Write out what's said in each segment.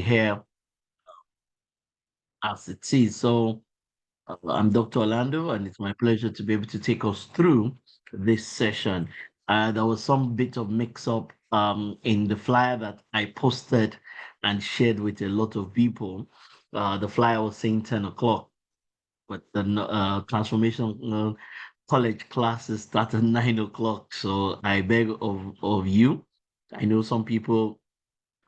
here as it is. So I'm Dr. Orlando, and it's my pleasure to be able to take us through this session. There was some bit of mix-up in the flyer that I posted and shared with a lot of people. The flyer was saying 10 o'clock, but the transformation college classes start at 9 o'clock. So I beg of you. I know some people,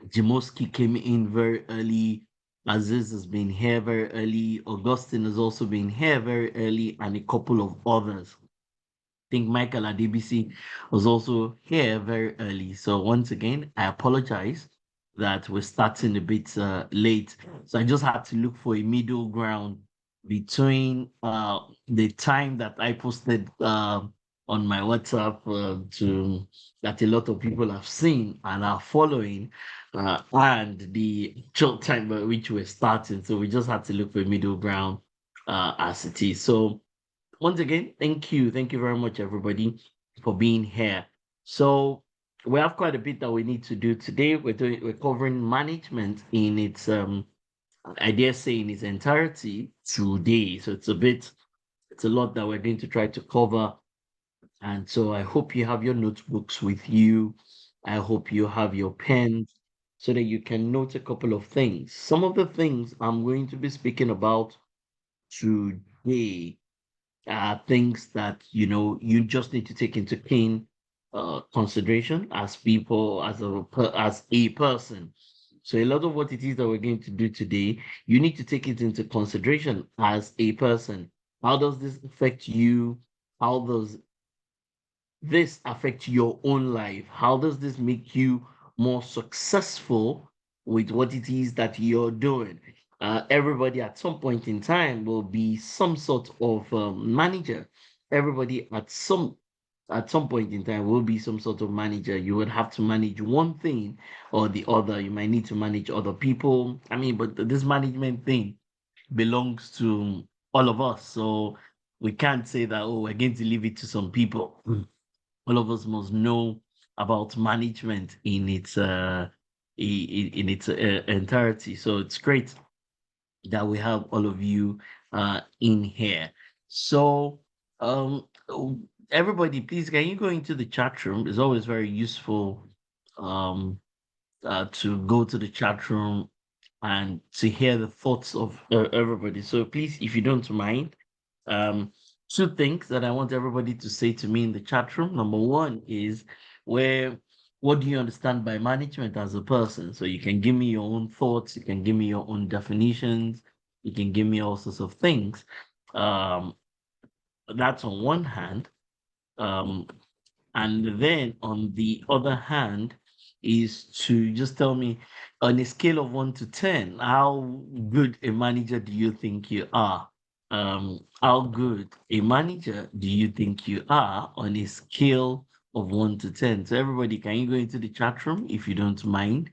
Jimoski came in very early. Aziz has been here very early. Augustine has also been here very early, and a couple of others. I think Michael Adebisi was also here very early. So once again, I apologize that we're starting a bit late. So I just had to look for a middle ground between the time that I posted on my WhatsApp to that a lot of people have seen and are following, and the actual time at which we're starting. So we just had to look for a middle ground as it is. So once again, thank you. Thank you very much, everybody, for being here. So we have quite a bit that we need to do today. We're covering management in its I dare say in its entirety today. So it's a lot that we're going to try to cover. And so I hope you have your notebooks with you. I hope you have your pens so that you can note a couple of things. Some of the things I'm going to be speaking about today things that you just need to take into keen consideration as people, as a person. So a lot of what it is that we're going to do today, you need to take it into consideration as a person. How does this affect you? How does this affect your own life? How does this make you more successful with what it is that you're doing? Everybody at some point in time will be some sort of manager. Everybody at some point in time will be some sort of manager. You would have to manage one thing or the other. You might need to manage other people. I mean, but this management thing belongs to all of us. So we can't say that, oh, we're going to leave it to some people. All of us must know about management in its in its entirety. So it's great that we have all of you in here. So everybody, please can you go into the chat room? It's always very useful um to go to the chat room and to hear the thoughts of everybody. So please, if you don't mind, um, two things that I want everybody to say to me in the chat room. Number one is where what do you understand by management as a person? So you can give me your own thoughts, you can give me your own definitions, you can give me all sorts of things. Um, that's on one hand. Um, and then on the other hand, is to just tell me on a scale of 1 to 10, how good a manager do you think you are? How good a manager do you think you are on a scale of 1 to 10? So everybody, can you go into the chat room if you don't mind?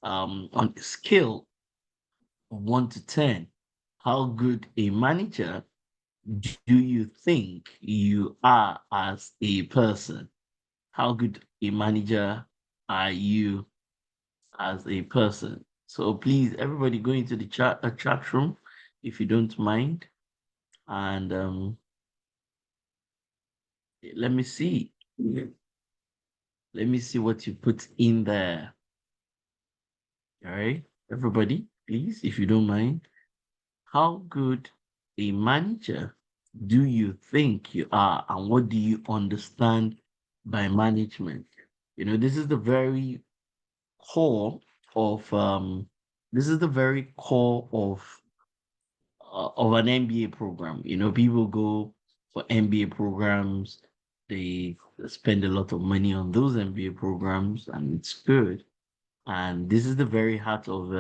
On a scale of 1 to 10, how good a manager do you think you are as a person? How good a manager are you as a person? So please, everybody, go into the chat room if you don't mind, and let me see. Let me see what you put in there. All right, everybody, please, if you don't mind, how good a manager do you think you are, and what do you understand by management? This is the very core of this is the very core of an MBA program. People go for MBA programs, they spend a lot of money on those MBA programs, and it's good. And this is the very heart of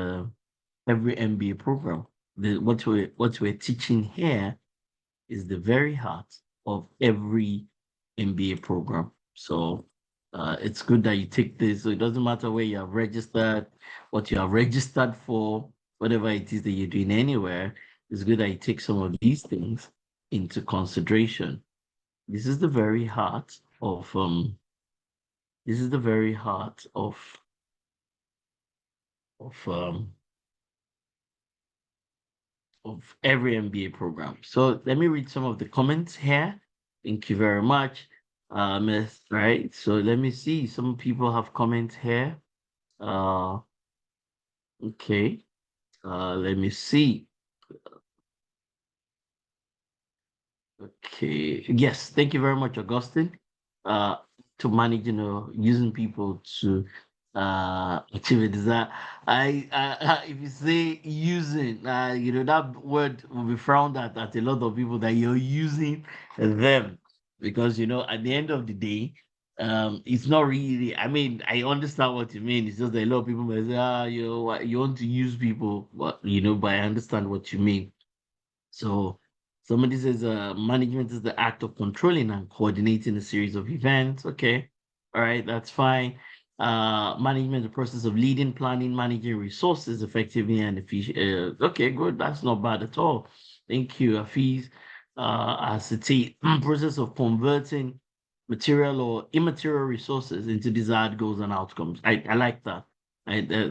every MBA program. What we're teaching here is the very heart of every MBA program. So it's good that you take this. So it doesn't matter where you have registered, what you have registered for, whatever it is that you're doing anywhere. It's good that you take some of these things into consideration. This is the very heart of this is the very heart of of every MBA program. So let me read some of the comments here. Thank you very much, Miss. Right. So let me see. Some people have comments here. Uh, okay. Let me see. Okay. Yes. Thank you very much, Augustine. Uh, to manage, using people to achieve a desire. If you say using, that word will be frowned at a lot of people that you're using them because at the end of the day, it's not really. I mean, I understand what you mean. It's just that a lot of people may say, you want to use people, but I understand what you mean. So somebody says management is the act of controlling and coordinating a series of events. Okay. All right, that's fine. Management, the process of leading, planning, managing resources effectively and efficiently. Okay, good. That's not bad at all. Thank you, Afiz. As it's a process of converting material or immaterial resources into desired goals and outcomes. I like that.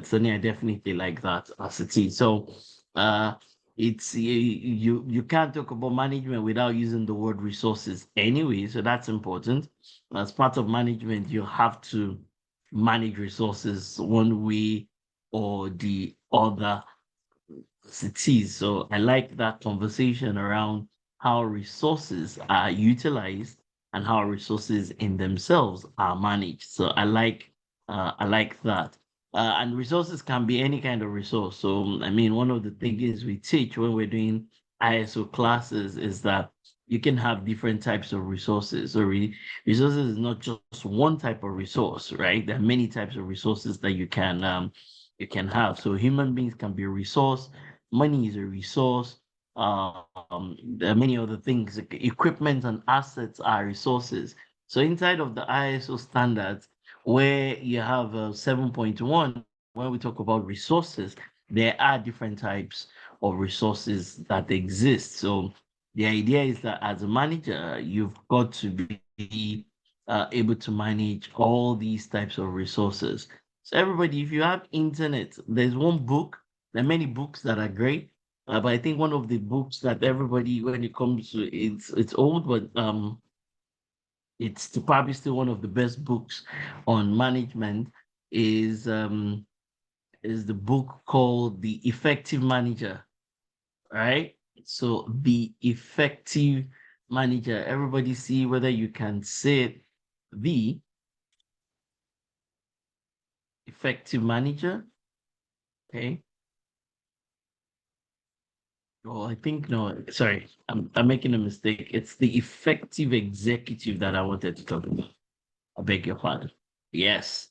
Sunny, I definitely like that as it is. So, uh, it's you can't talk about management without using the word resources anyway, so that's important. As part of management, you have to manage resources one way or the other it is. So I like that conversation around how resources are utilized and how resources in themselves are managed. So I like that. And resources can be any kind of resource. So I mean, one of the things we teach when we're doing ISO classes is that you can have different types of resources. So resources is not just one type of resource, right? There are many types of resources that you can have. So human beings can be a resource, money is a resource. There are many other things. Like equipment and assets are resources. So inside of the ISO standards, where you have 7.1, when we talk about resources, there are different types of resources that exist. So the idea is that as a manager, you've got to be able to manage all these types of resources. So everybody, if you have internet, there's one book. There are many books that are great, but I think one of the books that everybody, when it comes to it's old, but it's probably still one of the best books on management. Is the book called The Effective Manager, right? So The Effective Manager. Everybody see whether you can say it. The Effective Manager. Okay. Oh, I think no, sorry, I'm making a mistake. It's the effective executive that I wanted to talk about. I beg your pardon. Yes,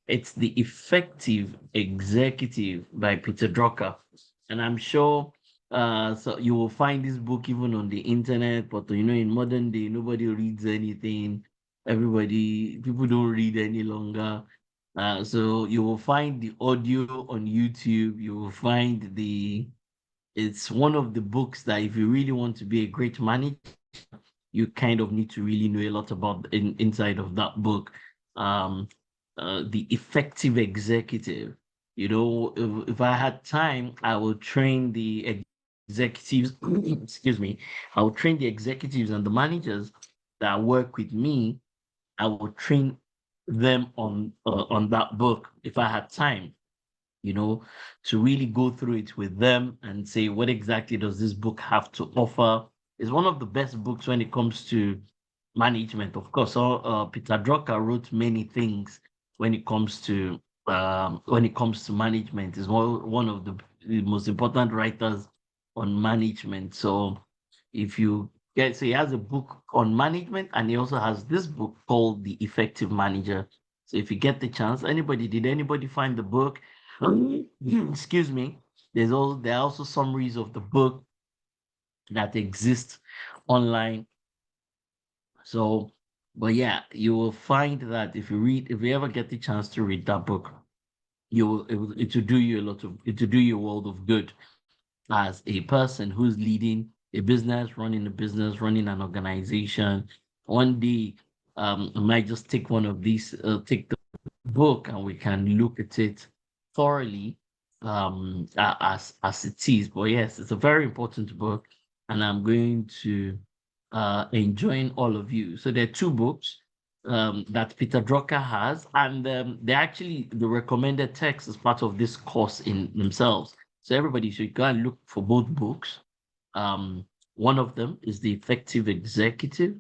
it's the effective executive by Peter Drucker. And I'm sure so you will find this book even on the internet, but in modern day, nobody reads anything. People don't read any longer. So you will find the audio on YouTube, you will find it's one of the books that if you really want to be a great manager, you kind of need to really know a lot about inside of that book. Um, the effective executive. If I had time, I would train the executives. Excuse me. I would train the executives and the managers that work with me. I would train them on that book if I had time you know, to really go through it with them and say, what exactly does this book have to offer? It's one of the best books when it comes to management. Of course, Peter Drucker wrote many things when it comes to management. Is one of the most important writers on management. So if you so he has a book on management and he also has this book called The Effective Manager. So if you get the chance, did anybody find the book? Excuse me. There are also summaries of the book that exist online. So, but yeah, you will find that if you ever get the chance to read that book, it will do you it will do you a world of good as a person who's leading a business, running a business, running an organization. One day, I might just take one of these, take the book, and we can look at it thoroughly as it is. But yes, it's a very important book, and I'm going to enjoin all of you. So there are two books that Peter Drucker has, and they're actually the recommended text as part of this course in themselves. So everybody should go and look for both books. One of them is The Effective Executive,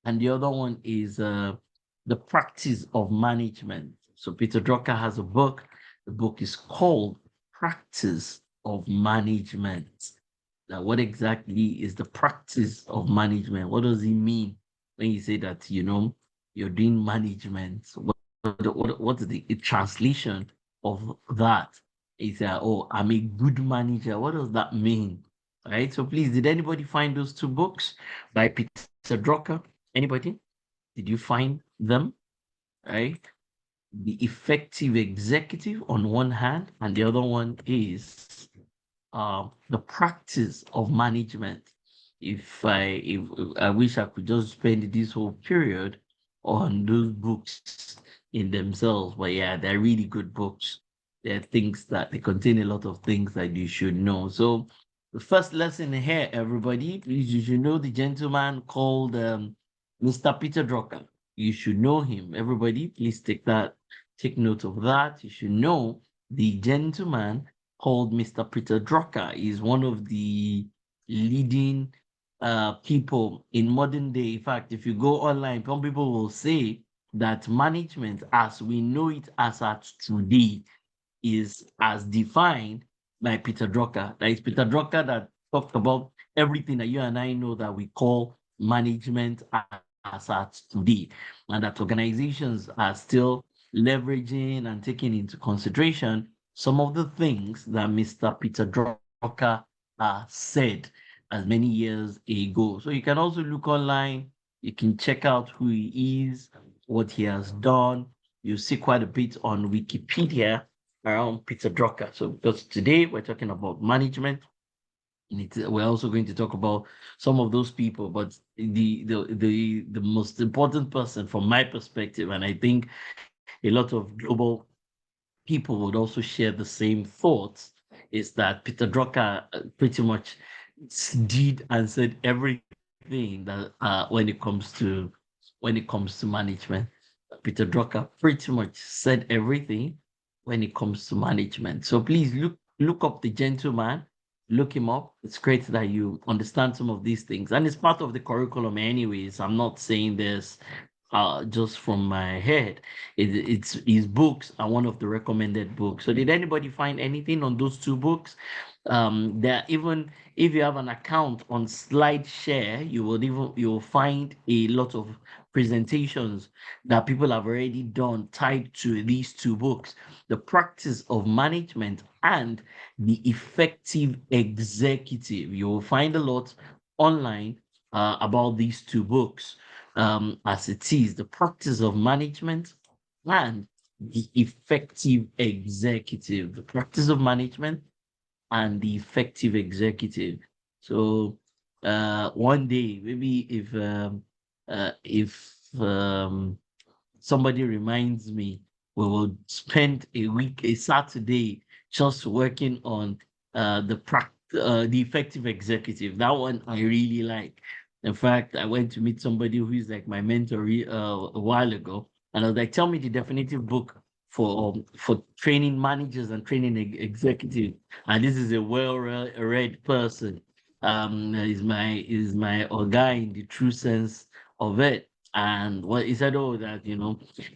and the other one is The Practice of Management. So Peter Drucker has a book. The book is called Practice of Management. Now, what exactly is the practice of management? What does it mean when you say that, you're doing management? What is the translation of that? Is that, oh, I'm a good manager. What does that mean? Right. So please, did anybody find those two books by Peter Drucker? Anybody? Did you find them? Right. The Effective Executive on one hand, and the other one is the practice of management. If I wish I could just spend this whole period on those books in themselves, but yeah, they're really good books. They're things that they contain a lot of things that you should know. So the first lesson here, everybody, please, you should know the gentleman called Mr. Peter Drucker. You should know him. Everybody, please take note of that. You should know the gentleman called Mr. Peter Drucker. Is one of the leading people in modern day. In fact, if you go online, some people will say that management, as we know it as at today, is as defined by Peter Drucker. That is Peter Drucker that talked about everything that you and I know that we call management as at today, and that organizations are still leveraging and taking into consideration some of the things that Mr. Peter Drucker said as many years ago. So you can also look online, you can check out who he is, what he has done. You see quite a bit on Wikipedia around Peter Drucker. So because today we're talking about management, and we're also going to talk about some of those people, but the most important person from my perspective, and I think a lot of global people would also share the same thoughts, is that Peter Drucker pretty much did and said everything that when it comes to management. Peter Drucker pretty much said everything when it comes to management. So please look up the gentleman, look him up. It's great that you understand some of these things, and it's part of the curriculum anyways. I'm not saying this just from my head. It's his books are one of the recommended books. So did anybody find anything on those two books? There, even if you have an account on SlideShare, you'll find a lot of presentations that people have already done tied to these two books: The Practice of Management and The Effective Executive. You will find a lot online about these two books, as it is: The Practice of Management and The Effective Executive. The Practice of Management and The Effective Executive. So one day, maybe if somebody reminds me, we will spend a Saturday just working on the effective executive. That one I really like. In fact, I went to meet somebody who is like my mentor a while ago, and I was like, "Tell me the definitive book for training managers and training executives." And this is a well-read person. Is my guy in the true sense of it. And what he said, oh, that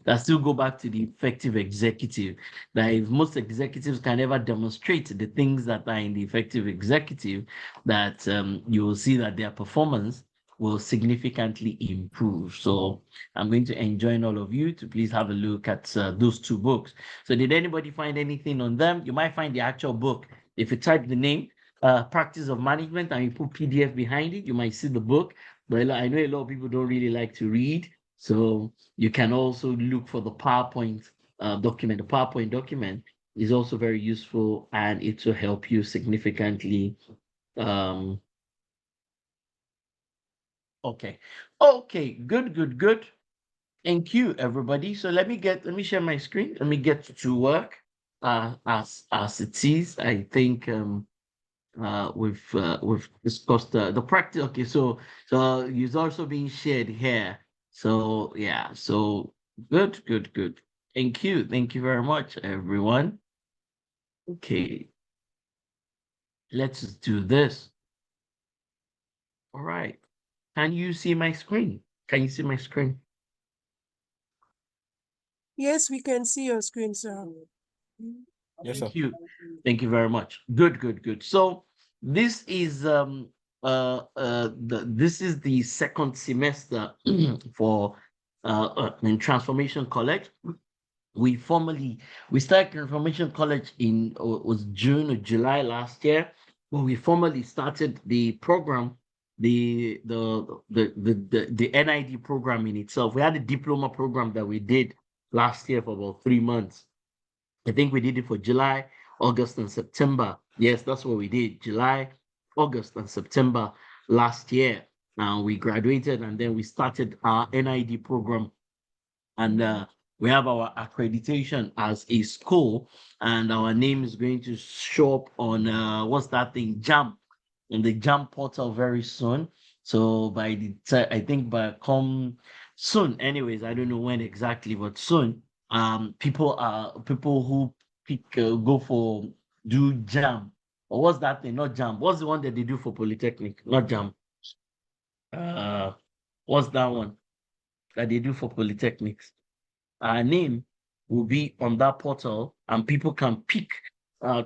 that still go back to the effective executive. That if most executives can ever demonstrate the things that are in the effective executive, that you will see that their performance will significantly improve. So I'm going to enjoin all of you to please have a look at those two books. So did anybody find anything on them? You might find the actual book. If you type the name, Practice of Management, and you put PDF behind it, you might see the book. But I know a lot of people don't really like to read, so you can also look for the PowerPoint document. The PowerPoint document is also very useful, and it will help you significantly. Um, okay, okay, good, good, good. Thank you, everybody. So let me share my screen. Let me get to work. as it is. I think we've discussed the practice. Okay, so it's also being shared here. So yeah, so good. Thank you very much, everyone. Okay, let's do this. All right. Can you see my screen? Can you see my screen? Yes, we can see your screen, sir. Yes, sir. Thank you. Thank you very much. Good. So this is this is the second semester for in Transformation College. We formally we started Transformation College in was June or July last year, but we formally started the program, the NID program in itself. We had a diploma program that we did last year for about 3 months. I think we did it for July, August, and September. Yes, that's what we did. July, August, and September last year. Now we graduated and then we started our NID program, and we have our accreditation as a school, and our name is going to show up on what's that thing, Jam, in the Jam portal very soon. So by I think by come soon, anyways, I don't know when exactly, but soon. People who pick go for do Jam, or what's that thing? Not Jam. What's the one that they do for Polytechnic? Not Jam. Uh, what's that one that they do for Polytechnics? Our name will be on that portal, and people can pick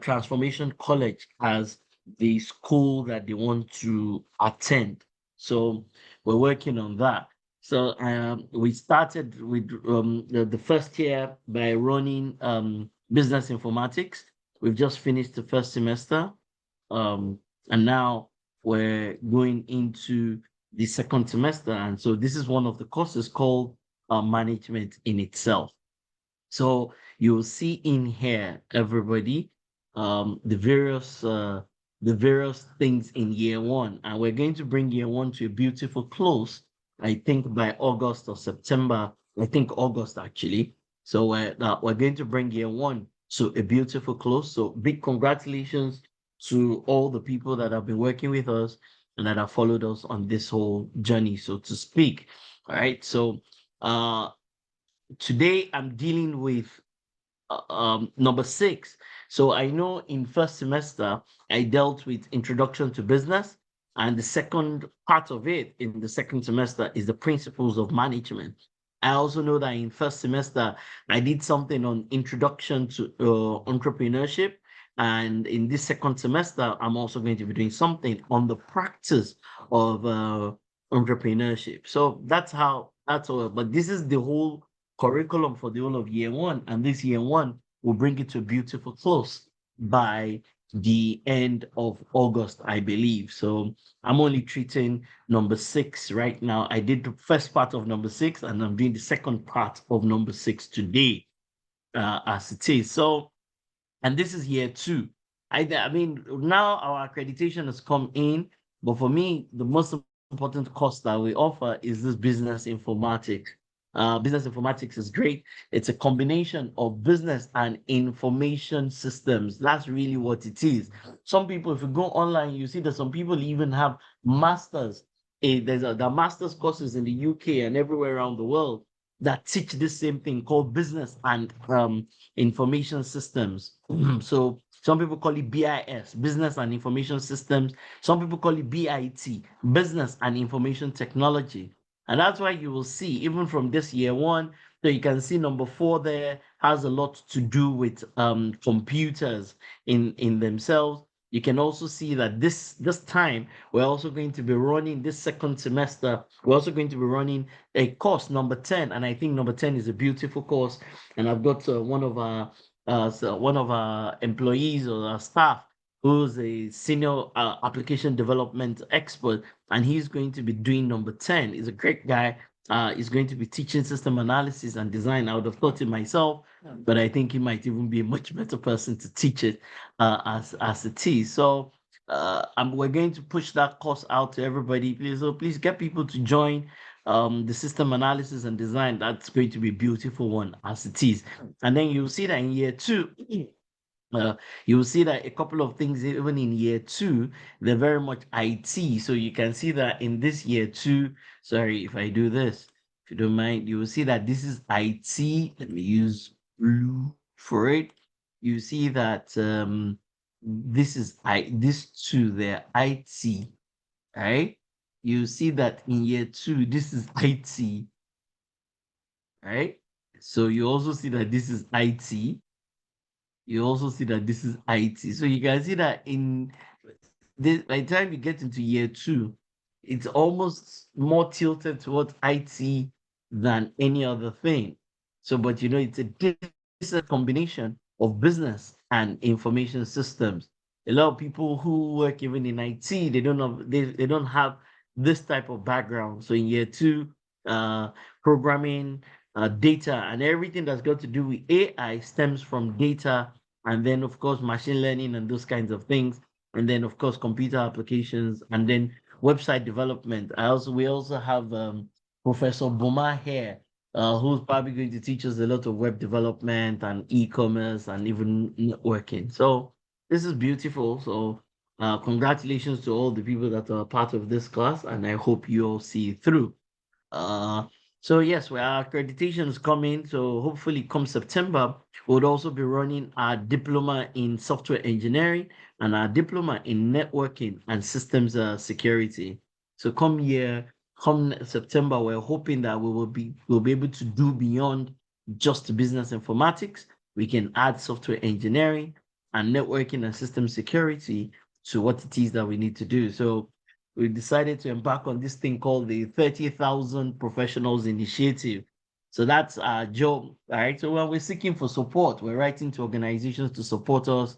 Transformation College as the school that they want to attend. So we're working on that. So we started with the first year by running business informatics. We've just finished the first semester, um, and now we're going into the second semester. And so this is one of the courses called management in itself. So you'll see in here, everybody, the various things in year one, and we're going to bring year one to a beautiful close. I think by August or September. I think August actually. So we're going to bring year one to a beautiful close. So big congratulations to all the people that have been working with us and that have followed us on this whole journey, so to speak. All right. So uh today I'm dealing with number 6. So I know in first semester I dealt with introduction to business, and the second part of it in the second semester is the principles of management. I also know that in first semester I did something on introduction to entrepreneurship, and in this second semester I'm also going to be doing something on the practice of entrepreneurship. So that's all. But this is the whole curriculum for the whole of year one, and this year one will bring it to a beautiful close by the end of August, I believe. So I'm only treating number 6 right now. I did the first part of number 6, and I'm doing the second part of number 6 today, as it is. So, and this is year 2. I mean, now our accreditation has come in, but for me, the most important course that we offer is this business informatics. Business informatics is great. It's a combination of business and information systems. That's really what it is. Some people, if you go online, you see that some people even have masters. The masters courses in the UK and everywhere around the world that teach this same thing called business and information systems. So some people call it BIS, business and information systems. Some people call it BIT, business and information technology. And that's why you will see, even from this year one, so you can see number 4 there has a lot to do with computers in themselves. You can also see that this time we're also going to be running this second semester. We're also going to be running a course number 10, and I think number 10 is a beautiful course. And I've got one of our employees or our staff who's a senior application development expert, and he's going to be doing number 10. He's a great guy. He's going to be teaching system analysis and design. I would have thought it myself, but I think he might even be a much better person to teach it as it is. So we're going to push that course out to everybody. Please get people to join the system analysis and design. That's going to be a beautiful one as it is. And then you'll see that in year 2, uh, you will see that a couple of things, even in year two, they're very much IT. So you can see that in this year two, sorry, if I do this, if you don't mind, you will see that this is IT. Let me use blue for it. You see that this is this two, they're IT, right? You see that in year two, this is IT, right? So you also see that this is IT. You also see that this is IT. So you can see that in this, by the time you get into year two, it's almost more tilted towards IT than any other thing. So, but it's a decent combination of business and information systems. A lot of people who work even in IT, they don't have this type of background. So in year two, uh, programming, data, and everything that's got to do with AI stems from data, and then of course machine learning and those kinds of things, and then of course computer applications, and then website development. We also have Professor Boma here, who's probably going to teach us a lot of web development and e-commerce and even networking. So this is beautiful. So congratulations to all the people that are part of this class, and I hope you all see it through. Uh, so yes, well, our accreditation is coming. So hopefully, come September, we'll also be running our diploma in software engineering and our diploma in networking and systems security. So come September, we're hoping that we'll be able to do beyond just business informatics. We can add software engineering and networking and system security to what it is that we need to do. So we decided to embark on this thing called the 30,000 Professionals Initiative. So that's our job. All right. So when we're seeking for support, we're writing to organizations to support us.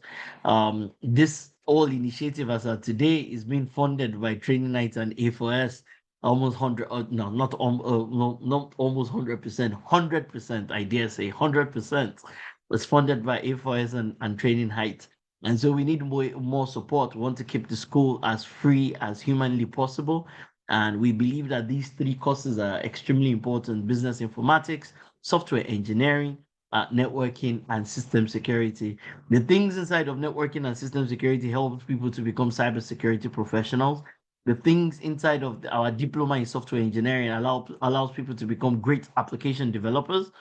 This whole initiative as of today is being funded by Training Night and A4S. Almost 100, no, not, no, not almost 100%, 100%, I dare say 100% was funded by A4S and Training Heights. And so we need more support. We want to keep the school as free as humanly possible. And we believe that these three courses are extremely important: business informatics, software engineering, networking, and system security. The things inside of networking and system security helps people to become cybersecurity professionals. The things inside of our diploma in software engineering allows people to become great application developers.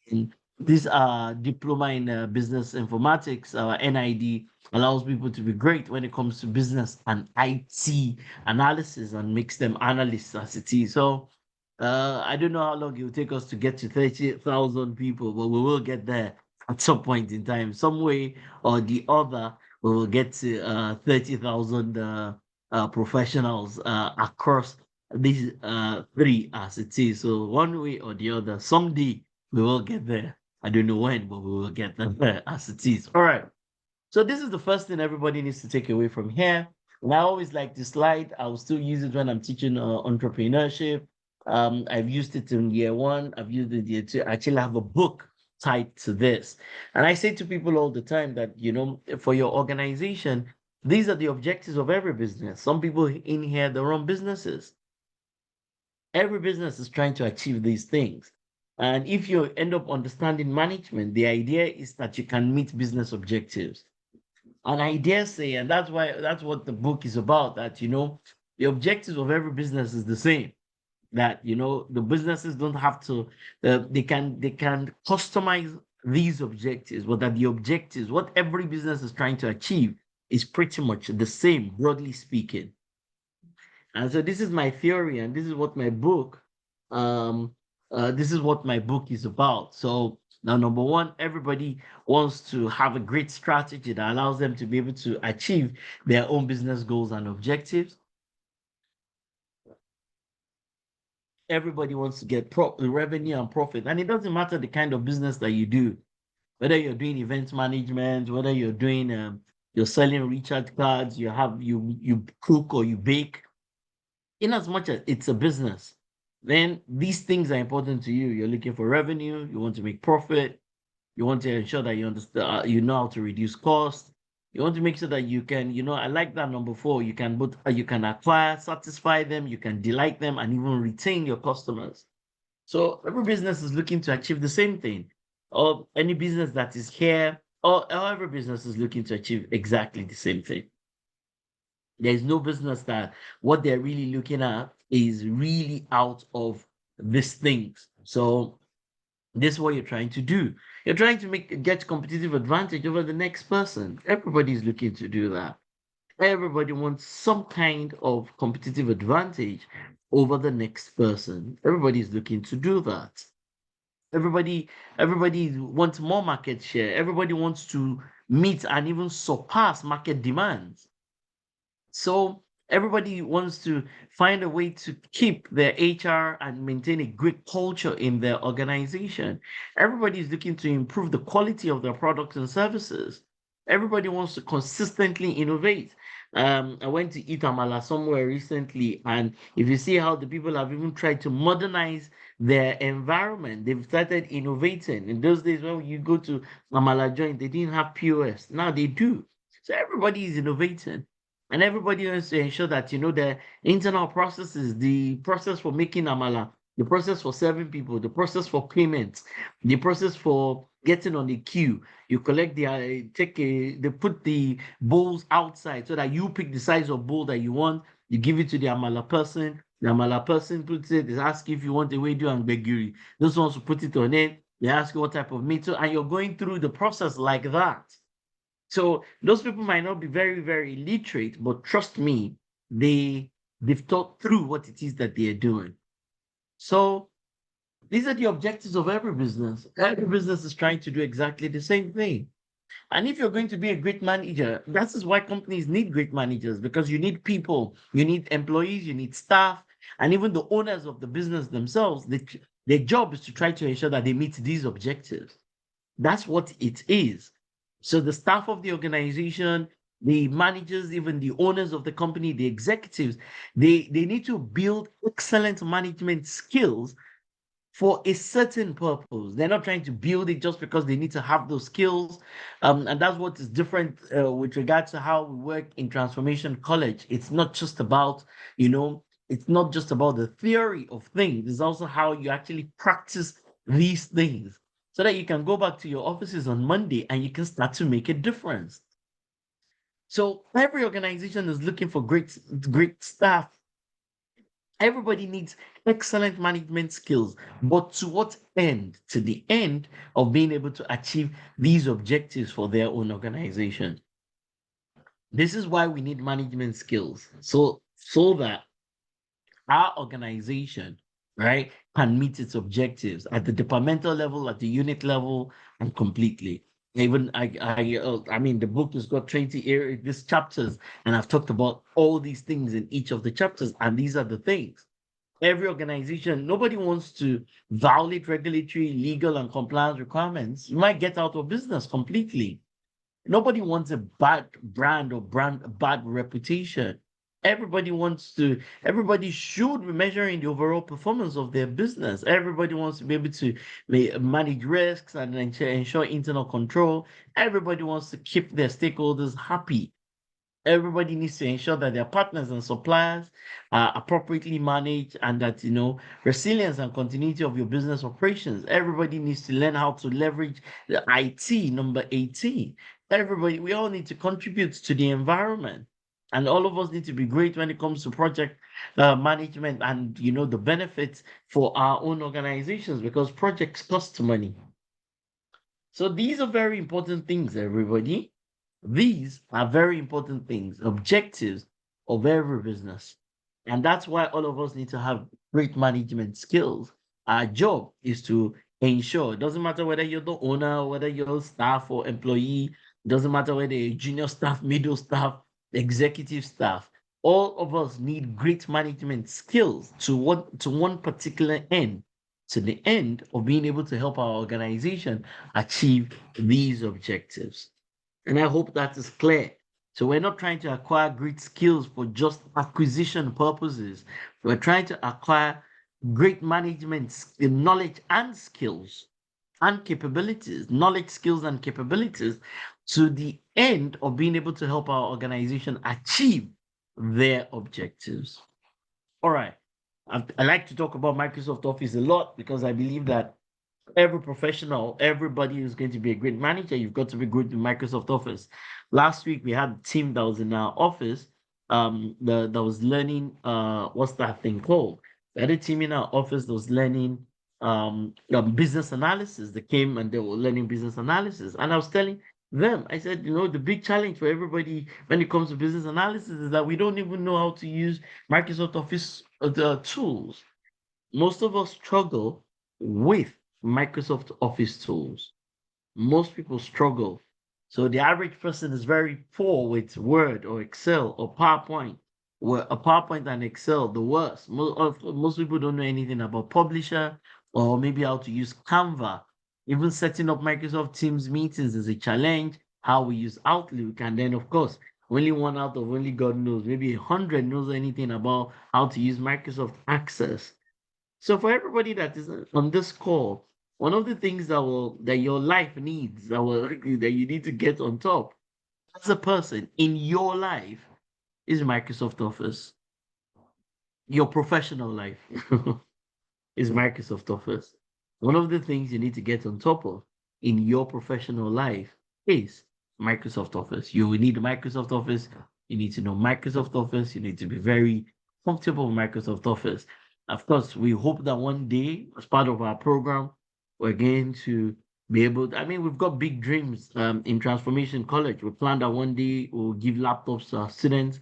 And this diploma in business informatics, NID, allows people to be great when it comes to business and IT analysis and makes them analysts as it is. So I don't know how long it will take us to get to 30,000 people, but we will get there at some point in time. Some way or the other, we will get to 30,000 professionals across these three as it is. So one way or the other, someday we will get there. I don't know when, but we will get there as it is. All right. So this is the first thing everybody needs to take away from here. And I always like this slide. I'll still use it when I'm teaching entrepreneurship. I've used it in year one. I've used it in year two. I actually have a book tied to this. And I say to people all the time that, for your organization, these are the objectives of every business. Some people in here, they run businesses. Every business is trying to achieve these things. And if you end up understanding management, the idea is that you can meet business objectives. And I dare say, and that's what the book is about, that the objectives of every business is the same. That the businesses don't have to they can customize these objectives, but that the objectives, what every business is trying to achieve, is pretty much the same, broadly speaking. And so this is my theory, and um, this is what my book is about. So now, number one, everybody wants to have a great strategy that allows them to be able to achieve their own business goals and objectives. Everybody wants to get revenue and profit, and it doesn't matter the kind of business that you do, whether you're doing event management, whether you're doing you're selling recharge cards, you cook or you bake. In as much as it's a business, then these things are important to you. You're looking for revenue, you want to make profit, you want to ensure that you understand, you know how to reduce cost. You want to make sure that you can, I like that number four. You can acquire, satisfy them, you can delight them, and even retain your customers. So every business is looking to achieve the same thing. Or any business that is here every business is looking to achieve exactly the same thing. There is no business that what they're really looking at is really out of these things. So this is what you're trying to do. You're trying to get competitive advantage over the next person. Everybody's looking to do that. Everybody wants some kind of competitive advantage over the next person. Everybody's looking to do that. Everybody, everybody wants more market share. Everybody wants to meet and even surpass market demands. So everybody wants to find a way to keep their HR and maintain a great culture in their organization. Everybody is looking to improve the quality of their products and services. Everybody wants to consistently innovate. I went to eat amala somewhere recently, and if you see how the people have even tried to modernize their environment, they've started innovating. In those days, when you go to amala joint, they didn't have POS. Now they do. So everybody is innovating. And everybody wants to ensure that the internal processes, the process for making amala, the process for serving people, the process for payment, the process for getting on the queue. You collect they put the bowls outside so that you pick the size of bowl that you want. You give it to the amala person. The amala person puts it. They ask if you want a wedu and begiri. Those ones who put it on it. They ask you what type of meat, and you're going through the process like that. So those people might not be very, very literate, but trust me, they've thought through what it is that they are doing. So these are the objectives of every business. Every business is trying to do exactly the same thing. And if you're going to be a great manager, that is why companies need great managers, because you need people, you need employees, you need staff, and even the owners of the business themselves. Their job is to try to ensure that they meet these objectives. That's what it is. So the staff of the organization, the managers, even the owners of the company, the executives, they need to build excellent management skills for a certain purpose. They're not trying to build it just because they need to have those skills. And that's what is different with regards to how we work in Transformation College. It's not just about, it's not just about the theory of things. It's also how you actually practice these things so that you can go back to your offices on Monday and you can start to make a difference. So every organization is looking for great staff. Everybody needs excellent management skills, but to what end? To the end of being able to achieve these objectives for their own organization. This is why we need management skills. So that our organization, right, can meet its objectives at the departmental level, at the unit level, and completely. Even I mean, the book has got 20 these chapters, and I've talked about all these things in each of the chapters, and these are the things. Every organization, nobody wants to violate regulatory, legal, and compliance requirements. You might get out of business completely. Nobody wants a bad brand or bad reputation. Everybody should be measuring the overall performance of their business. Everybody wants to be able to manage risks and ensure internal control. Everybody wants to keep their stakeholders happy. Everybody needs to ensure that their partners and suppliers are appropriately managed, and that resilience and continuity of your business operations. Everybody needs to learn how to leverage the IT number 18. Everybody, we all need to contribute to the environment, and all of us need to be great when it comes to project management and the benefits for our own organizations, because projects cost money. So these are very important things, everybody. These are very important things, objectives of every business. And that's why all of us need to have great management skills. Our job is to ensure, it doesn't matter whether you're the owner, whether you're staff or employee, it doesn't matter whether you're junior staff, middle staff, executive staff. All of us need great management skills to one particular end, to the end of being able to help our organization achieve these objectives. And I hope that is clear. So we're not trying to acquire great skills for just acquisition purposes. We're trying to acquire great management knowledge and skills and capabilities, knowledge, skills, and capabilities, to the end of being able to help our organization achieve their objectives. All right. I like to talk about Microsoft Office a lot because I believe that every professional, everybody who's going to be a great manager, you've got to be good with Microsoft Office. Last week we had a team that was in our office, that was learning what's that thing called? We had a team in our office that was learning business analysis. They came and they were learning business analysis. And I was telling them, I said, the big challenge for everybody when it comes to business analysis is that we don't even know how to use Microsoft Office the tools. Most of us struggle with Microsoft Office tools. Most people struggle. So the average person is very poor with Word or Excel or PowerPoint. Where a PowerPoint and Excel, the worst. Most people don't know anything about Publisher or maybe how to use Canva. Even setting up Microsoft Teams meetings is a challenge. How we use Outlook, and then of course, only one out of only God knows, maybe 100 knows anything about how to use Microsoft Access. So for everybody that is on this call, one of the things that your life needs, that you need to get on top as a person in your life is Microsoft Office. Your professional life is Microsoft Office. One of the things you need to get on top of in your professional life is Microsoft Office. You will need Microsoft Office. You need to know Microsoft Office. You need to be very comfortable with Microsoft Office. Of course, we hope that one day, as part of our program, we're going to be able I mean, we've got big dreams in Transformation College. We plan that one day we'll give laptops to our students.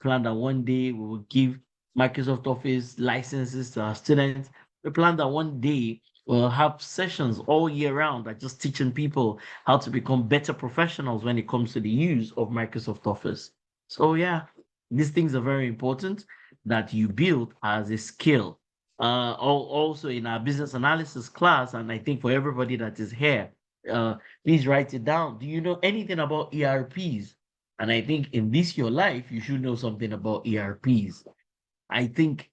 Plan that one day we will give Microsoft Office licenses to our students. We plan that one day we'll have sessions all year round that just teaching people how to become better professionals when it comes to the use of Microsoft Office. So yeah, these things are very important that you build as a skill. Also in our business analysis class, and I think for everybody that is here, uh, please write it down. Do you know anything about ERPs? And I think in this your life, you should know something about ERPs. I think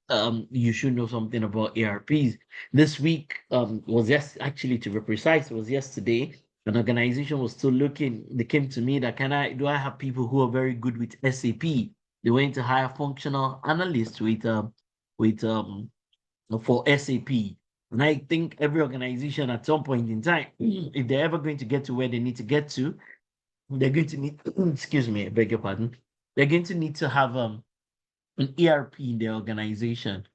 you should know something about ARPs. This week was actually to be precise, it was yesterday. An organization was still looking. They came to me that do I have people who are very good with SAP? They went to hire functional analysts with for SAP. And I think every organization at some point in time, if they're ever going to get to where they need to get to, they're going to need excuse me, I beg your pardon. They're going to need to have an ERP in their organization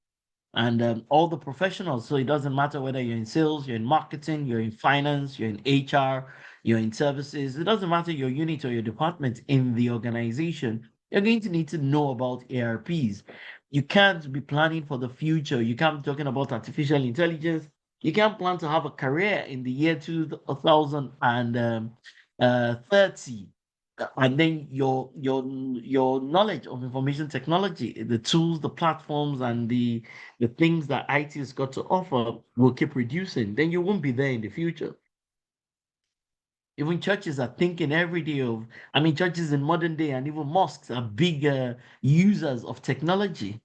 and all the professionals. So it doesn't matter whether you're in sales, you're in marketing, you're in finance, you're in HR, you're in services. It doesn't matter your unit or your department in the organization. You're going to need to know about ARPs. You can't be planning for the future. You can't be talking about artificial intelligence. You can't plan to have a career in the year 2030 and then your knowledge of information technology, the tools, the platforms, and the things that IT has got to offer will keep reducing, then you won't be there in the future. Even churches are thinking every day of, I mean, churches in modern day and even mosques are big users of technology.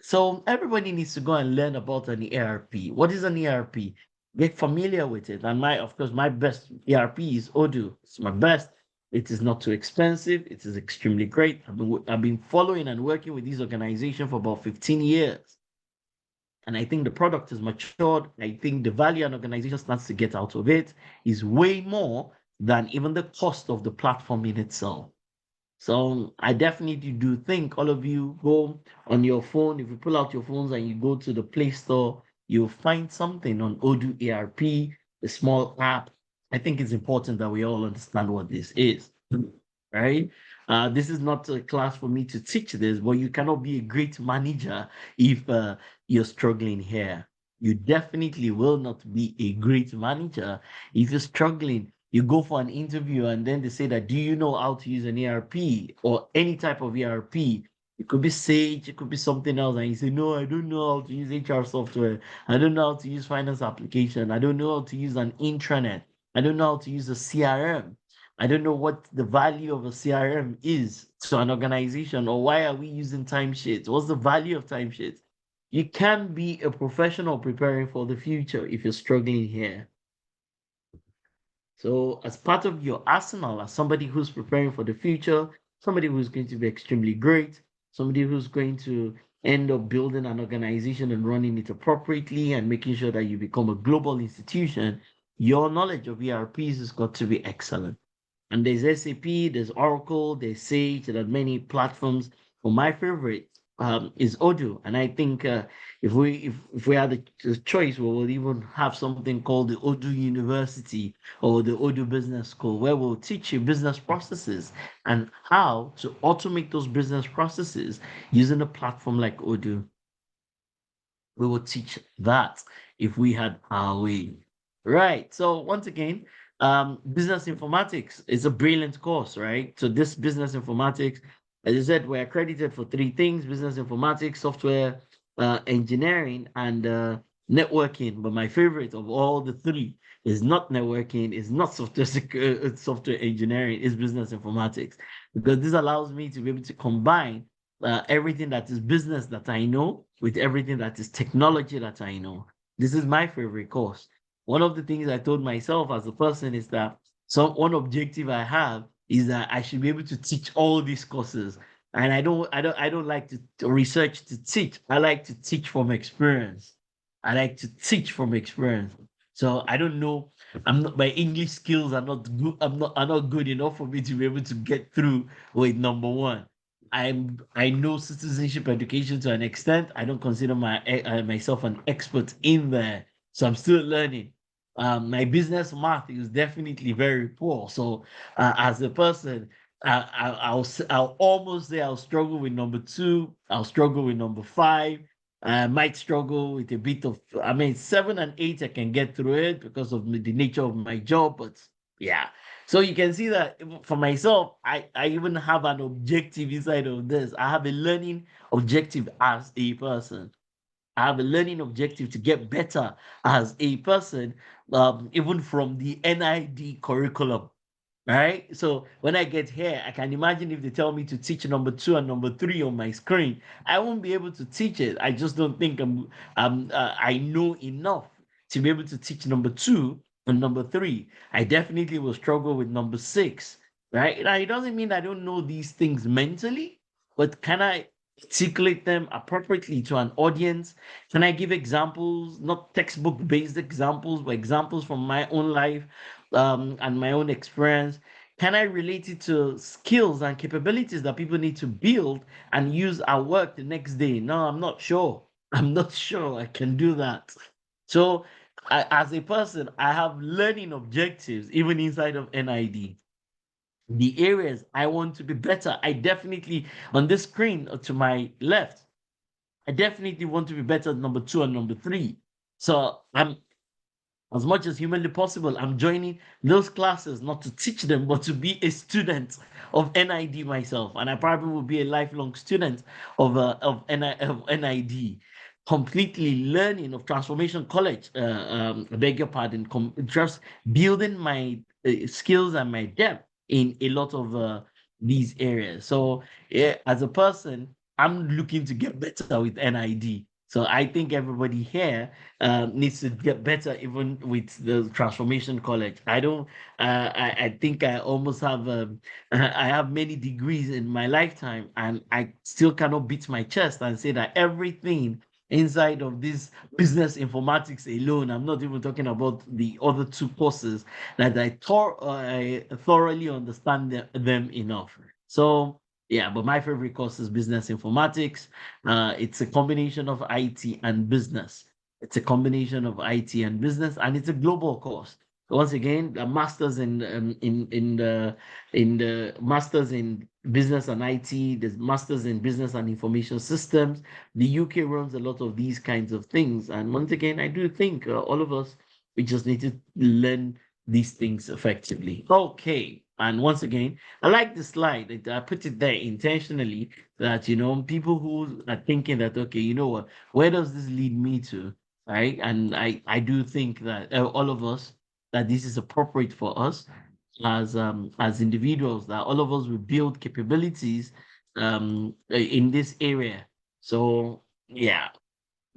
So everybody needs to go and learn about an ERP. What is an ERP? Get familiar with it. And of course, my best ERP is Odoo. It's my best. It is not too expensive. It is extremely great. I've been following and working with this organization for about 15 years. And I think the product is matured. I think the value an organization starts to get out of it is way more than even the cost of the platform in itself. So I definitely do think all of you go on your phone. If you pull out your phones and you go to the Play Store, you'll find something on Odoo ARP, a small app. I think it's important that we all understand what this is, right? This is not a class for me to teach this, but you cannot be a great manager if you're struggling here. You definitely will not be a great manager if you're struggling. You go for an interview and then they say that, do you know how to use an ERP or any type of ERP? It could be Sage, it could be something else. And you say, no, I don't know how to use HR software. I don't know how to use finance application. I don't know how to use an intranet. I don't know how to use a CRM. I don't know what the value of a CRM is to an organization, or why are we using timesheets? What's the value of timesheets? You can be a professional preparing for the future if you're struggling here. So, as part of your arsenal, as somebody who's preparing for the future, somebody who's going to be extremely great, somebody who's going to end up building an organization and running it appropriately and making sure that you become a global institution, your knowledge of ERPs has got to be excellent. And there's SAP, there's Oracle, there's Sage, there are many platforms. But my favorite is Odoo, and I think if we had the choice, we will even have something called the Odoo University or the Odoo Business School, where we'll teach you business processes and how to automate those business processes using a platform like Odoo. We would teach that if we had our way. Right. So once again, business informatics is a brilliant course, right? So this business informatics, as I said, we're accredited for three things: business informatics, software engineering, and networking. But my favorite of all the three is not networking, is not software engineering, is business informatics, because this allows me to be able to combine everything that is business that I know with everything that is technology that I know. This is my favorite course. One of the things I told myself as a person is that one objective I have is that I should be able to teach all these courses. And I don't like to research to teach. I like to teach from experience. I like to teach from experience. So I don't know. I'm not, my English skills are not good. Are not good enough for me to be able to get through with number one. I know citizenship education to an extent. I don't consider myself an expert in there, so I'm still learning. My business math is definitely very poor. So as a person, I'll almost say I'll struggle with number two. I'll struggle with number five. I might struggle with a bit of. I mean, seven and eight I can get through it because of the nature of my job. But yeah, so you can see that for myself, I even have an objective inside of this. I have a learning objective as a person. I have a learning objective to get better as a person, even from the NID curriculum. Right. So when I get here, I can imagine if they tell me to teach number two and number three on my screen, I won't be able to teach it. I just don't think I know enough to be able to teach number two and number three. I definitely will struggle with number six. Right. Now it doesn't mean I don't know these things mentally, but can I articulate them appropriately to an audience? Can I give examples, not textbook based examples, but examples from my own life and my own experience? Can I relate it to skills and capabilities that people need to build and use at work the next day? No, I'm not sure. I'm not sure I can do that. So, as a person, I have learning objectives even inside of NID. The areas I want to be better, I definitely, on this screen to my left, I definitely want to be better at number two and number three. So, as much as humanly possible, I'm joining those classes not to teach them, but to be a student of NID myself. And I probably will be a lifelong student of NID, completely learning of Transformation College. I beg your pardon, just building my skills and my depth in a lot of these areas. So, yeah, as a person, I'm looking to get better with NID. So I think everybody here needs to get better even with the transformation college. I don't I think I almost have I have many degrees in my lifetime and I still cannot beat my chest and say that everything inside of this business informatics alone, I'm not even talking about the other two courses, that I thoroughly understand them enough. So yeah, but my favorite course is business informatics. It's a combination of IT and business. It's a combination of IT and business, and it's a global course. Once again, a masters in the masters in business and IT. There's masters in business and information systems. The UK runs a lot of these kinds of things, and once again, I do think all of us we just need to learn these things effectively. Okay, and once again, I like the slide. I put it there intentionally that people who are thinking that, okay, you know what, where does this lead me to, right? And I do think that all of us, that this is appropriate for us as individuals, that all of us will build capabilities in this area. So yeah.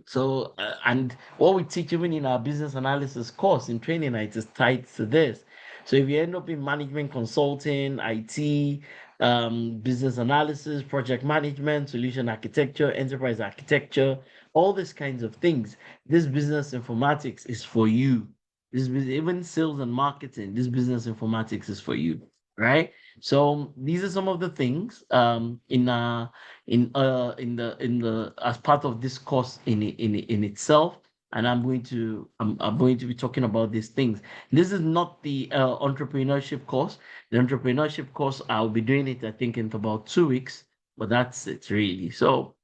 So, and what we teach even in our business analysis course in training night is tied to this. So if you end up in management consulting, IT, business analysis, project management, solution architecture, enterprise architecture, all these kinds of things. This business informatics is for you. Even sales and marketing, this business informatics is for you, right? So these are some of the things in the as part of this course in itself. And I'm going to be talking about these things. This is not the entrepreneurship course. The entrepreneurship course, I'll be doing it, I think, in about 2 weeks, but that's it really. So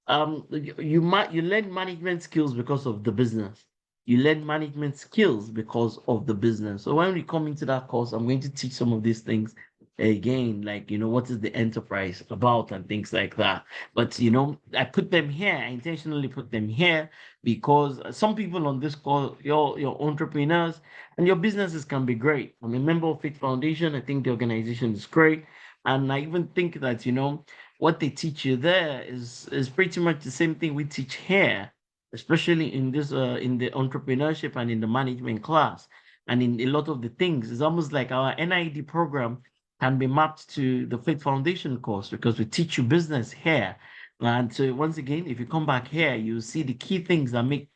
you learn management skills because of the business. You learn management skills because of the business. So when we come into that course, I'm going to teach some of these things again, like what is the enterprise about and things like that. But I put them here, I intentionally put them here because some people on this call, your entrepreneurs and your businesses can be great. I'm a member of Fit Foundation. I think the organization is great. And I even think that, what they teach you there is pretty much the same thing we teach here, especially in this in the entrepreneurship and in the management class. And in a lot of the things, it's almost like our NID program can be mapped to the Fit Foundation course because we teach you business here. And so once again, if you come back here, you see the key things that make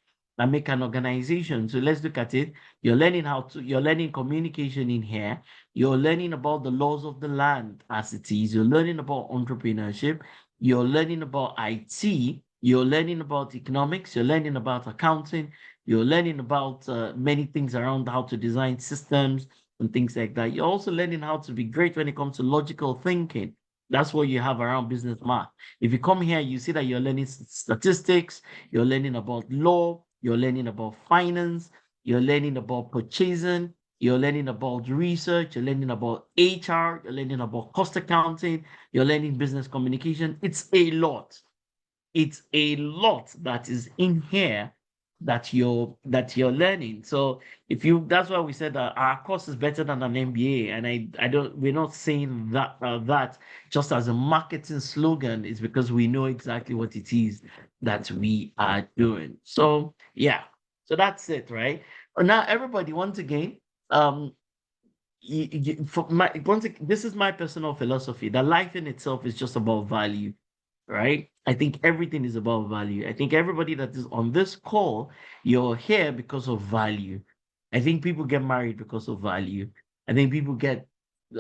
an organization. So let's look at it. You're learning communication in here. You're learning about the laws of the land as it is. You're learning about entrepreneurship. You're learning about IT. You're learning about economics. You're learning about accounting. You're learning about many things around how to design systems and things like that. You're also learning how to be great when it comes to logical thinking. That's what you have around business math. If you come here, you see that you're learning statistics, you're learning about law, you're learning about finance, you're learning about purchasing, you're learning about research, you're learning about HR, you're learning about cost accounting, you're learning business communication. It's a lot. It's a lot that is in here that you're learning. So if you that's why we said that our course is better than an MBA. And I don't we're not saying that just as a marketing slogan. Is because we know exactly what it is that we are doing. So yeah, so that's it, right? Now everybody, once again, um for this is my personal philosophy that life in itself is just about value, right? I think everything is about value. I think everybody that is on this call, you're here because of value. I think people get married because of value. I think people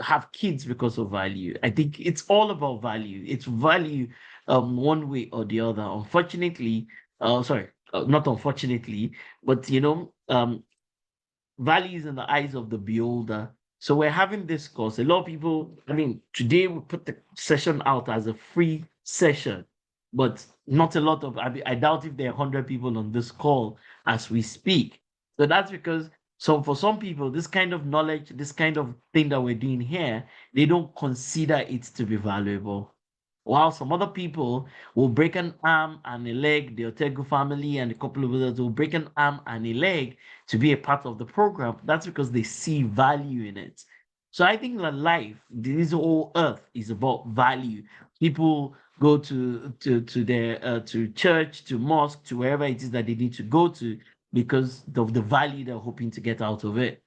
have kids because of value. I think it's all about value. It's value one way or the other. Unfortunately, sorry, not unfortunately, but values in the eyes of the beholder. So we're having this course. A lot of people, I mean, today we put the session out as a free session, but not a lot of, I doubt if there are 100 people on this call as we speak. So that's because, so for some people, this kind of knowledge, this kind of thing that we're doing here, they don't consider it to be valuable. While some other people will break an arm and a leg, the Otegu family and a couple of others will break an arm and a leg to be a part of the program. That's because they see value in it. So I think that life, this whole earth is about value. People go to their to church, to mosque, to wherever it is that they need to go to because of the value they're hoping to get out of it.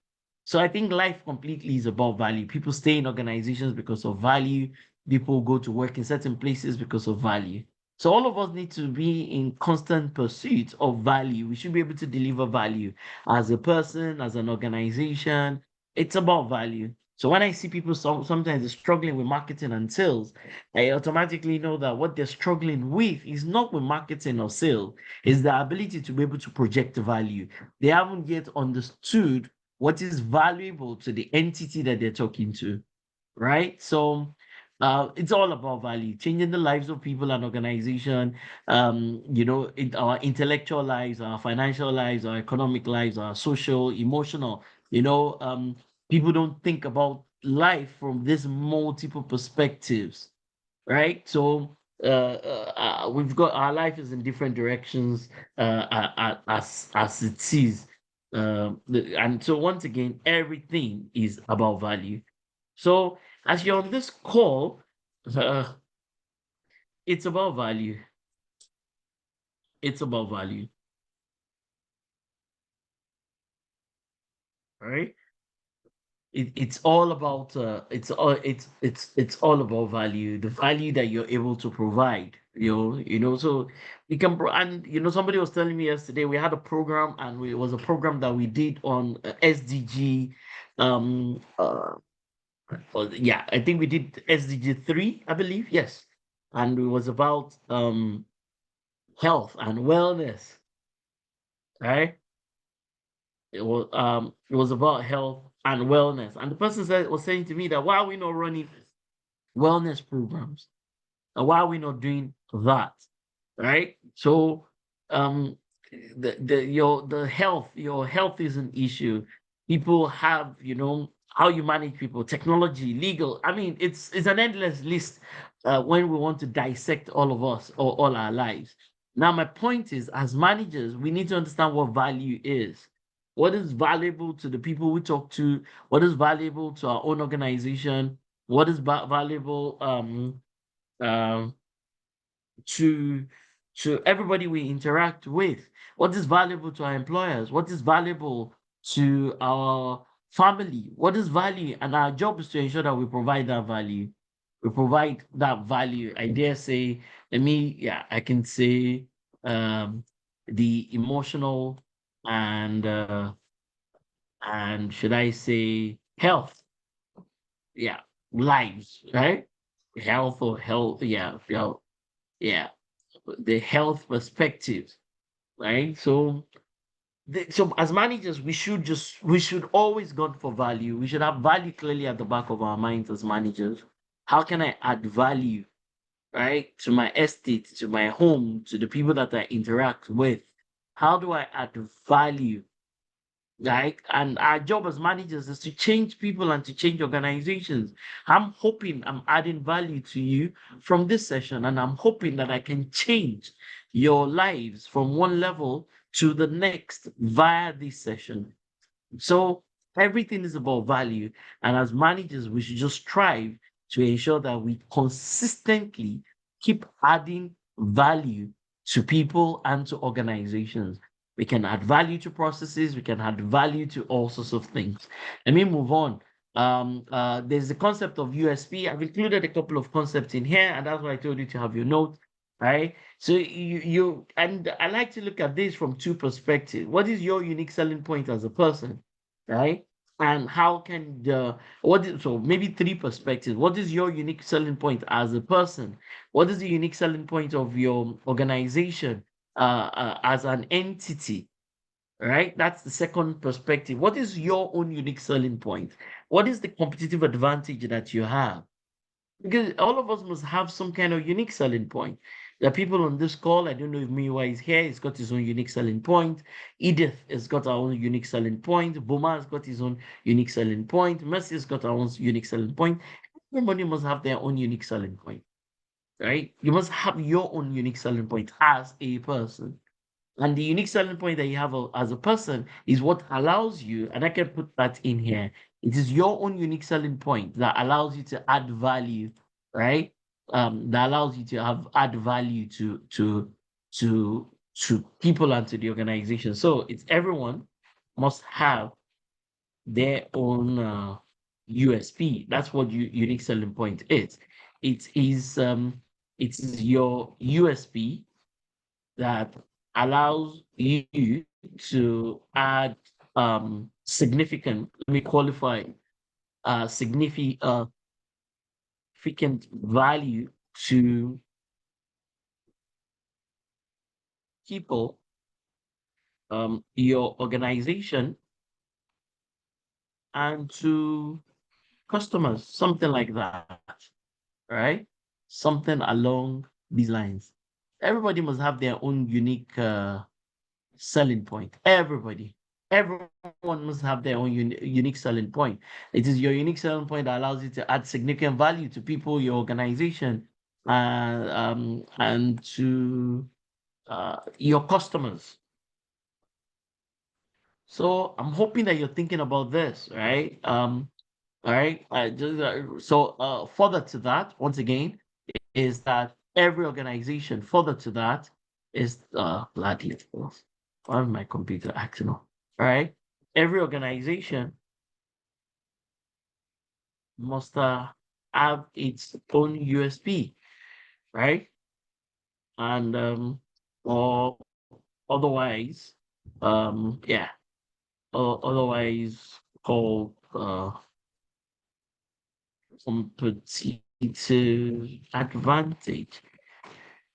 So I think life completely is about value. People stay in organizations because of value. People go to work in certain places because of value. So all of us need to be in constant pursuit of value. We should be able to deliver value as a person, as an organization. It's about value. So when I see people sometimes they're struggling with marketing and sales, I automatically know that what they're struggling with is not with marketing or sales, is the ability to be able to project value. They haven't yet understood what is valuable to the entity that they're talking to, right? So it's all about value, changing the lives of people and organization, in our intellectual lives, our financial lives, our economic lives, our social, emotional, people don't think about life from these multiple perspectives, right? So we've got our life is in different directions as it is. And so once again, everything is about value. So as you're on this call, uh, it's about value. It's about value, right? it's all about it's all about value, the value that you're able to provide. So you can and somebody was telling me yesterday we had a program, and it was a program that we did on SDG. Um, yeah, I think we did SDG 3, I believe. Yes, and it was about health and wellness, right? It was about health and wellness, and the person was saying to me that why are we not running wellness programs? And why are we not doing that? Right? So um your health is an issue. People have, how you manage people, technology, legal. I mean, it's an endless list when we want to dissect all of us or all our lives. Now, my point is, as managers, we need to understand what value is. What is valuable to the people we talk to? What is valuable to our own organization? What is valuable um, to everybody we interact with? What is valuable to our employers? What is valuable to our family? What is value? And our job is to ensure that we provide that value. We provide that value. I dare say, yeah, I can say the emotional and should I say health, yeah, lives, right? Health or health, yeah, yeah, the health perspectives, right? So, so as managers, we should always go for value. We should have value clearly at the back of our minds as managers. How can I add value, right, to my estate, to my home, to the people that I interact with? How do I add value? Right? And our job as managers is to change people and to change organizations. I'm hoping I'm adding value to you from this session, and I'm hoping that I can change your lives from one level to the next via this session. So everything is about value. And as managers, we should just strive to ensure that we consistently keep adding value to people and to organizations. We can add value to processes, we can add value to all sorts of things. Let me move on. There's the concept of USP. I've included a couple of concepts in here, and that's why I told you to have your notes, right? So and I like to look at this from two perspectives. What is your unique selling point as a person, right? And how can so maybe three perspectives. What is your unique selling point as a person? What is the unique selling point of your organization as an entity? Right? That's the second perspective. What is your own unique selling point? What is the competitive advantage that you have? Because all of us must have some kind of unique selling point. There are people on this call. I don't know if Miwa is here. He's got his own unique selling point. Edith has got her own unique selling point. Boma has got his own unique selling point. Mercy has got her own unique selling point. Everybody must have their own unique selling point, right? You must have your own unique selling point as a person. And the unique selling point that you have as a person is what allows you, and I can put that in here. It is your own unique selling point that allows you to add value, right? That allows you to have add value to people and to the organization. So it's everyone must have their own USP. That's what unique selling point is. It is your USP that allows you to add significant, let me qualify, significant value to people, your organization, and to customers, something like that, right? Something along these lines. Everybody must have their own unique selling point. Everyone must have their own unique selling point. It is your unique selling point that allows you to add significant value to people, your organization, and to your customers. So I'm hoping that you're thinking about this, right? All right. Further to that, once again, is that every organization, further to that, is gladly, on my computer acting up. All right. Every organization must have its own USP, right? And or otherwise, yeah, or otherwise called competitive advantage.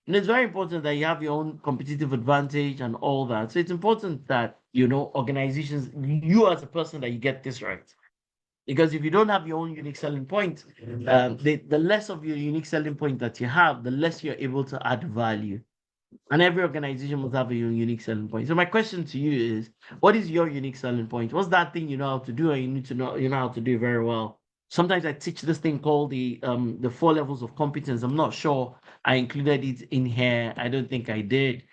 And it's very important that you have your own competitive advantage and all that. So it's important that, organizations, you as a person, that you get this right. Because if you don't have your own unique selling point, the less of your unique selling point that you have, the less you're able to add value. And every organization must have a unique selling point. So my question to you is, what is your unique selling point? What's that thing you know how to do, and you know how to do it very well? Sometimes I teach this thing called the 4 levels of competence. I'm not sure I included it in here. I don't think I did.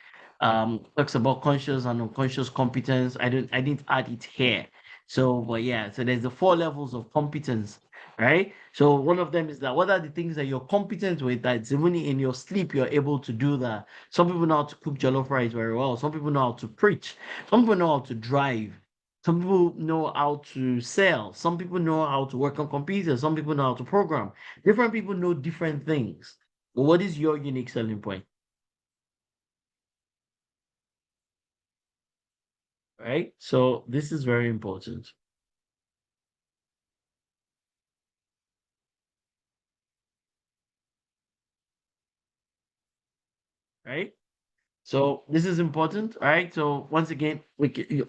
Talks about conscious and unconscious competence. I didn't add it here. So, but yeah, so there's the 4 levels of competence, right? So one of them is that what are the things that you're competent with, that even in your sleep you're able to do that. Some people know how to cook jollof rice very well. Some people know how to preach. Some people know how to drive. Some people know how to sell. Some people know how to work on computers. Some people know how to program. Different people know different things. But what is your unique selling point? Right? So this is very important, right? So this is important, right? So once again,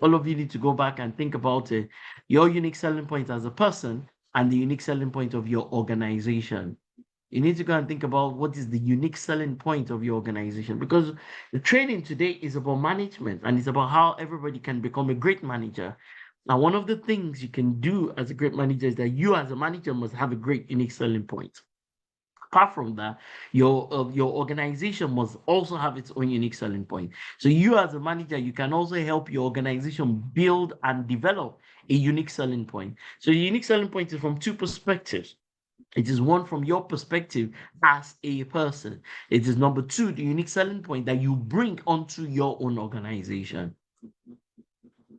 all of you need to go back and think about it, your unique selling point as a person and the unique selling point of your organization. You need to go and think about what is the unique selling point of your organization, because the training today is about management, and it's about how everybody can become a great manager. Now, one of the things you can do as a great manager is that you, as a manager, must have a great unique selling point. Apart from that, your organization must also have its own unique selling point. So you, as a manager, you can also help your organization build and develop a unique selling point. So the unique selling point is from two perspectives. It is one, from your perspective as a person. It is number two, the unique selling point that you bring onto your own organization.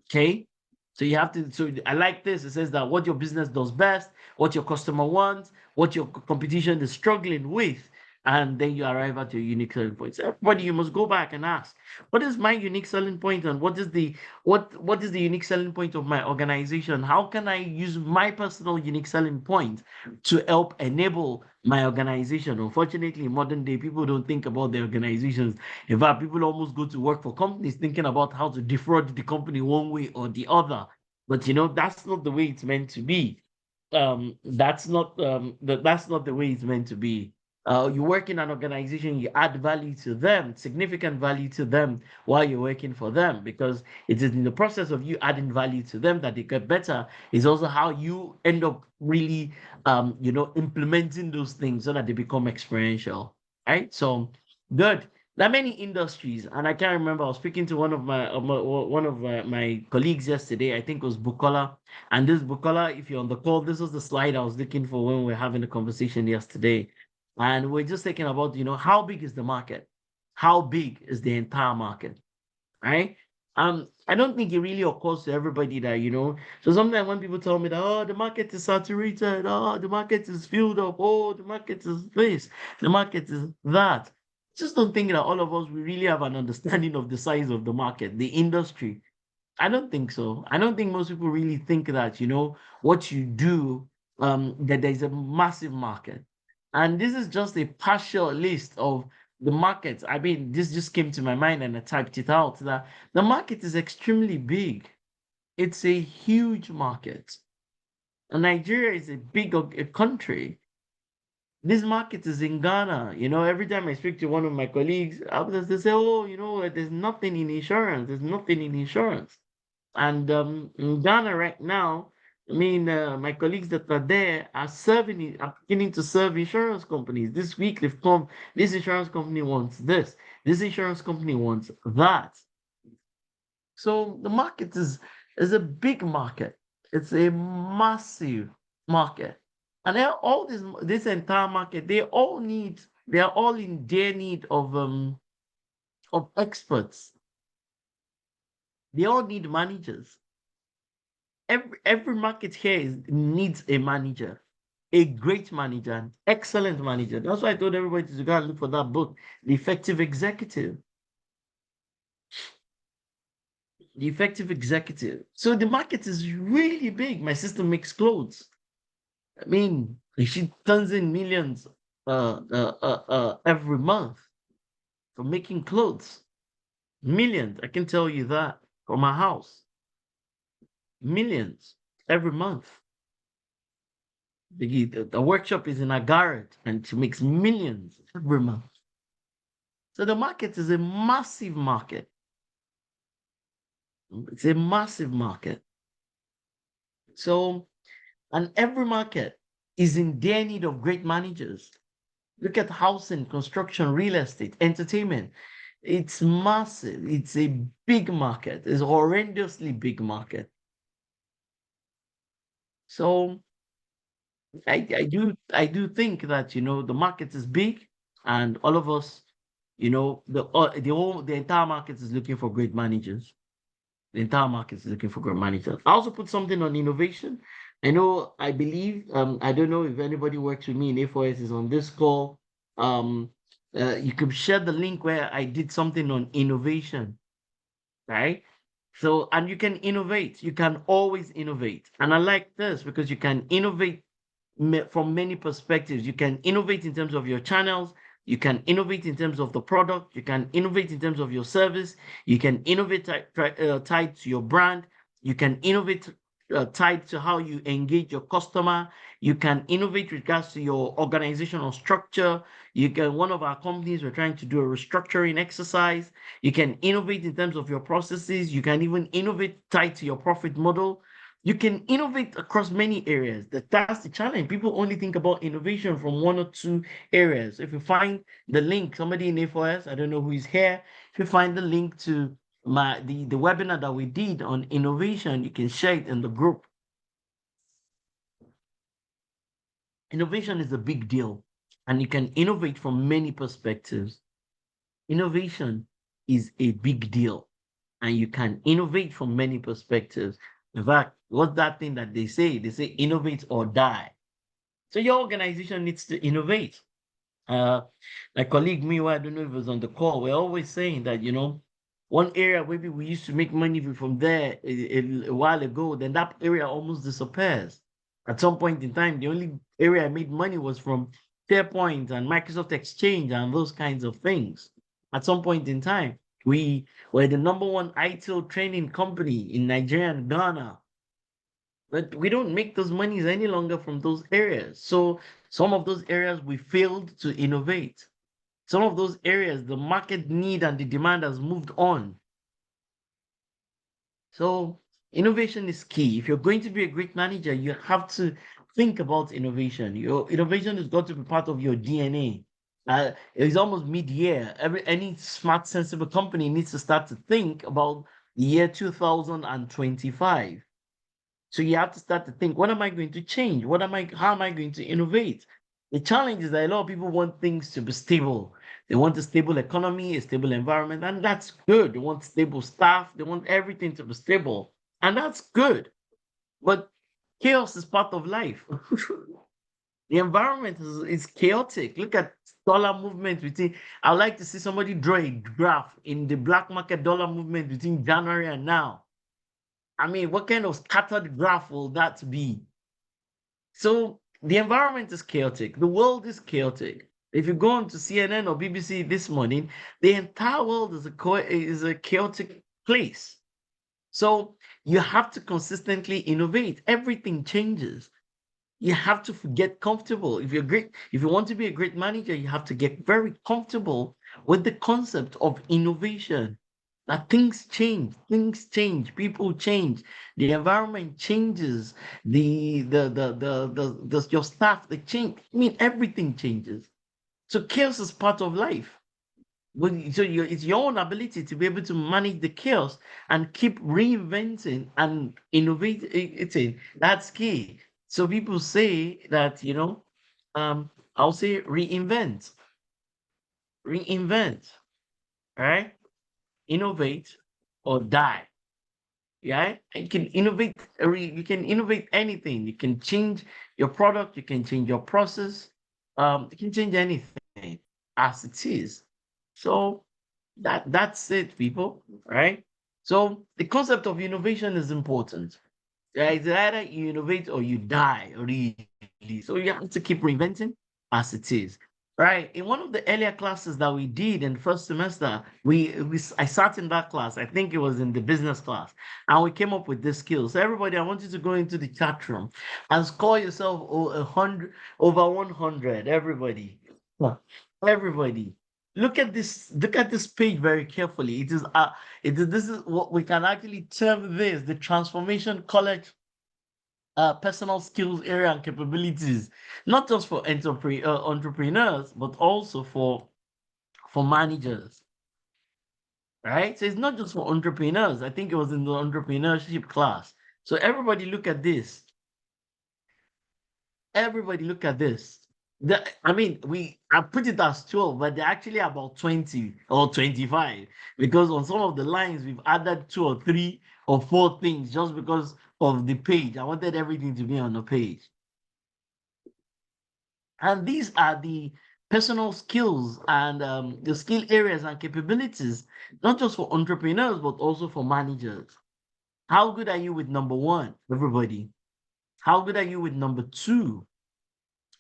Okay. So you have to, so I like this. It says that what your business does best, what your customer wants, what your competition is struggling with, and then you arrive at your unique selling point. So everybody, you must go back and ask, what is my unique selling point, and what is the unique selling point of my organization? How can I use my personal unique selling point to help enable my organization? Unfortunately, in modern day, people don't think about their organizations. In fact, people almost go to work for companies thinking about how to defraud the company one way or the other. But that's not the way it's meant to be. That's not the way it's meant to be. You work in an organization, you add value to them, significant value to them while you're working for them, because it is in the process of you adding value to them that they get better. Is also how you end up really implementing those things so that they become experiential. Right? So good. There are many industries, and I can't remember. I was speaking to one of my colleagues yesterday. I think it was Bukola, and this Bukola, if you're on the call, this was the slide I was looking for when we were having a conversation yesterday. And we're just thinking about, how big is the market? How big is the entire market? Right? I don't think it really occurs to everybody that, so sometimes when people tell me that, oh, the market is saturated, oh, the market is filled up, oh, the market is this, the market is that. Just don't think that all of us, we really have an understanding of the size of the market, the industry. I don't think so. I don't think most people really think that, what you do, that there's a massive market. And this is just a partial list of the markets. I mean, this just came to my mind and I typed it out, that the market is extremely big. It's a huge market. And Nigeria is a big a country. This market is in Ghana. Every time I speak to one of my colleagues, they say, oh, there's nothing in insurance. There's nothing in insurance. And in Ghana right now, I mean, my colleagues that are there are beginning to serve insurance companies. This week they've come, this insurance company wants this insurance company wants that. So the market is a big market. It's a massive market. And all this entire market, they are all in their need of experts. They all need managers. Every market here needs a manager. a great manager, an excellent manager. That's why I told everybody to go and look for that book, The Effective Executive. The Effective Executive. So the market is really big. My sister makes clothes. I mean, she turns in millions every month for making clothes. Millions, I can tell you that, from her house. Millions every month. The workshop is in a garage and she makes millions every month. So the market is a massive market. It's a massive market. So, and every market is in dire need of great managers. Look at housing, construction, real estate, entertainment. It's massive. It's a big market. It's a horrendously big market. So I do think that the market is big, and all of us, the entire market is looking for great managers. The entire market is looking for great managers. I also put something on innovation. I believe, I don't know if anybody works with me in A4S is on this call. Um, you could share the link where I did something on innovation, right? So, and you can innovate. You can always innovate. And I like this because you can innovate from many perspectives. You can innovate in terms of your channels. You can innovate in terms of the product. You can innovate in terms of your service. You can innovate tied to your brand. You can innovate tied to how you engage your customer. You can innovate with regards to your organizational structure. One of our companies, we're trying to do a restructuring exercise. You can innovate in terms of your processes. You can even innovate tied to your profit model. You can innovate across many areas. That's the challenge. People only think about innovation from one or two areas. If you find the link, somebody in A4S, I don't know who is here. If you find the link to the webinar that we did on innovation, you can share it in the group. Innovation is a big deal, and you can innovate from many perspectives. Innovation is a big deal, and you can innovate from many perspectives. In fact, what's that thing that they say? They say innovate or die. So your organization needs to innovate. Uh, my colleague, meanwhile, I don't know if it was on the call, we're always saying that, one area maybe we used to make money from there a while ago, then that area almost disappears. At some point in time, the only area I made money was from SharePoint and Microsoft Exchange and those kinds of things. At some point in time, we were the number one ITIL training company in Nigeria and Ghana. But we don't make those monies any longer from those areas. So some of those areas we failed to innovate. Some of those areas, the market need and the demand has moved on. So innovation is key. If you're going to be a great manager, you have to think about innovation. Your innovation has got to be part of your DNA. It's almost mid-year. Any smart, sensible company needs to start to think about the year 2025. So you have to start to think, what am I going to change? How am I going to innovate? The challenge is that a lot of people want things to be stable. They want a stable economy, a stable environment, and that's good. They want stable staff, they want everything to be stable, and that's good. But chaos is part of life. The environment is chaotic. Look at dollar movement between. I'd like to see somebody draw a graph in the black market dollar movement between January and now. I mean, what kind of scattered graph will that be? So the environment is chaotic. The world is chaotic. If you go on to CNN or BBC this morning, the entire world is a chaotic place. So you have to consistently innovate. Everything changes. You have to get comfortable. If you want to be a great manager, you have to get very comfortable with the concept of innovation. That things change, people change, the environment changes, your staff, they change. I mean, everything changes. So chaos is part of life. It's your own ability to be able to manage the chaos and keep reinventing and innovating. That's key. So people say that, I'll say reinvent, right? Innovate or die. Yeah, you can innovate. You can innovate anything. You can change your product. You can change your process. You can change anything as it is. So that's it, people. Right. So the concept of innovation is important. Yeah, it's either you innovate or you die, really. So you have to keep reinventing as it is. Right. In one of the earlier classes that we did in the first semester, I sat in that class. I think it was in the business class, and we came up with this skill. So everybody, I want you to go into the chat room and score yourself 100 over 100. Everybody, huh, everybody. Look at this page very carefully. This is what we can actually term this the transformation college personal skills area and capabilities, not just for entrepreneurs, but also for managers, right? So it's not just for entrepreneurs. I think it was in the entrepreneurship class. So everybody look at this. Everybody look at this. I mean, I put it as 12, but they're actually about 20 or 25 because on some of the lines we've added 2 or 3 or 4 things just because of the page. I wanted everything to be on the page. And these are the personal skills and the skill areas and capabilities, not just for entrepreneurs, but also for managers. How good are you with number one, everybody? How good are you with number two?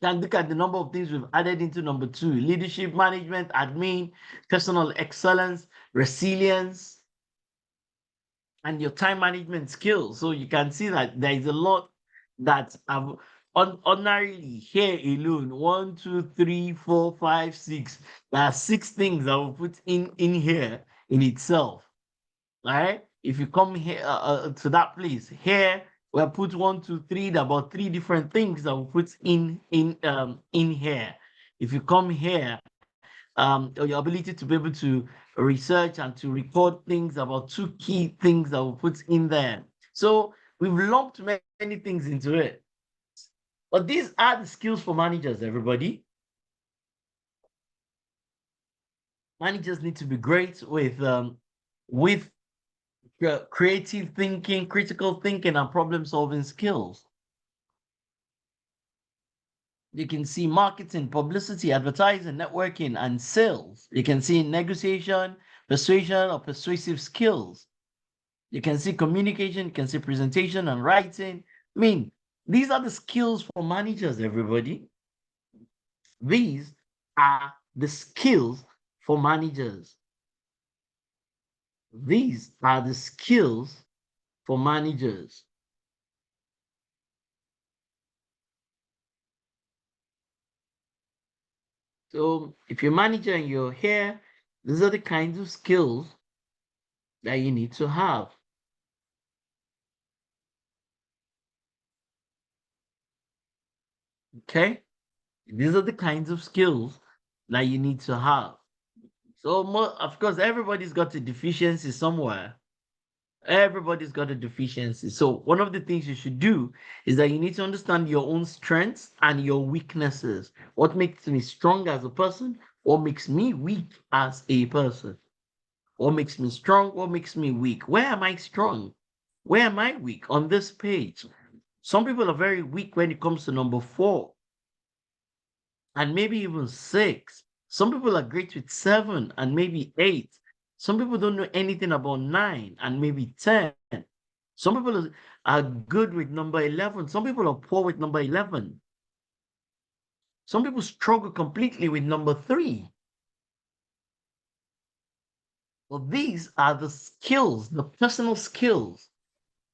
And look at the number of things we've added into number two: leadership, management, admin, personal excellence, resilience, and your time management skills. So you can see that there is a lot that I've ordinarily here alone. 1, 2, 3, 4, 5, 6. There are 6 things I will put in here in itself. All right. If you come here to that place here, we'll put 1, 2, 3. There are about 3 different things I will put in here. If you come here, or your ability to be able to research and to record things about 2 key things that we put in there. So we've lumped many things into it. But these are the skills for managers, everybody. Managers need to be great with creative thinking, critical thinking, and problem solving skills. You can see marketing, publicity, advertising, networking, and sales. You can see negotiation, persuasion, or persuasive skills. You can see communication, you can see presentation and writing. I mean, these are the skills for managers, everybody. These are the skills for managers. These are the skills for managers. So if you're a manager and you're here, these are the kinds of skills that you need to have. Okay? These are the kinds of skills that you need to have. So, of course, everybody's got a deficiency somewhere. Everybody's got a deficiency. So, one of the things you should do is that you need to understand your own strengths and your weaknesses. What makes me strong as a person? What makes me weak as a person? What makes me strong? What makes me weak? Where am I strong? Where am I weak on this page? Some people are very weak when it comes to number 4 and maybe even 6. Some people are great with 7 and maybe 8. Some people don't know anything about 9 and maybe 10. Some people are good with number 11. Some people are poor with number 11. Some people struggle completely with number 3. Well, these are the skills, the personal skills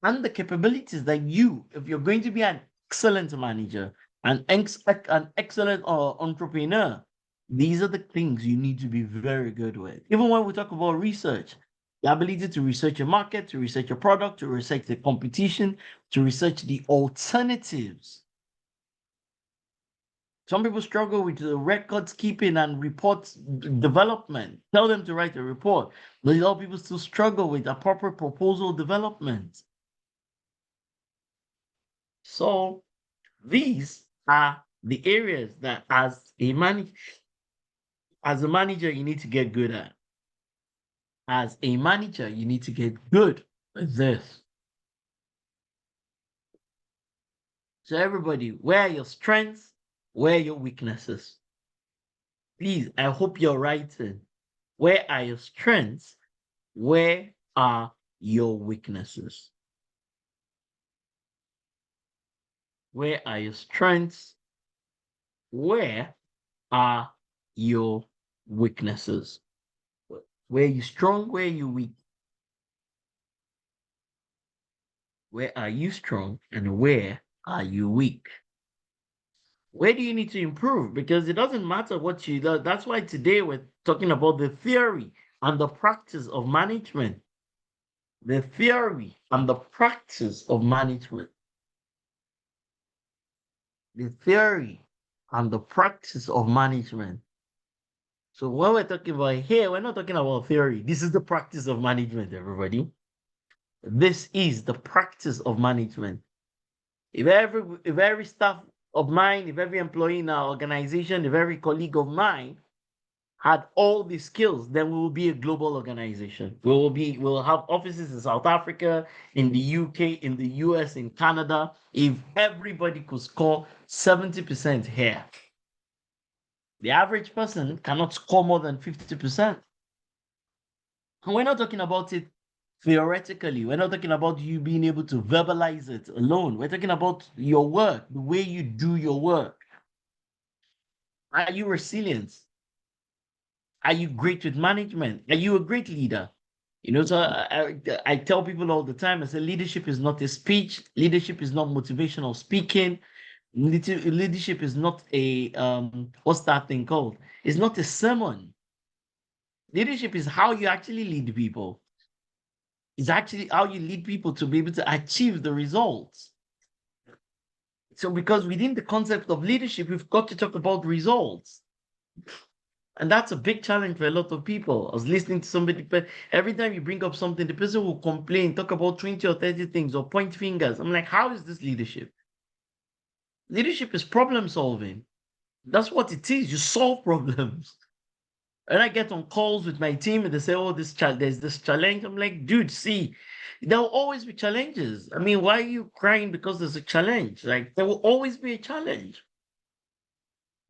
and the capabilities that if you're going to be an excellent manager, an excellent entrepreneur, these are the things you need to be very good with. Even when we talk about research, the ability to research your market, to research your product, to research the competition, to research the alternatives. Some people struggle with the records keeping and reports development. Tell them to write a report. But a lot of people still struggle with appropriate proposal development. So these are the areas that as a manager, you need to get good at. As a manager, you need to get good at this. So everybody, where are your strengths? Where are your weaknesses? Please, I hope you're writing. Where are your strengths? Where are your weaknesses? Where are your strengths? Where are your weaknesses? Where are you strong? Where are you weak? Where are you strong? And where are you weak? Where do you need to improve? Because it doesn't matter what you do. That's why today we're talking about the theory and the practice of management. The theory and the practice of management. The theory and the practice of management. So when we're talking about here, we're not talking about theory. This is the practice of management, everybody. This is the practice of management. If every staff of mine, if every employee in our organization, if every colleague of mine had all these skills, then we will be a global organization. We'll have offices in South Africa, in the UK, in the US, in Canada. If everybody could score 70% here, the average person cannot score more than 50%. And we're not talking about it theoretically. We're not talking about you being able to verbalize it alone. We're talking about your work, the way you do your work. Are you resilient? Are you great with management? Are you a great leader? So I tell people all the time, I say leadership is not a speech. Leadership is not motivational speaking. Leadership is not a, what's that thing called? It's not a sermon. Leadership is how you actually lead people. It's actually how you lead people to be able to achieve the results. So because within the concept of leadership, we've got to talk about results. And that's a big challenge for a lot of people. I was listening to somebody, but every time you bring up something, the person will complain, talk about 20 or 30 things or point fingers. I'm like, how is this leadership? Leadership is problem solving. That's what it is. You solve problems. And I get on calls with my team and they say, oh, there's this challenge. I'm like, dude, see, there will always be challenges. I mean, why are you crying because there's a challenge? Like, there will always be a challenge.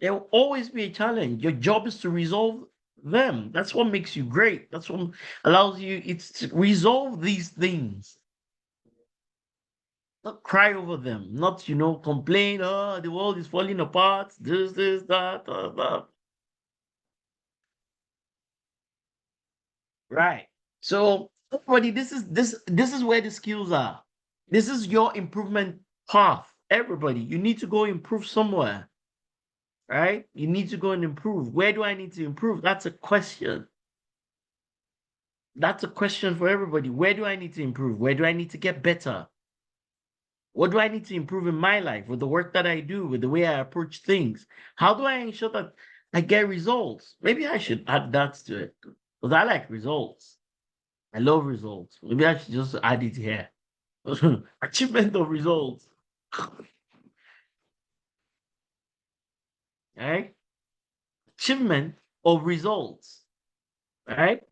There will always be a challenge. Your job is to resolve them. That's what makes you great. That's what allows you, it's to resolve these things. Not cry over them, not, complain, oh, the world is falling apart, this, that, that. Right. So everybody, this is where the skills are. This is your improvement path. Everybody, you need to go improve somewhere. Right? You need to go and improve. Where do I need to improve? That's a question. That's a question for everybody. Where do I need to improve? Where do I need to get better? What do I need to improve in my life with the work that I do, with the way I approach things? How do I ensure that I get results? Maybe I should add that to it because I like results. I love results. Maybe I should just add it here. Achievement of results. Right? Achievement of results. Right?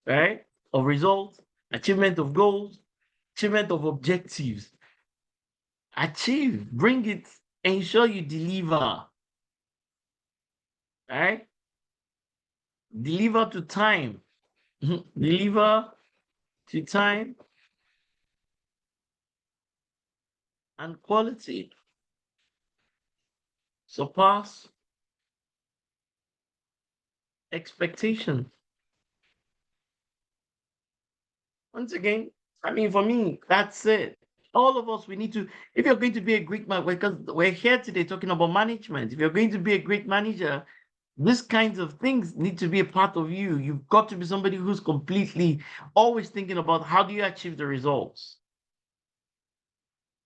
Right? Of results, achievement of goals, achievement of objectives. Achieve, bring it, ensure you deliver. Right? Deliver to time. Deliver to time and quality. Surpass expectations. Once again, I mean, for me, that's it. All of us, we need to, if you're going to be a great man, because we're here today talking about management, if you're going to be a great manager, these kinds of things need to be a part of you. You've got to be somebody who's completely always thinking about how do you achieve the results.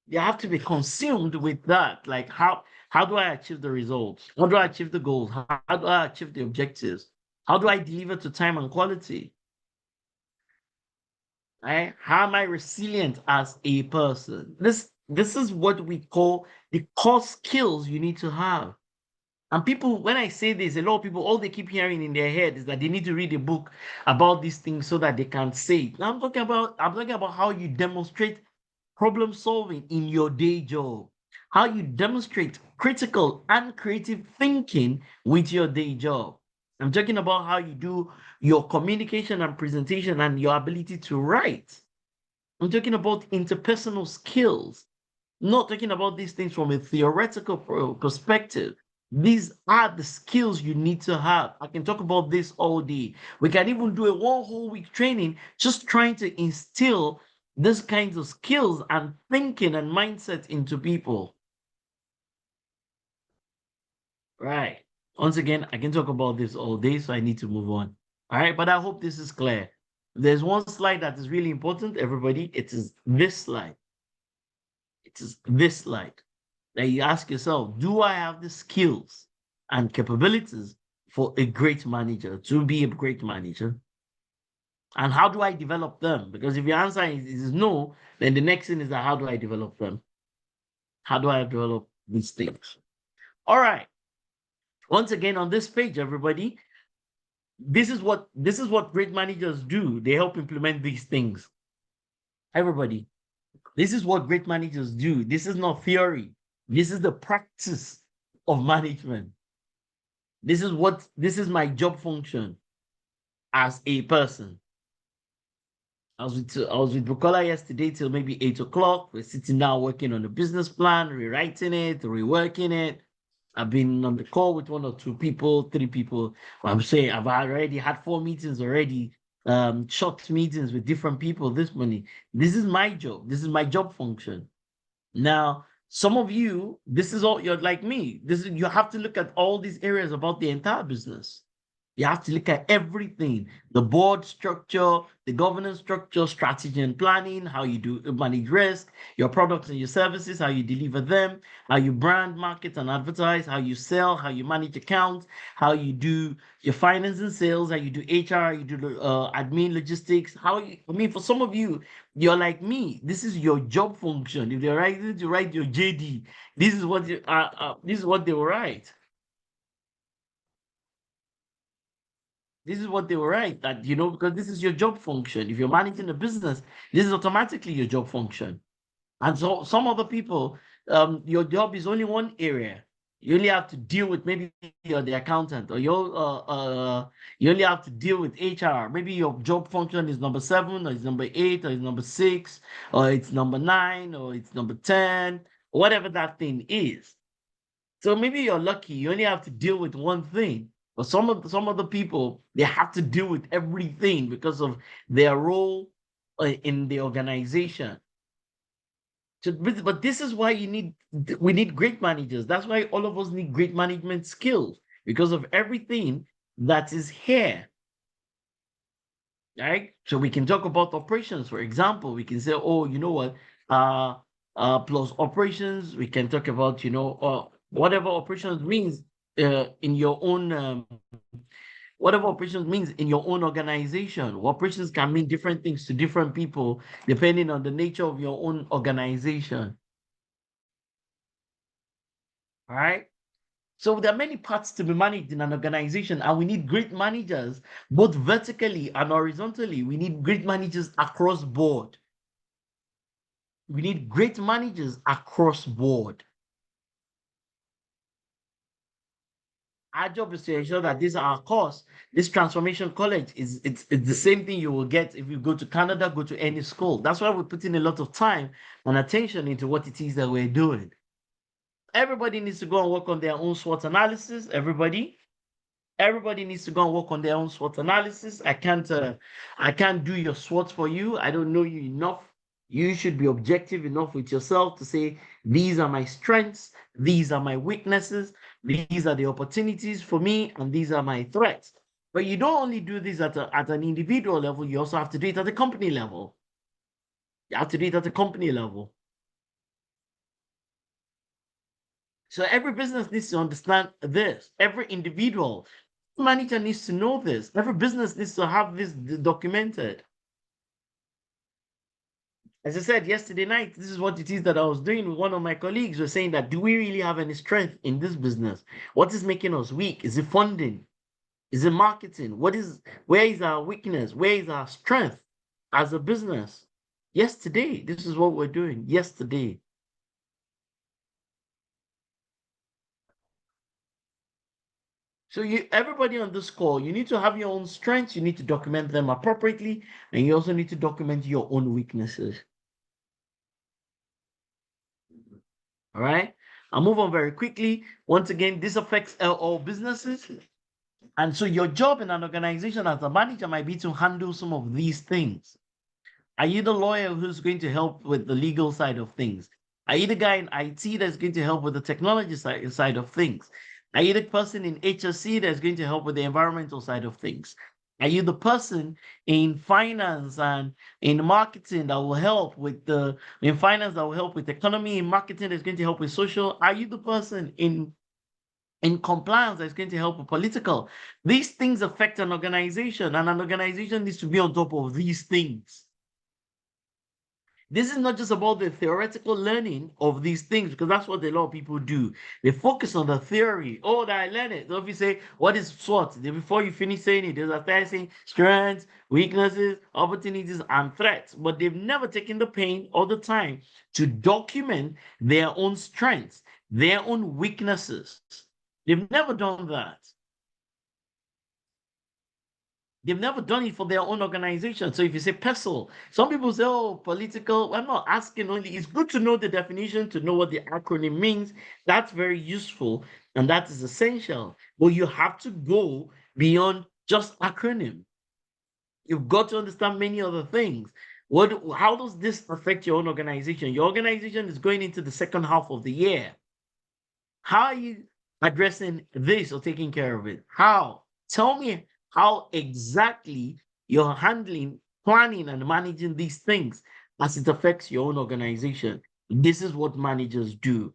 You have to be consumed with that. Like how do I achieve the results? How do I achieve the goals? How do I achieve the objectives? How do I deliver to time and quality? Right? How am I resilient as a person? This is what we call the core skills you need to have. And people, when I say this, a lot of people, all they keep hearing in their head is that they need to read a book about these things so that they can say it. Now I'm talking about how you demonstrate problem solving in your day job. how you demonstrate critical and creative thinking with your day job. I'm talking about how you do your communication and presentation and your ability to write. I'm talking about interpersonal skills, not talking about these things from a theoretical perspective. These are the skills you need to have. I can talk about this all day. We can even do a 1 whole week training just trying to instill these kinds of skills and thinking and mindset into people. Right. Once again, I can talk about this all day, so I need to move on. All right, but I hope this is clear. There's one slide that is really important, everybody. It is this slide. It is this slide. That you ask yourself, do I have the skills and capabilities for a great manager, to be a great manager? And how do I develop them? Because if your answer is no, then the next thing is that how do I develop them? How do I develop these things? All right. Once again, on this page, everybody, this is what great managers do. They help implement these things. Everybody, this is what great managers do. This is not theory. This is the practice of management. This is my job function as a person. I was with Bukola yesterday till maybe 8 o'clock. We're sitting down working on the business plan, rewriting it, reworking it. I've been on the call with 1 or 2 people, 3 people. I'm saying I've already had 4 meetings already, short meetings with different people this morning. This is my job. This is my job function. Now, some of you, this is all you're like me. You have to look at all these areas about the entire business. You have to look at everything, the board structure, the governance structure, strategy and planning, how you do manage risk, your products and your services, how you deliver them, how you brand, market, and advertise, how you sell, how you manage accounts, how you do your finance and sales, how you do HR, how you do admin, logistics. For some of you, you're like me. This is your job function. If they're writing to write your JD, this is what this is what they will write. This is what they will write, that, because this is your job function. If you're managing a business, this is automatically your job function. And so some other people, your job is only one area. You only have to deal with, maybe you're the accountant, or you only have to deal with HR. Maybe your job function is number 7, or it's number 8, or it's number 6, or it's number 9, or it's number 10, whatever that thing is. So maybe you're lucky, you only have to deal with one thing. But some of the people, they have to deal with everything because of their role in the organization. So, but this is why we need great managers. That's why all of us need great management skills, because of everything that is here. Right? So we can talk about operations, for example. We can say, oh, you know what? Plus operations, we can talk about, whatever operations means in your own whatever operations means in your own organization. Operations can mean different things to different people depending on the nature of your own organization. All right. So there are many parts to be managed in an organization, and we need great managers, both vertically and horizontally. We need great managers across board. We need great managers across board. Our job is to ensure that this our course, this transformation college, it's the same thing you will get if you go to Canada, go to any school. That's why we're putting a lot of time and attention into what it is that we're doing. Everybody needs to go and work on their own SWOT analysis. Everybody needs to go and work on their own SWOT analysis. I can't do your SWOT for you. I don't know you enough. You should be objective enough with yourself to say, these are my strengths, these are my weaknesses, these are the opportunities for me, and these are my threats. But you don't only do this at an individual level, you also have to do it at the company level. You have to do it at the company level. So every business needs to understand this. Every individual manager needs to know this. Every business needs to have this documented. As I said yesterday night, this is what it is that I was doing with one of my colleagues. We're saying that, do we really have any strength in this business? What is making us weak? Is it funding? Is it marketing? Where is our weakness? Where is our strength as a business? Yesterday, this is what we're doing. Yesterday. So everybody on this call, you need to have your own strengths, you need to document them appropriately, and you also need to document your own weaknesses. All right. I'll move on very quickly. Once again, this affects all businesses. And so your job in an organization as a manager might be to handle some of these things. Are you the lawyer who's going to help with the legal side of things? Are you the guy in IT that's going to help with the technology side of things? Are you the person in HSC that's going to help with the environmental side of things? Are you the person in finance and in marketing that will help with in finance that will help with economy, in marketing that's going to help with social? Are you the person in compliance that's going to help with political? These things affect an organization, and an organization needs to be on top of these things. This is not just about the theoretical learning of these things, because that's what a lot of people do. They focus on the theory. Oh, that I learned it. So if you say, what is SWOT? Before you finish saying it, there's a start saying strengths, weaknesses, opportunities, and threats. But they've never taken the pain or the time to document their own strengths, their own weaknesses. They've never done that. They've never done it for their own organization. So if you say PESTLE, some people say, oh, political. I'm not asking only. It's good to know the definition, to know what the acronym means. That's very useful and that is essential. But you have to go beyond just acronym. You've got to understand many other things. How does this affect your own organization? Your organization is going into the second half of the year. How are you addressing this or taking care of it? How? Tell me how exactly you're handling, planning, and managing these things as it affects your own organization. This is what managers do.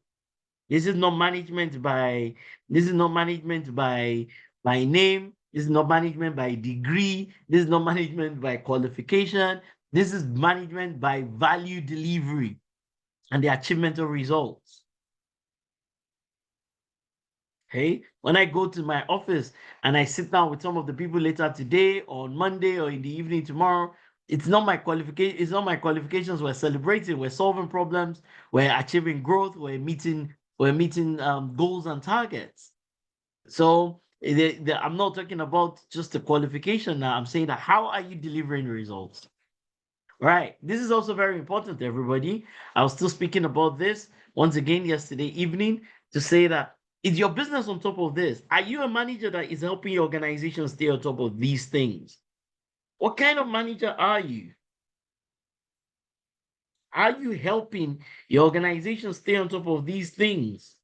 This is not management by by name. This is not management by degree. This is not management by qualification. This is management by value delivery and the achievement of results. Okay, when I go to my office and I sit down with some of the people later today, or on Monday, or in the evening tomorrow, it's not my qualification. It's not my qualifications. We're celebrating. We're solving problems. We're achieving growth. We're meeting. Goals and targets. So I'm not talking about just the qualification now. I'm saying that how are you delivering results? Right. This is also very important, everybody. I was still speaking about this once again yesterday evening to say that is your business on top of this? Are you a manager that is helping your organization stay on top of these things? What kind of manager are you? Are you helping your organization stay on top of these things?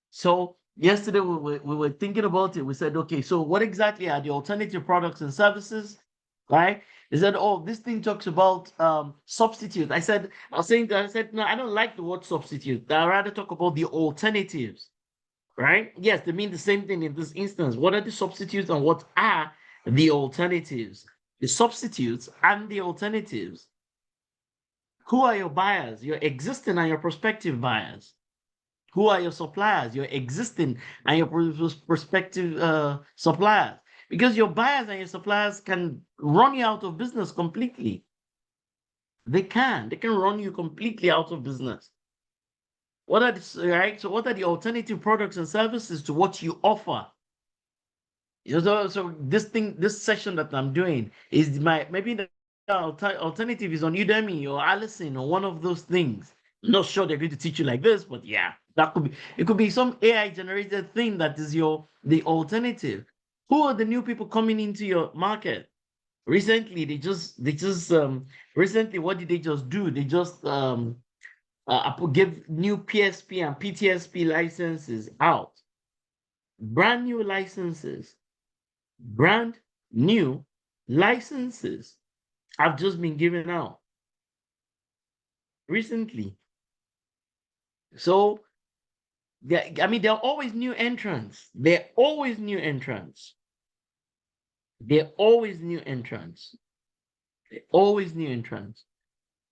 So yesterday we were thinking about it. We said, okay, so what exactly are the alternative products and services? Right? They said, oh, this thing talks about substitute. I said, no, I don't like the word substitute. I rather talk about the alternatives. Right? Yes, they mean the same thing in this instance. What are the substitutes and what are the alternatives? The substitutes and the alternatives. Who are your buyers? Your existing and your prospective buyers. Who are your suppliers? Your existing and your prospective suppliers. Because your buyers and your suppliers can run you out of business completely. They can run you completely out of business. What are right? So what are the alternative products and services to what you offer? So this session that I'm doing is maybe the alternative is on Udemy or Allison or one of those things. I'm not sure they're going to teach you like this, but yeah, it could be some AI generated thing that is the alternative. Who are the new people coming into your market? Recently, recently what did they just do? They just give new PSP and PTSP licenses out. Brand new licenses. Brand new licenses have just been given out recently. So, there are always new entrants. There are always new entrants. There are always new entrants. There are always new entrants.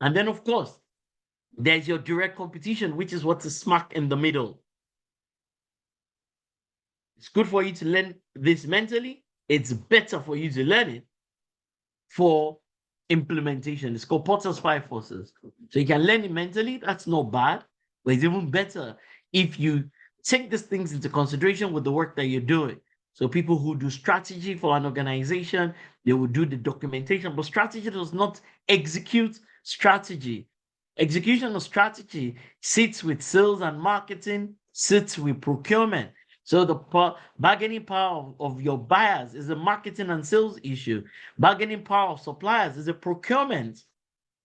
And then, of course, there's your direct competition, which is what's a smack in the middle. It's good for you to learn this mentally. It's better for you to learn it for implementation. It's called Potter's Five Forces. So you can learn it mentally. That's not bad, but it's even better if you take these things into consideration with the work that you're doing. So people who do strategy for an organization, they will do the documentation, but strategy does not execute strategy. Execution of strategy sits with sales and marketing, sits with procurement. So the bargaining power of your buyers is a marketing and sales issue. Bargaining power of suppliers is a procurement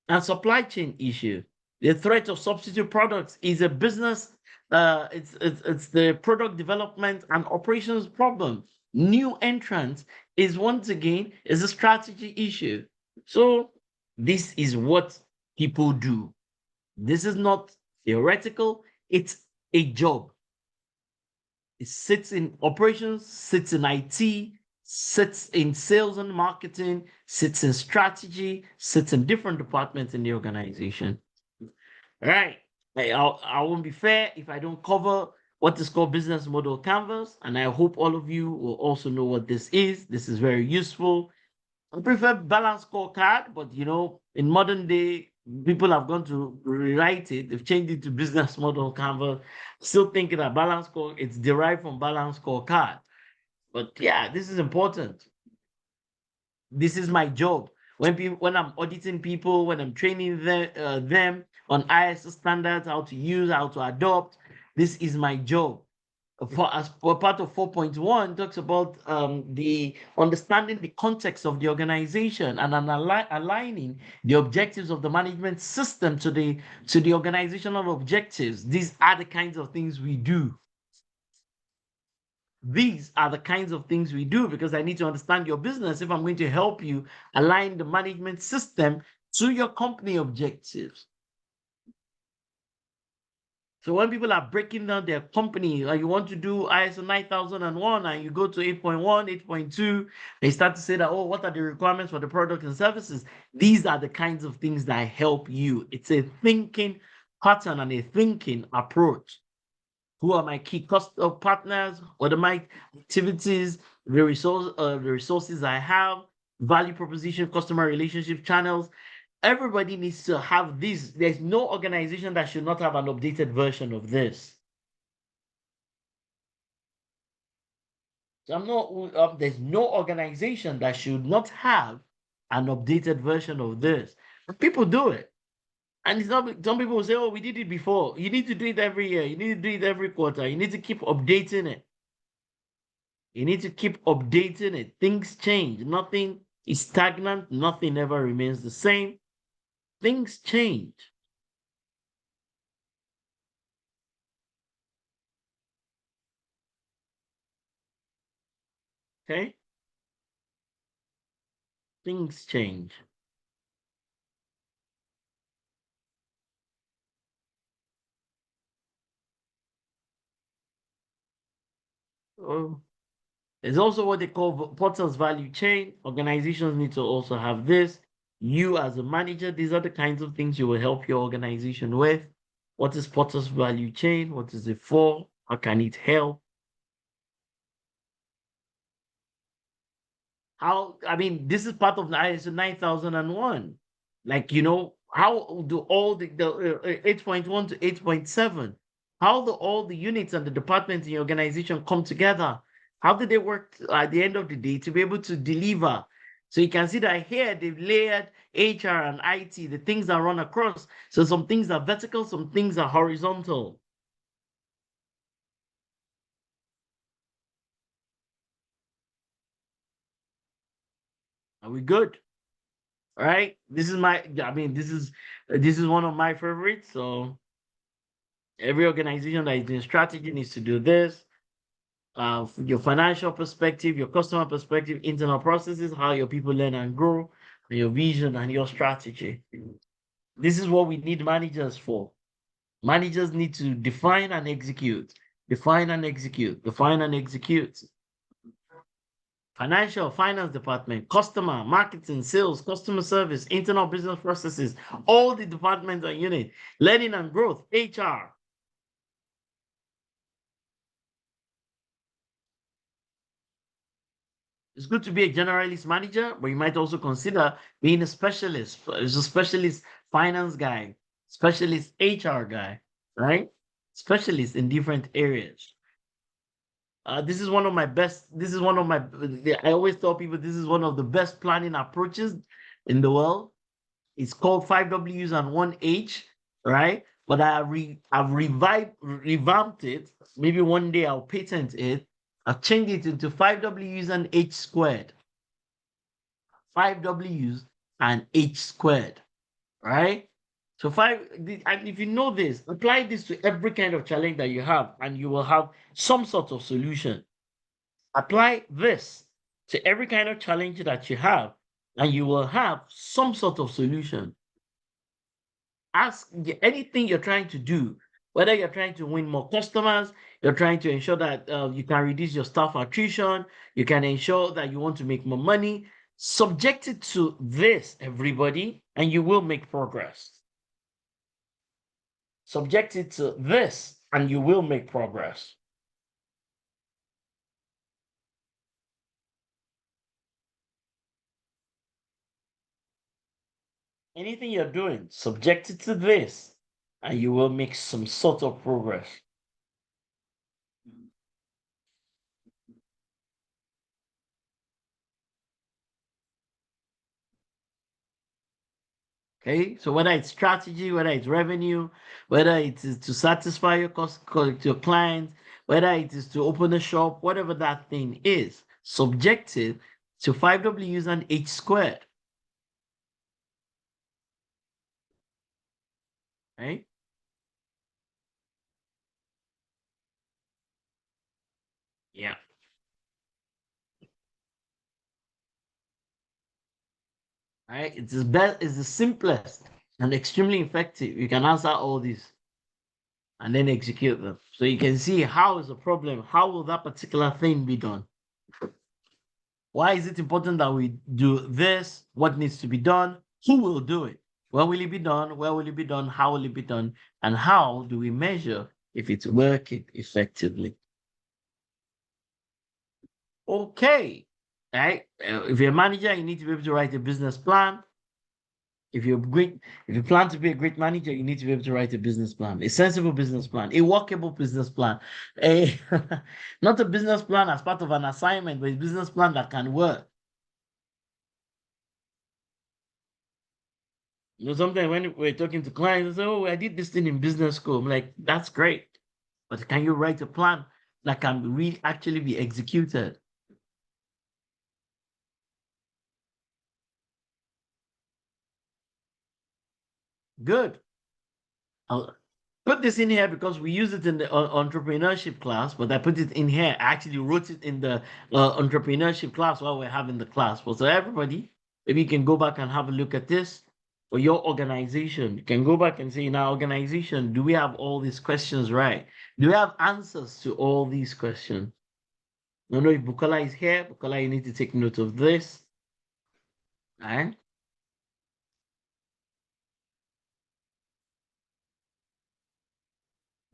and supply chain issue. The threat of substitute products is a business, it's the product development and operations problem. New entrants is once again is a strategy issue. So this is what people do. This is not theoretical, it's a job. It sits in operations, sits in IT, sits in sales and marketing, sits in strategy, sits in different departments in the organization. All right. I won't be fair if I don't cover what is called business model canvas, and I hope all of you will also know what this is. This is very useful. I prefer balance scorecard, but in modern day, people have gone to rewrite it. They've changed it to business model canvas. Still thinking that balance score, it's derived from balance scorecard. But yeah, this is important. This is my job. When I'm auditing people, when I'm training them on ISO standards, how to use, how to adopt, this is my job. As part of 4.1 talks about the understanding the context of the organization and aligning the objectives of the management system to the organizational objectives. These are the kinds of things we do. These are the kinds of things we do because I need to understand your business if I'm going to help you align the management system to your company objectives. So when people are breaking down their company, like you want to do ISO 9001 and you go to 8.1, 8.2, they start to say that, oh, what are the requirements for the product and services? These are the kinds of things that help you. It's a thinking pattern and a thinking approach. Who are my key partners? What are my activities? The resources I have, value proposition, customer relationship channels. Everybody needs to have this. There's no organization that should not have an updated version of this. So there's no organization that should not have an updated version of this. But people do it. And it's not, some people will say, oh, we did it before. You need to do it every year. You need to do it every quarter. You need to keep updating it. You need to keep updating it. Things change. Nothing is stagnant. Nothing ever remains the same. Things change. Okay? Things change. Oh, there's also what they call Potter's value chain. Organizations need to also have this. You as a manager, these are the kinds of things you will help your organization with. What is Potter's value chain? What is it for? How can it help? This is part of the ISO 9001. Like, how do all the 8.1 to 8.7, how do all the units and the departments in your organization come together? How do they work at the end of the day to be able to deliver? So you can see that here they've layered HR and IT, the things that run across. So some things are vertical, some things are horizontal. Are we good? All right. This is one of my favorites. So every organization that is in strategy needs to do this. Your financial perspective, your customer perspective, internal processes, how your people learn and grow, and your vision and your strategy. This is what we need managers for. Managers need to define and execute. Define and execute. Define and execute. Financial, finance department, customer, marketing, sales, customer service, internal business processes, all the departments and units, learning and growth, HR. It's good to be a generalist manager, but you might also consider being a specialist. As a specialist finance guy, specialist HR guy, right? specialists in different areas. This is one of my best. This is one of my. I always tell people this is one of the best planning approaches in the world. It's called 5Ws and 1H, right? But I've revamped it. Maybe one day I'll patent it. I've changed it into 5Ws and H squared. 5Ws and H squared, right? So and if you know this, apply this to every kind of challenge that you have, and you will have some sort of solution. Apply this to every kind of challenge that you have, and you will have some sort of solution. Ask anything you're trying to do, whether you're trying to win more customers, you're trying to ensure that you can reduce your staff attrition, you can ensure that you want to make more money. Subject it to this, everybody, and you will make progress. Subject it to this, and you will make progress. Anything you're doing, subject it to this, and you will make some sort of progress. Okay, so whether it's strategy, whether it's revenue, whether it is to satisfy your clients, whether it is to open a shop, whatever that thing is, subject it to 5Ws and H squared. Right? Yeah. Right? It's the best, it's the simplest and extremely effective. You can answer all these and then execute them. So you can see how is the problem, how will that particular thing be done? Why is it important that we do this? What needs to be done? Who will do it? When will it be done? Where will it be done? How will it be done? And how do we measure if it's working effectively? Okay, right? If you're a manager, you need to be able to write a business plan. If you're great, if you plan to be a great manager, you need to be able to write a business plan, a sensible business plan, a workable business plan, a not a business plan as part of an assignment, but a business plan that can work. You know, sometimes when we're talking to clients, they say, "Oh, I did this thing in business school." I'm like, "That's great, but can you write a plan that can actually be executed?" Good. I'll put this in here because we use it in the entrepreneurship class, but I put it in here. I actually wrote it in the entrepreneurship class while we're having the class. But so everybody, maybe you can go back and have a look at this for your organization. You can go back and say, in our organization, do we have all these questions right? Do we have answers to all these questions? No, no, if Bukola is here, Bukola, you need to take note of this. All right.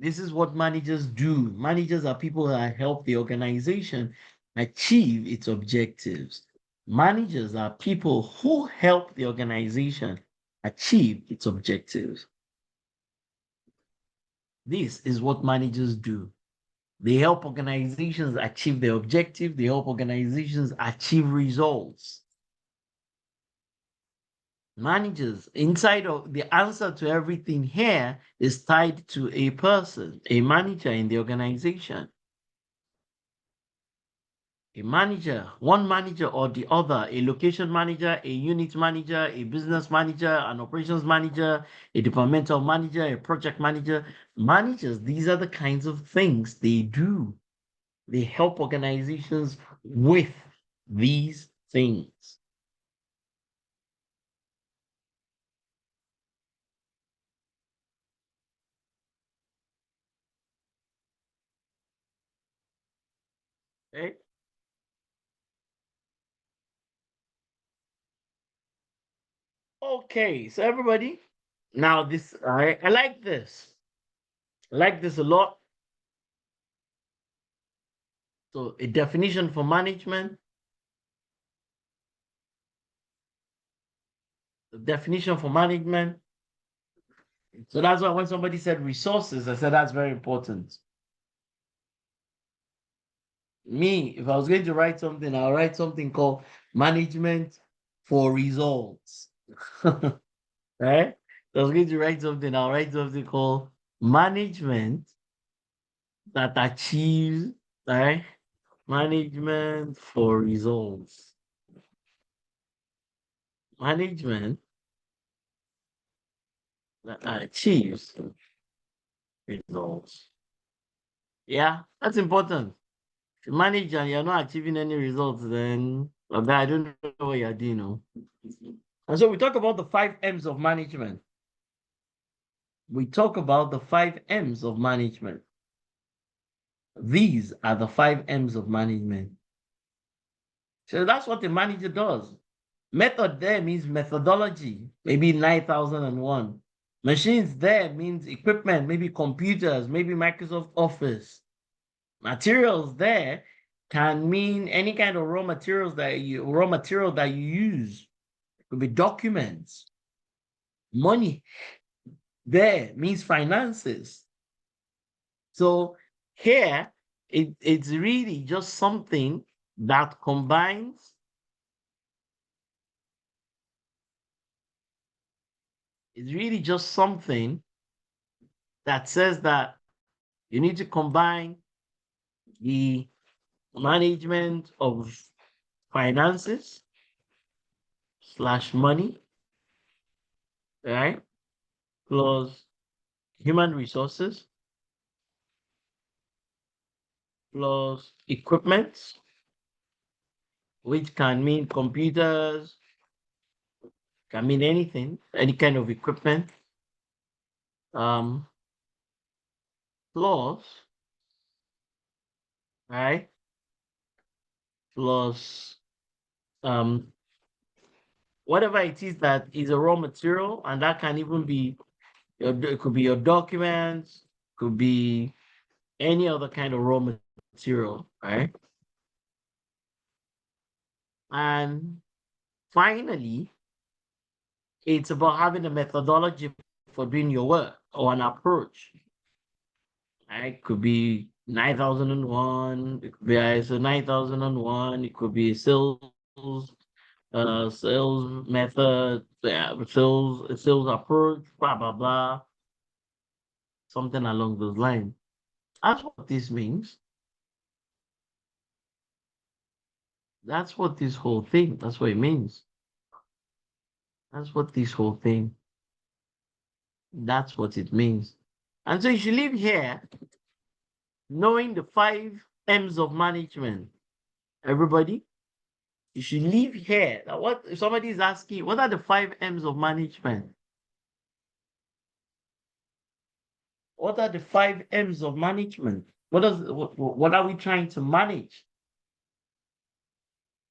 This is what managers do. Managers are people that help the organization achieve its objectives. Managers are people who help the organization achieve its objectives. This is what managers do. They help organizations achieve their objective. They help organizations achieve results. Managers, inside of the answer to everything here is tied to a person, a manager in the organization. A manager, one manager or the other, a location manager, a unit manager, a business manager, an operations manager, a departmental manager, a project manager. Managers, these are the kinds of things they do. They help organizations with these things. Okay. Okay, so everybody, now this I like this. I like this a lot. So a definition for management, the definition for management, So that's why when somebody said resources, I said that's very important. Me, if I was going to write something, I'll write something called management for results. Right? If I was going to write something, I'll write something called management that achieves, right? Management for results. Management that achieves results. Yeah, that's important. If you manage and you're not achieving any results, then okay, I don't know what you're doing. No? And so we talk about the 5 M's of management. We talk about the 5 M's of management. These are the 5 M's of management. So that's what the manager does. Method there means methodology, maybe 9001. Machines there means equipment, maybe computers, maybe Microsoft Office. Materials there can mean any kind of raw material that you use. It could be documents. Money there means finances. So here it's really just something that combines. It's really just something that says that you need to combine the management of finances slash money, right? Plus human resources, plus equipment, which can mean computers, can mean anything, any kind of equipment. Um, plus, right? Plus, um, whatever it is that is a raw material, and that can even be it could be your documents, could be any other kind of raw material, right? And finally, it's about having a methodology for doing your work or an approach. Right? Could be 9001, it could be ISO 9001, it could be sales method, yeah, sales approach, blah blah blah, something along those lines. That's what this means. That's what this whole thing, that's what it means. That's what this whole thing, that's what it means. And so you should live here knowing the 5 M's of management. Everybody, you should leave here. Now, what if somebody is asking, what are the 5 M's of management? What are the 5 M's of management? What are we trying to manage?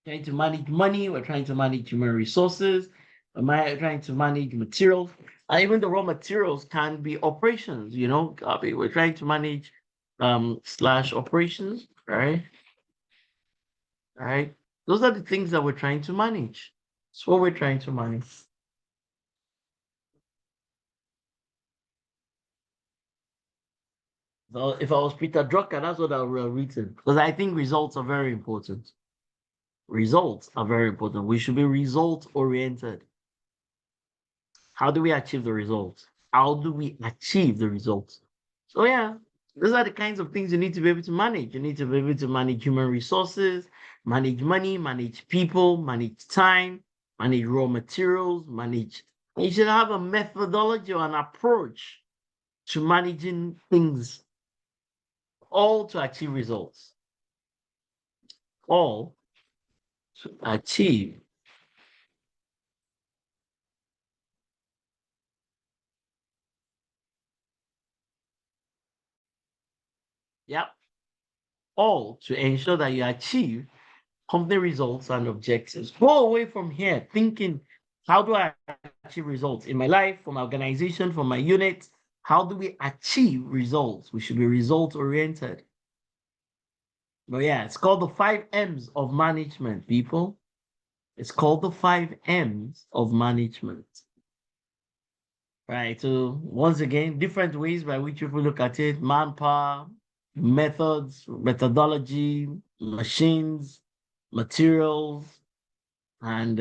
Trying to manage money, we're trying to manage human resources, we're trying to manage materials, and even the raw materials can be operations, we're trying to manage slash operations, right? Right? Those are the things that we're trying to manage. It's what we're trying to manage. So if I was Peter Drucker, that's what I would have written. Because I think results are very important. Results are very important. We should be result oriented. How do we achieve the results? How do we achieve the results? So yeah, those are the kinds of things you need to be able to manage. You need to be able to manage human resources, manage money, manage people, manage time, manage raw materials, manage. You should have a methodology or an approach to managing things, all to achieve results. All to achieve. Yep. All to ensure that you achieve company results and objectives. Go away from here thinking, how do I achieve results in my life, for my organization, for my unit? How do we achieve results? We should be result oriented. But yeah, it's called the 5 M's of management, people. It's called the 5 M's of management. Right. So once again, different ways by which people look at it: manpower, methods, methodology, machines, materials, and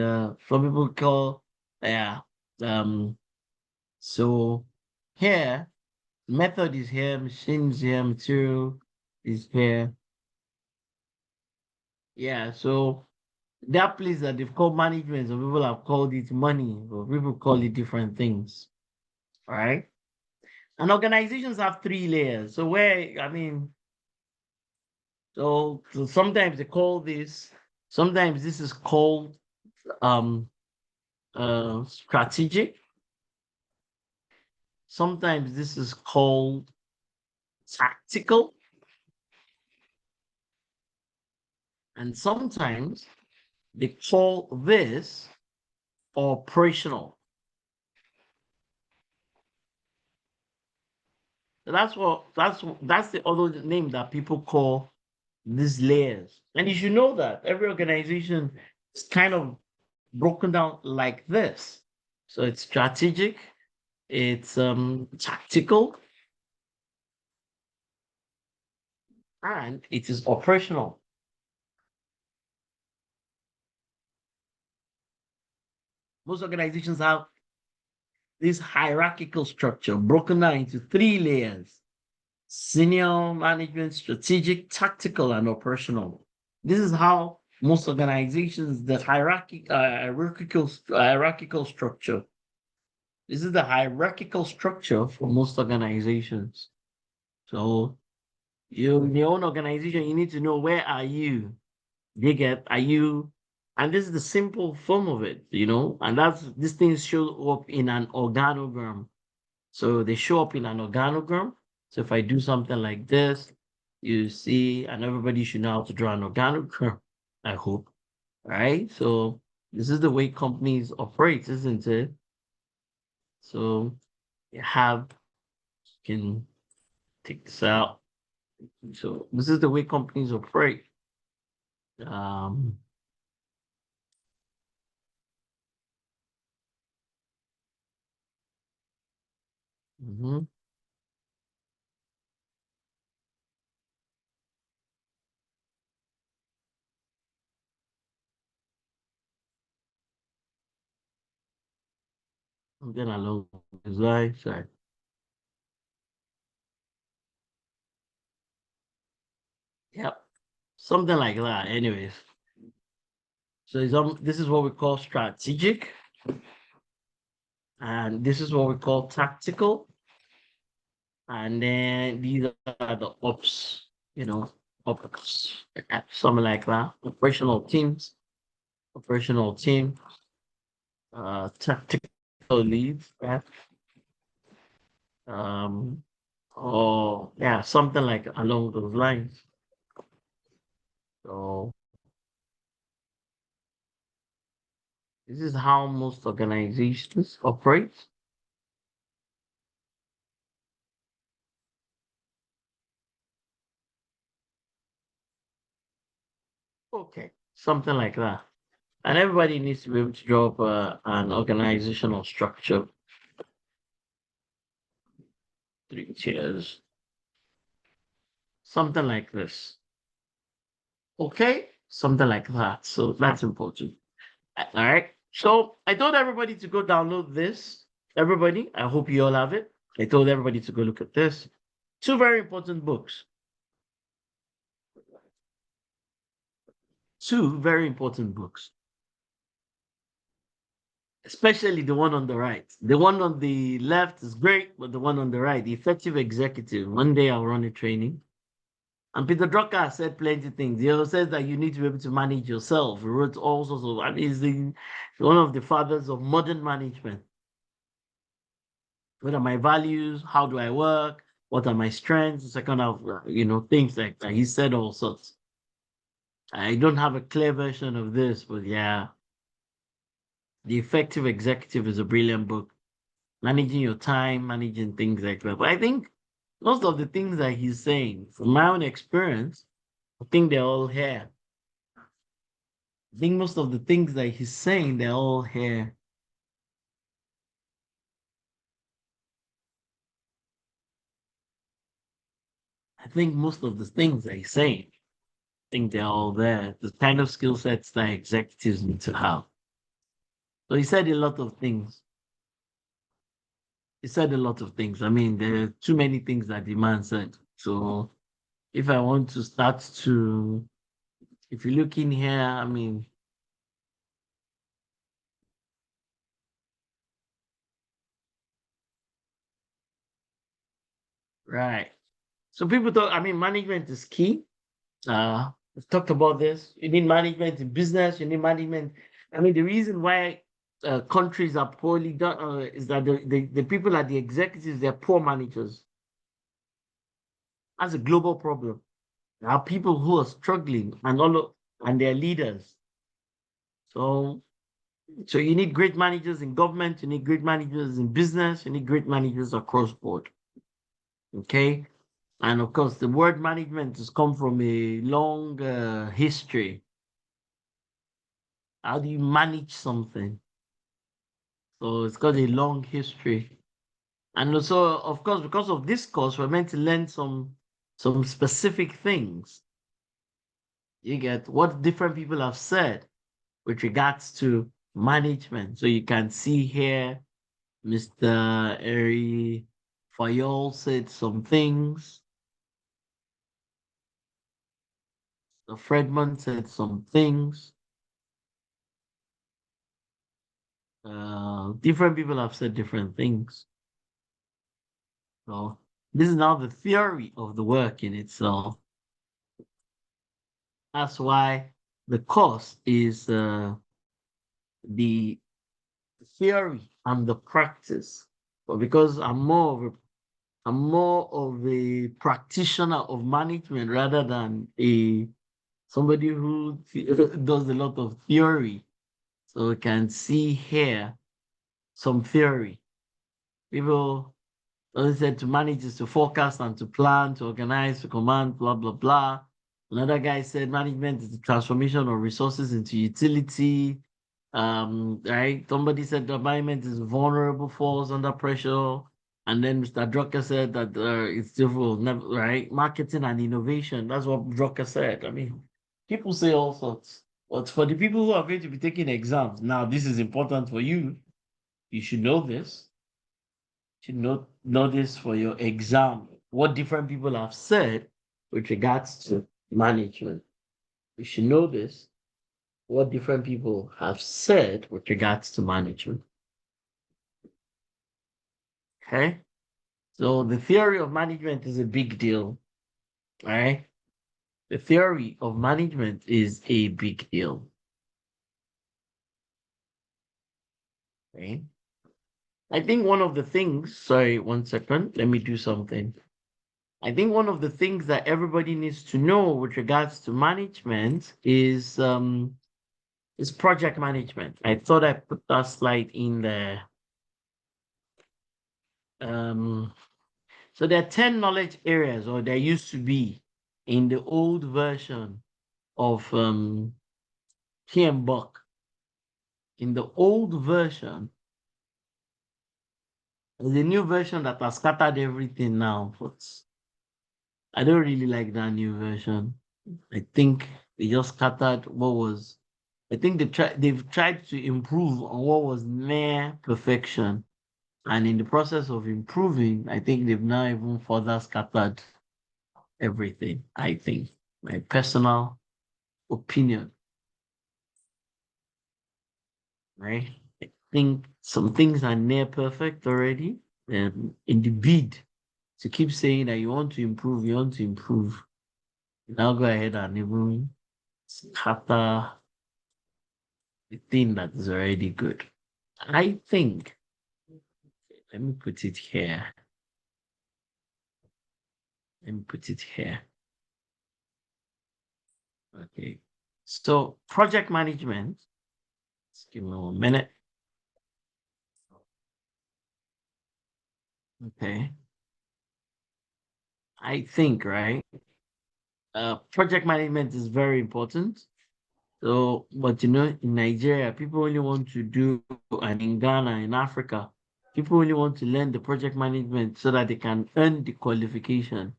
some people call, yeah. Um. So here, method is here, machines here, material is here. Yeah. So that place that they've called management, some people have called it money, but people call it different things. All right. And organizations have three layers. So where, I mean, so sometimes they call this, sometimes this is called um strategic, sometimes this is called tactical, and sometimes they call this operational. So that's the other name that people call these layers. And you should know that every organization is kind of broken down like this. So it's strategic, it's tactical, and it is operational. Most organizations have this hierarchical structure broken down into three layers: senior management, strategic, tactical, and operational. This is how most organizations, the hierarchical structure. This is the hierarchical structure for most organizations. So you in your own organization, you need to know where are you. They get are you, and this is the simple form of it, and that's these things show up in an organogram. So they show up in an organogram. So if I do something like this, you see, and everybody should know how to draw an organogram, I hope. Right? So this is the way companies operate, isn't it? So you can take this out. So this is the way companies operate. Um, mhm. Something along those lines. Sorry. Yep. Something like that. Anyways. So this is what we call strategic, and this is what we call tactical, and then these are the ops, ops, something like that. Operational team, tactical leads, right? Um, or yeah, something like along those lines. So this is how most organizations operate. Okay, something like that. And everybody needs to be able to draw up an organizational structure, three tiers, something like this. Okay, something like that. So that's important. All right. So I told everybody to go download this. Everybody, I hope you all have it. I told everybody to go look at this. Two very important books. Two very important books, especially the one on the right. The one on the left is great, but the one on the right, The Effective Executive. One day I'll run a training. And Peter Drucker said plenty things. He also says that you need to be able to manage yourself. He wrote all sorts of, I mean, one of the fathers of modern management. What are my values? How do I work? What are my strengths? Second of, things like that. He said all sorts. I don't have a clear version of this, but yeah, The Effective Executive is a brilliant book. Managing your time, managing things like that. But I think most of the things that he's saying, from my own experience, I think they're all here. I think most of the things that he's saying, they're all here. I think most of the things they say, I think they're all there. The kind of skill sets that executives need to have. So he said a lot of things. He said a lot of things. I mean, there are too many things that the man said. So if I want to start to, if you look in here, I mean, right. So people thought, I mean, management is key. We've talked about this. You need management in business. You need management. I mean, the reason why countries are poorly done is that the people at the executives, they're poor managers. That's a global problem. There are people who are struggling and they're leaders. So so you need great managers in government, you need great managers in business, you need great managers across board. Okay. And of course, the word management has come from a long history. How do you manage something? So it's got a long history. And also, of course, because of this course, we're meant to learn some specific things. You get what different people have said with regards to management. So you can see here, Mr. Eri Fayol said some things. The Fredman said some things. Different people have said different things. So this is now the theory of the work in itself. That's why the course is the theory and the practice. But because I'm more of a practitioner of management rather than a somebody who does a lot of theory. So we can see here some theory. People said to manage is to forecast and to plan, to organize, to command, blah, blah, blah. Another guy said management is the transformation of resources into utility. Right? Somebody said the environment is vulnerable, falls under pressure. And then Mr. Drucker said that it's difficult, never, right? Marketing and innovation. That's what Drucker said. I mean, people say all sorts. But for the people who are going to be taking exams, now this is important for you. You should know this. You should know this for your exam. What different people have said with regards to management. You should know this. What different people have said with regards to management. Okay. So the theory of management is a big deal. All right. The theory of management is a big deal. Okay. I think one of the things, sorry, 1 second, let me do something. I think one of the things that everybody needs to know with regards to management is project management. I thought I put that slide in there. So there are 10 knowledge areas, or there used to be in the old version of PM Buck. In the old version, there's a new version that has scattered everything now. But I don't really like that new version. I think they just scattered what was. I think they've tried to improve on what was near perfection. And in the process of improving, I think they've now even further scattered everything. I think my personal opinion, right? I think some things are near perfect already. And in the bid to keep saying that you want to improve, you want to improve, you now go ahead and even scatter the thing that is already good. I think, let me put it here. Let me put it here. Okay. So project management, just give me 1 minute. Okay. I think, right? Project management is very important. So, but in Nigeria, people only want to do, and in Ghana, in Africa, people only want to learn the project management so that they can earn the qualification.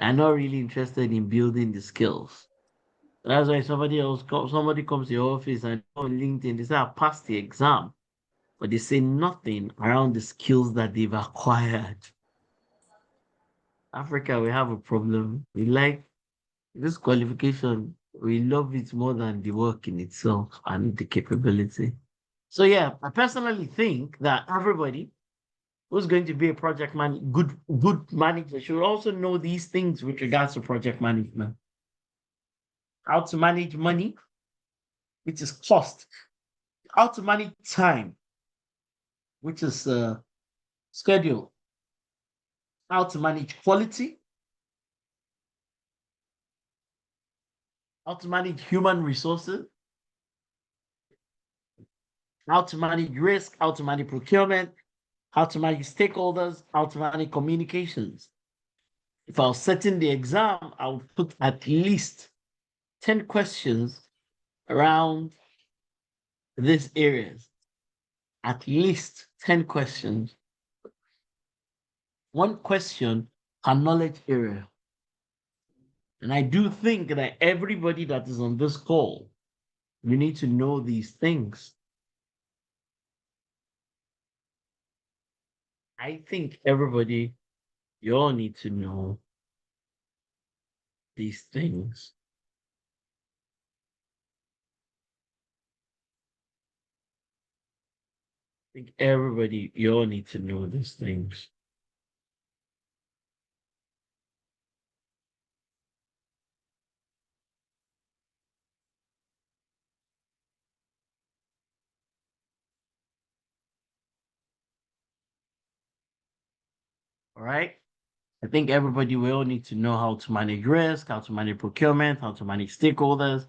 are not really interested in building the skills. That's why somebody comes to your office and on LinkedIn, they say, I passed the exam, but they say nothing around the skills that they've acquired. Africa, we have a problem. We like this qualification, we love it more than the work in itself and the capability. So yeah, I personally think that everybody who's going to be a good manager should also know these things with regards to project management. How to manage money, which is cost. How to manage time, which is schedule. How to manage quality. How to manage human resources. How to manage risk. How to manage procurement. How to manage stakeholders. How to manage communications. If I was setting the exam, I would put at least 10 questions around these areas. At least 10 questions. One question per knowledge area. And I do think that everybody that is on this call, you need to know these things. I think everybody, you all need to know these things. I think everybody, you all need to know these things. All right. I think everybody will need to know how to manage risk, how to manage procurement, how to manage stakeholders.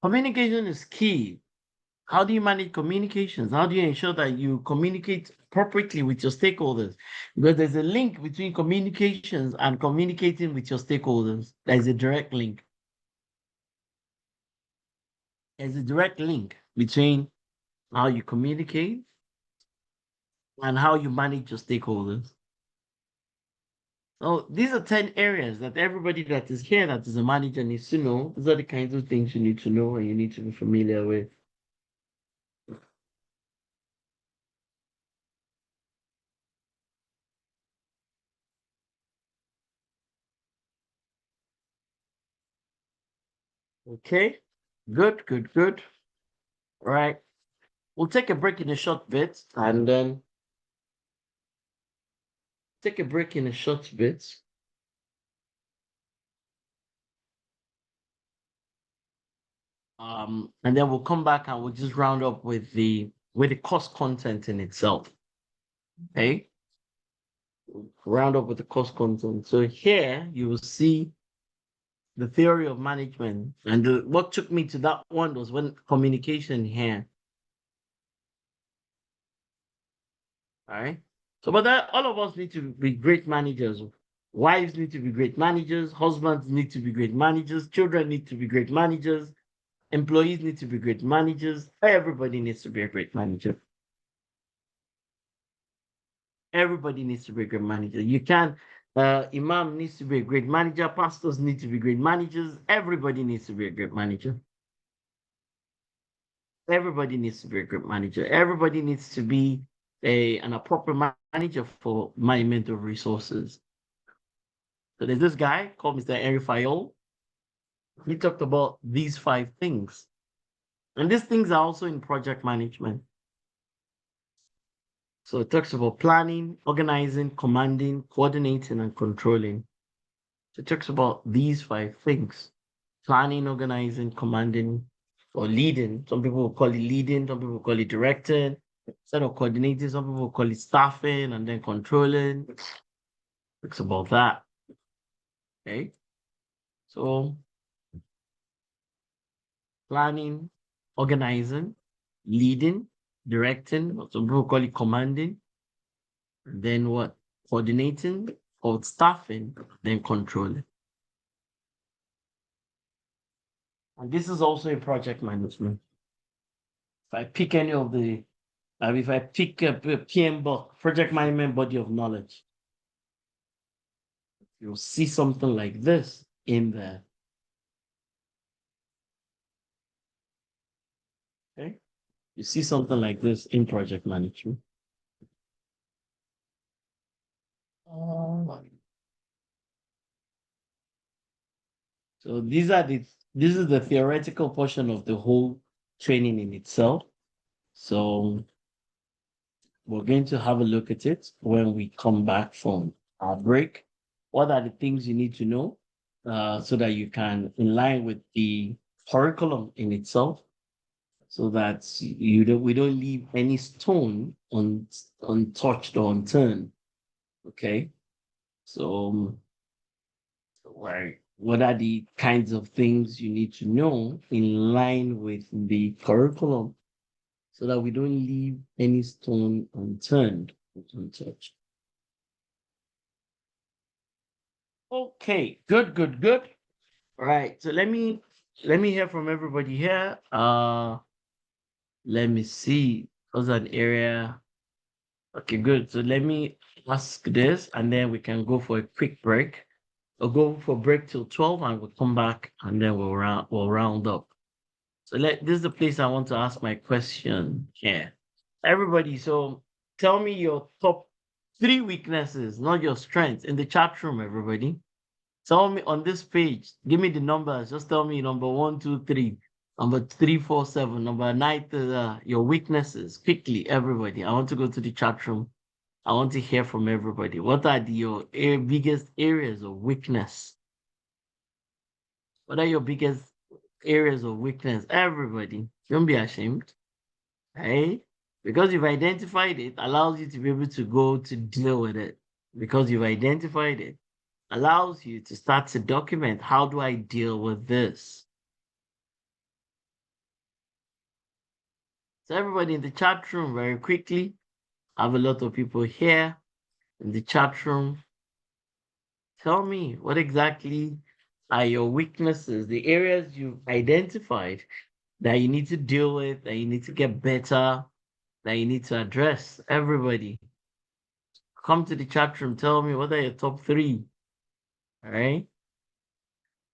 Communication is key. How do you manage communications? How do you ensure that you communicate appropriately with your stakeholders? Because there's a link between communications and communicating with your stakeholders. There's a direct link. There's a direct link between how you communicate and how you manage your stakeholders. So these are 10 areas that everybody that is here that is a manager needs to know. These are the kinds of things you need to know and you need to be familiar with. Okay, good, good, good. All right. We'll take a break in a short bit and then take a break in a short bit. And then we'll come back and we'll just round up with the course content in itself. Okay. Round up with the course content. So here you will see the theory of management. And what took me to that one was when communication here. All right. So, but that all of us need to be great managers. Wives need to be great managers. Husbands need to be great managers. Children need to be great managers. Employees need to be great managers. Everybody needs to be a great manager. Everybody needs to be a great manager. You can't. Imam needs to be a great manager. Pastors need to be great managers. Everybody needs to be a great manager. Everybody needs to be a great manager. Everybody needs to be an appropriate manager for management of resources. So there's this guy called Mr. Henry Fayol. He talked about these 5 things. And these things are also in project management. So it talks about planning, organizing, commanding, coordinating, and controlling. So it talks about these 5 things: planning, organizing, commanding, or leading. Some people will call it leading, some people will call it directing. Instead of coordinating, some people will call it staffing and then controlling. It's about that. Okay. So planning, organizing, leading, directing, or some people call it commanding. And then what? Coordinating or staffing, then controlling. And this is also a project management. If I pick any of the, if I pick a PM book, project management body of knowledge, you'll see something like this in there. Okay. You see something like this in project management. Oh. So this is the theoretical portion of the whole training in itself. So we're going to have a look at it when we come back from our break. What are the things you need to know so that you can, in line with the curriculum in itself, so that we don't leave any stone untouched or unturned. Okay, so right, what are the kinds of things you need to know in line with the curriculum so that we don't leave any stone unturned, untouched. Okay, good, good, good. All right, so let me hear from everybody here. Let me see. Was an area. Okay, good. So let me ask this, and then we can go for a quick break. We'll go for break till 12, and we'll come back, and then we'll round up. So this is the place I want to ask my question here. Everybody, so tell me your top three weaknesses, not your strengths, in the chat room, everybody. Tell me on this page, give me the numbers. Just tell me number one, two, three, number 347, number nine, your weaknesses quickly, everybody. I want to go to the chat room. I want to hear from everybody. What are your biggest areas of weakness? What are your biggest areas of weakness? Everybody, don't be ashamed. Hey, because you've identified it, allows you to be able to go to deal with it. Because you've identified it, allows you to start to document, how do I deal with this? So everybody in the chat room, very quickly, I have a lot of people here in the chat room. Tell me, what exactly are your weaknesses, the areas you've identified that you need to deal with, that you need to get better, that you need to address? Everybody, come to the chat room. Tell me, what are your top three? All right.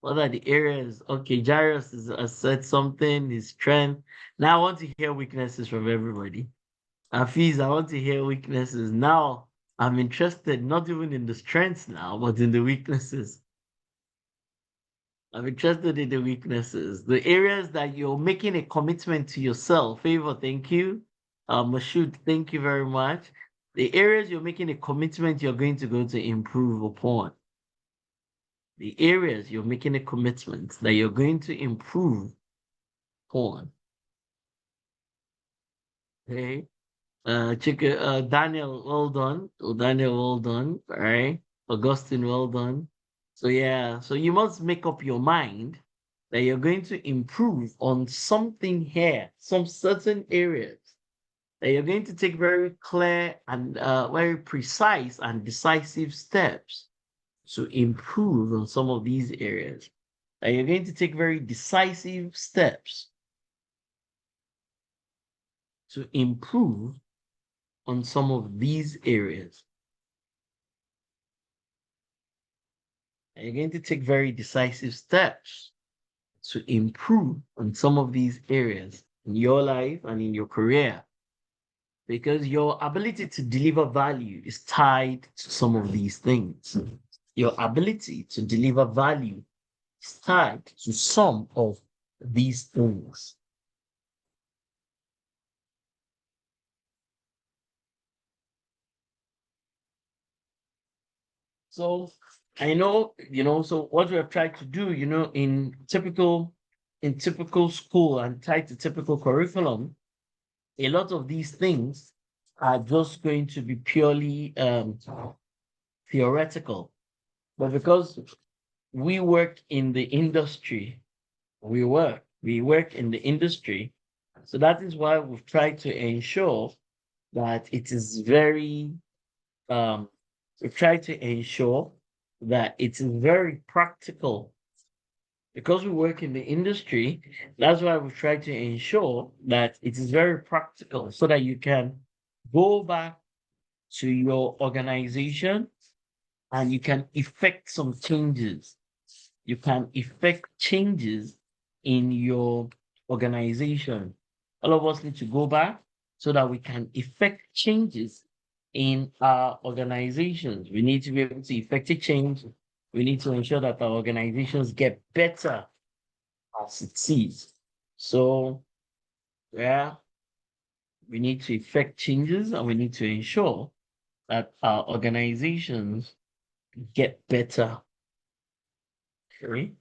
What are the areas? Okay, Jairus has said something, his strength. Now I want to hear weaknesses from everybody. Afiz, I want to hear weaknesses. Now I'm interested not even in the strengths now, but in the weaknesses. I'm interested in the weaknesses, the areas that you're making a commitment to yourself. Favor, thank you. Mashoud, thank you very much. The areas you're making a commitment you're going to improve upon. The areas you're making a commitment that you're going to improve upon. Okay. Daniel, well done. Oh, Daniel, well done. All right. Augustine, well done. So yeah, so you must make up your mind that you're going to improve on something here, some certain areas that you're going to take very clear and very precise and decisive steps to improve on some of these areas. That you're going to take very decisive steps to improve on some of these areas. And you're going to take very decisive steps to improve on some of these areas in your life and in your career. Because your ability to deliver value is tied to some of these things. Your ability to deliver value is tied to some of these things. So I know, so what we have tried to do, in typical school and tied to typical curriculum, a lot of these things are just going to be purely theoretical. But because we work in the industry, we work in the industry, so that is why we've tried to ensure that it is very um we've tried to ensure that it is very practical. Because we work in the industry, that's why we've tried to ensure that it is very practical so that you can go back to your organization and you can effect some changes. You can effect changes in your organization. All of us need to go back so that we can effect changes in our organizations. We need to be able to effect a change. We need to ensure that our organizations get better as it sees. So, yeah, we need to effect changes and we need to ensure that our organizations get better. Okay.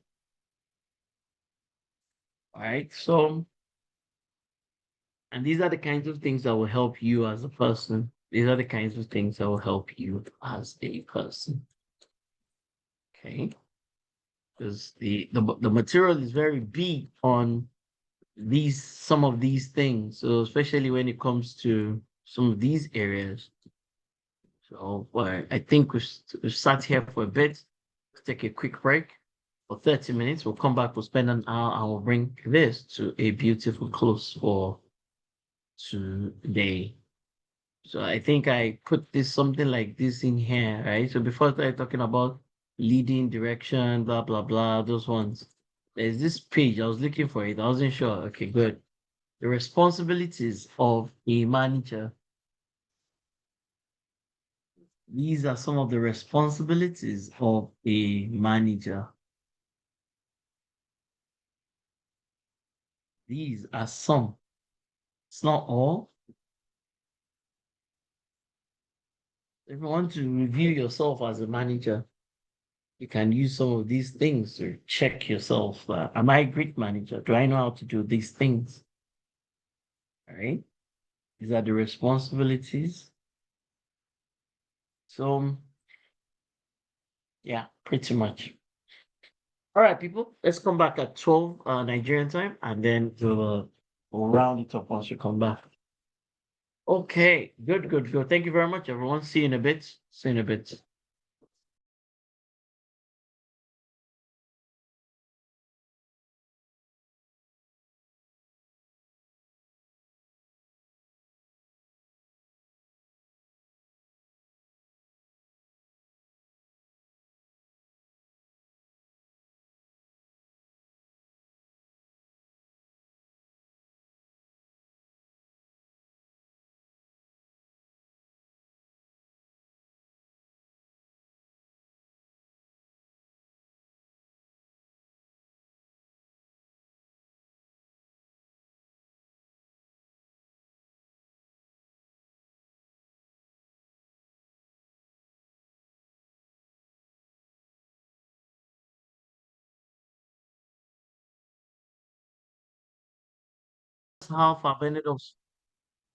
All right. So, and these are the kinds of things that will help you as a person. These are the kinds of things that will help you as a person. Okay. Because the material is very big on these some of these things. So especially when it comes to some of these areas. So I think we've sat here for a bit. Let's take a quick break for 30 minutes. We'll come back, we'll spend an hour, and we'll bring this to a beautiful close for today. So I think I put this something like this in here, right? So before I started talking about leading, direction, blah, blah, blah, those ones, there's this page. I was looking for it. I wasn't sure. Okay, good. The responsibilities of a manager. These are some of the responsibilities of a manager. These are some. It's not all. If you want to review yourself as a manager, you can use some of these things to check yourself. Am I a great manager? Do I know how to do these things? All right. These are the responsibilities. So, yeah, pretty much. All right, people, let's come back at 12 Nigerian time and then we'll round it up once we come back. Okay, good, good, good. Thank you very much, everyone. See you in a bit. See you in a bit. Half I've ended up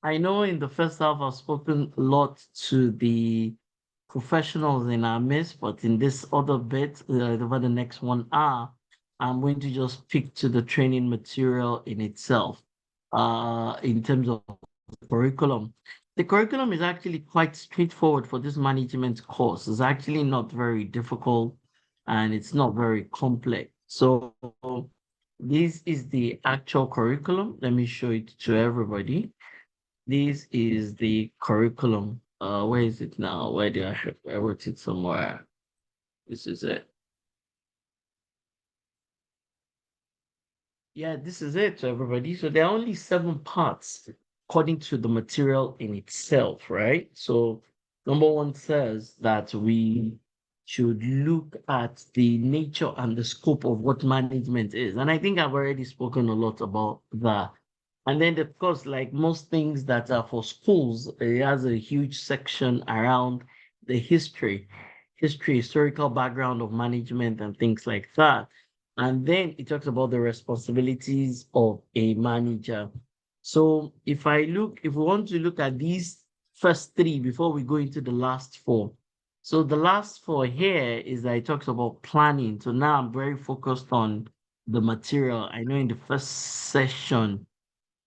I know in the first half I've spoken a lot to the professionals in our midst, but in this other bit, over the next 1 hour, I'm going to just speak to the training material in itself, in terms of the curriculum. The curriculum is actually quite straightforward for this management course. It's actually not very difficult and it's not very complex. So this is the actual curriculum. Let me show it to everybody. This is the curriculum. Where is it now? Where did I wrote it somewhere? This is it. Yeah, this is it, everybody. So there are only 7 parts according to the material in itself, right? So number one says that we should look at the nature and the scope of what management is. And I think I've already spoken a lot about that. And then, of course, like most things that are for schools, it has a huge section around the historical background of management and things like that. And then it talks about the responsibilities of a manager. So if we want to look at these first three before we go into the last four. So the last four here is that it talks about planning. So now I'm very focused on the material. I know in the first session,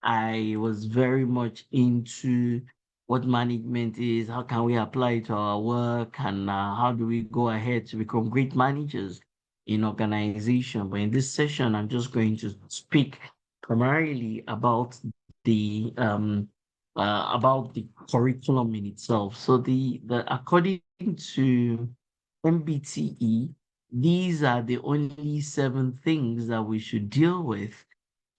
I was very much into what management is, how can we apply it to our work, and how do we go ahead to become great managers in organization. But in this session, I'm just going to speak primarily about the curriculum in itself. So the according to MBTE, these are the only 7 things that we should deal with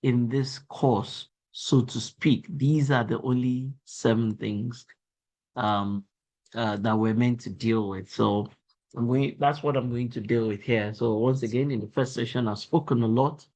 in this course, so to speak. These are the only 7 things um, that we're meant to deal with. So that's what I'm going to deal with here. So once again, in the first session, I've spoken a lot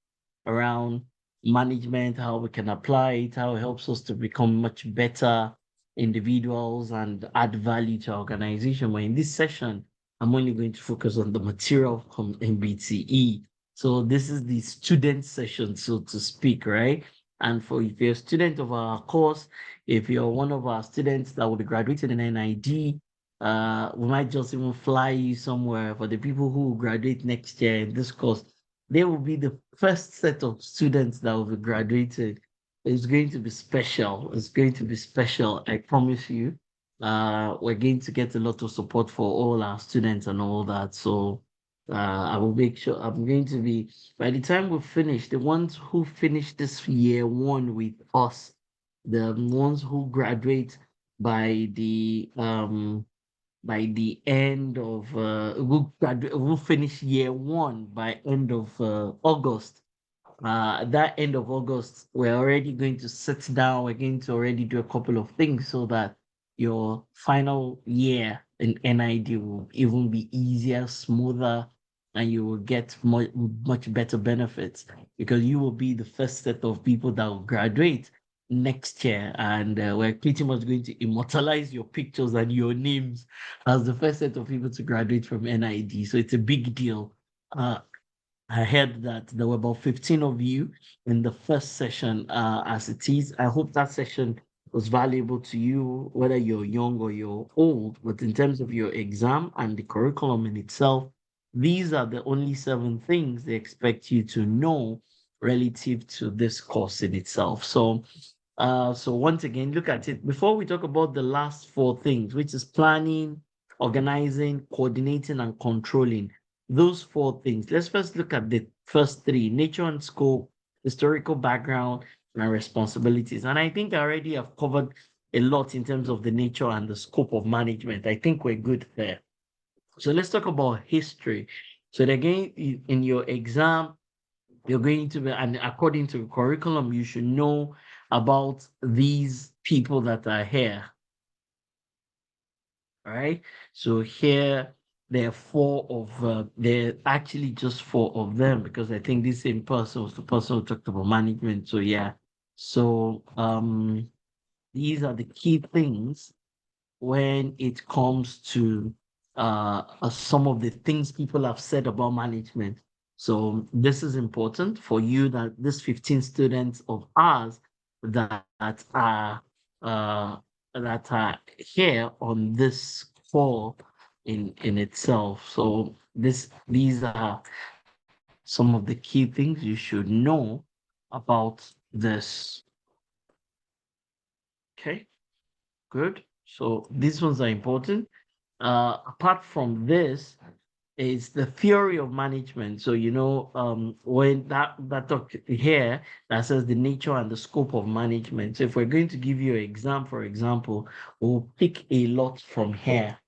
around management, how we can apply it, how it helps us to become much better individuals and add value to our organization. But in this session, I'm only going to focus on the material from MBTE. So this is the student session, so to speak, right? And for if you're a student of our course, if you're one of our students that will be graduating in NID, we might just even fly you somewhere. For the people who graduate next year in this course, they will be the first set of students that will be graduated. It's going to be special. It's going to be special. I promise you. We're going to get a lot of support for all our students and all that. So I will make sure I'm going to be, by the time we finish, the ones who finish this year one with us, the ones who graduate by the end of we'll finish year one by end of August. That end of August, we're already going to sit down. We're going to already do a couple of things so that your final year in NID will even be easier, smoother, and you will get much better benefits because you will be the first set of people that will graduate next year, and we're pretty much going to immortalize your pictures and your names as the first set of people to graduate from NID. So it's a big deal. I heard that there were about 15 of you in the first session as it is. I hope that session was valuable to you, whether you're young or you're old. But in terms of your exam and the curriculum in itself, these are the only 7 things they expect you to know relative to this course in itself. So once again, look at it. Before we talk about the last 4 things, which is planning, organizing, coordinating, and controlling, those 4 things. Let's first look at the first 3: nature and scope, historical background, and responsibilities. And I think I already have covered a lot in terms of the nature and the scope of management. I think we're good there. So let's talk about history. So again, in your exam, you're going to be, and according to the curriculum, you should know about these people that are here. All right. So here there are there are actually just 4 of them because I think this same person was the person who talked about management. So yeah. So these are the key things when it comes to some of the things people have said about management. So this is important for you, that this 15 students of ours that are uh, that are here on this call in itself. So these are some of the key things you should know about this. Okay, good. So these ones are important. Apart from this, is the theory of management. So when that talk here that says the nature and the scope of management. So if we're going to give you an exam, for example, we'll pick a lot from here.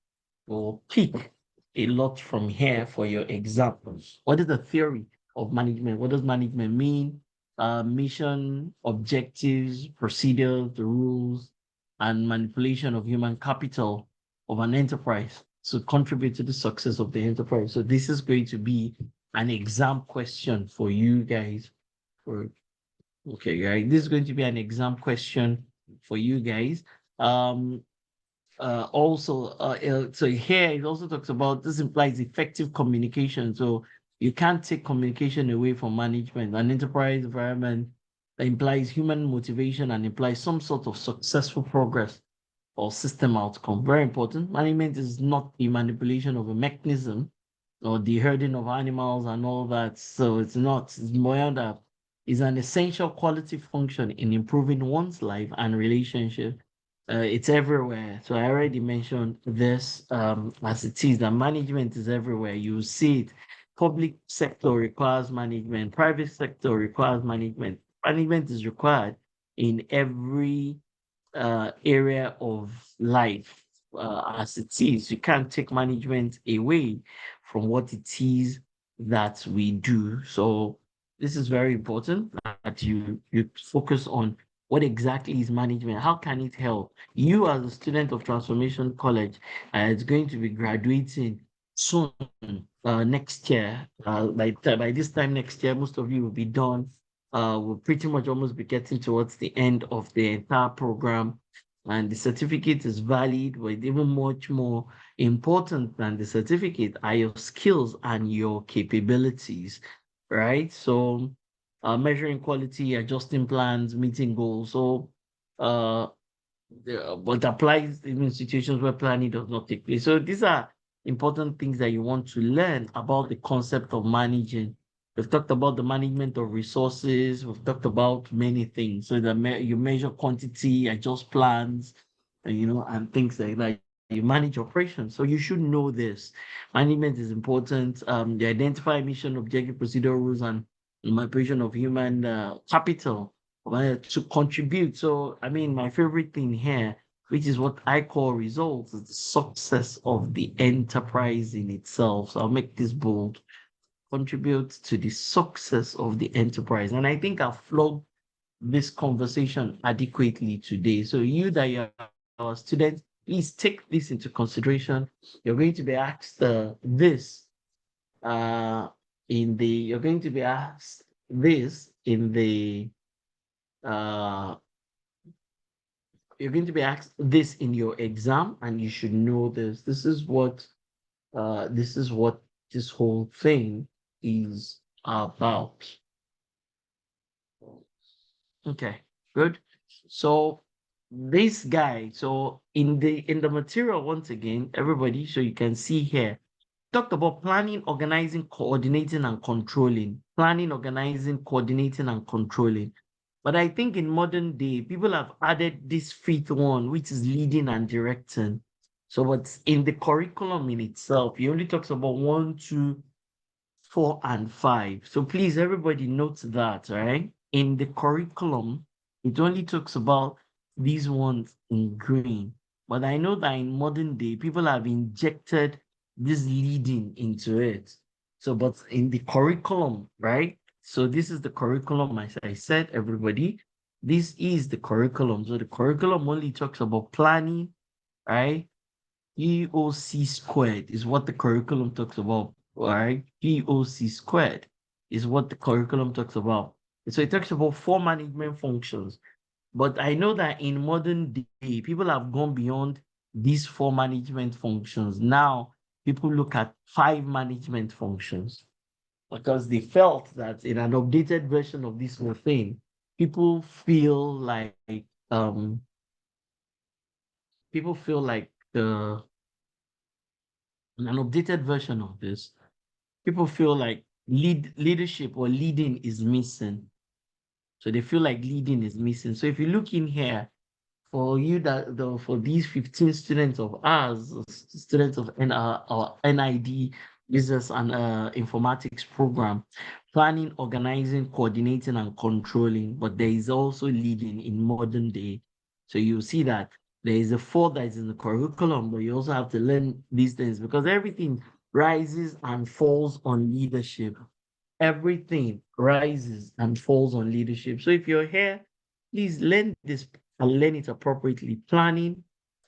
We'll pick a lot from here for your examples. What is the theory of management? What does management mean? Mission, objectives, procedures, the rules, and manipulation of human capital of an enterprise to contribute to the success of the enterprise. So this is going to be an exam question for you guys. Okay, guys, this is going to be an exam question for you guys. Um, so here it also talks about this implies effective communication. So you can't take communication away from management. An enterprise environment that implies human motivation and implies some sort of successful progress or system outcome. Very important. Management is not the manipulation of a mechanism or the herding of animals and all that. So it's not, it's more that it's an essential quality function in improving one's life and relationship. It's everywhere. So I already mentioned this as it is that management is everywhere. You see it. Public sector requires management. Private sector requires management. Management is required in every area of life, as it is. You can't take management away from what it is that we do. So this is very important that you focus on what exactly is management. How can it help you as a student of Transformation College? It's going to be graduating soon, next year. By this time next year, most of you will be done. We'll pretty much almost be getting towards the end of the entire program, and the certificate is valid, but even much more important than the certificate are your skills and your capabilities, right? So, measuring quality, adjusting plans, meeting goals. So, uh, but applies even in situations where planning does not take place. So these are important things that you want to learn about the concept of managing. We've talked about the management of resources. We've talked about many things. So that you measure quantity, adjust plans, and things like that. You manage operations. So you should know this. Management is important. You identify mission, objective, procedural rules, and manipulation of human capital to contribute. So, I mean, my favorite thing here, which is what I call results, is the success of the enterprise in itself. So I'll make this bold. Contribute to the success of the enterprise. And I think I've flogged this conversation adequately today. So you that you're our student, please take this into consideration. You're going to be asked this you're going to be asked this in the uh you're going to be asked this in your exam, and you should know this. This is what this whole thing is about. Okay, good. So this guy, so in the material, once again, everybody, so you can see here, talked about planning, organizing, coordinating, and controlling. Planning, organizing, coordinating, and controlling. But I think in modern day, people have added this fifth one, which is leading and directing. So what's in the curriculum in itself, he only talks about 1, 2, 4, and 5. So please, everybody note that, right? In the curriculum, it only talks about these ones in green. But I know that in modern day, people have injected this leading into it. So, but in the curriculum, right? So this is the curriculum, as I said, everybody. This is the curriculum. So the curriculum only talks about planning, right? POC squared is what the curriculum talks about, right? POC squared is what the curriculum talks about. So it talks about 4 management functions. But I know that in modern day, people have gone beyond these 4 management functions. Now, people look at 5 management functions because they felt that in an updated version of this whole thing, people feel like um people feel like the an updated version of this, people feel like leadership or leading is missing. So they feel like leading is missing. So if you look in here, for these 15 students of ours, students of our NID business and informatics program, planning, organizing, coordinating, and controlling, but there is also leading in modern day. So you see that there is a 4 that is in the curriculum, but you also have to learn these things because everything rises and falls on leadership. Everything rises and falls on leadership. So if you're here, please learn this and learn it appropriately. Planning,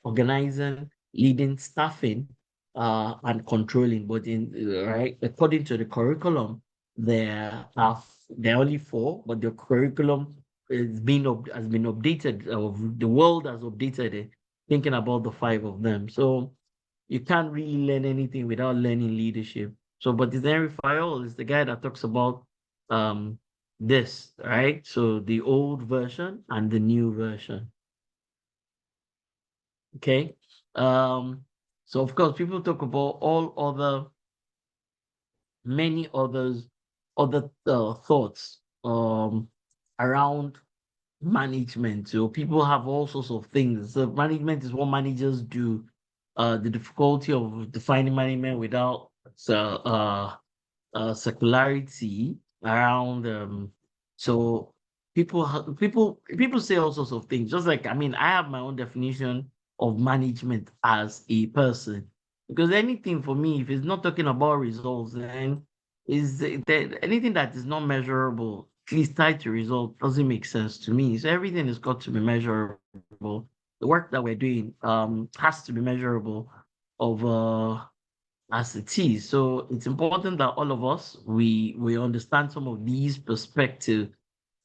organizing, leading, staffing, and controlling. But right, according to the curriculum, there are only 4, but the curriculum has been updated. The world has updated it, thinking about the 5 of them. So you can't really learn anything without learning leadership. So, but the Henry Fayol is the guy that talks about um this, right? So the old version and the new version. Okay. Um, so of course people talk about all many other thoughts around management. So people have all sorts of things. So management is what managers do. The difficulty of defining management without circularity around. So people say all sorts of things. Just like I mean, I have my own definition. of management as a person. Because anything for me, if it's not talking about results, then anything that is not measurable, is tied to result, doesn't make sense to me. So everything has got to be measurable. The work that we're doing has to be measurable of as it is. So it's important that all of us we understand some of these perspectives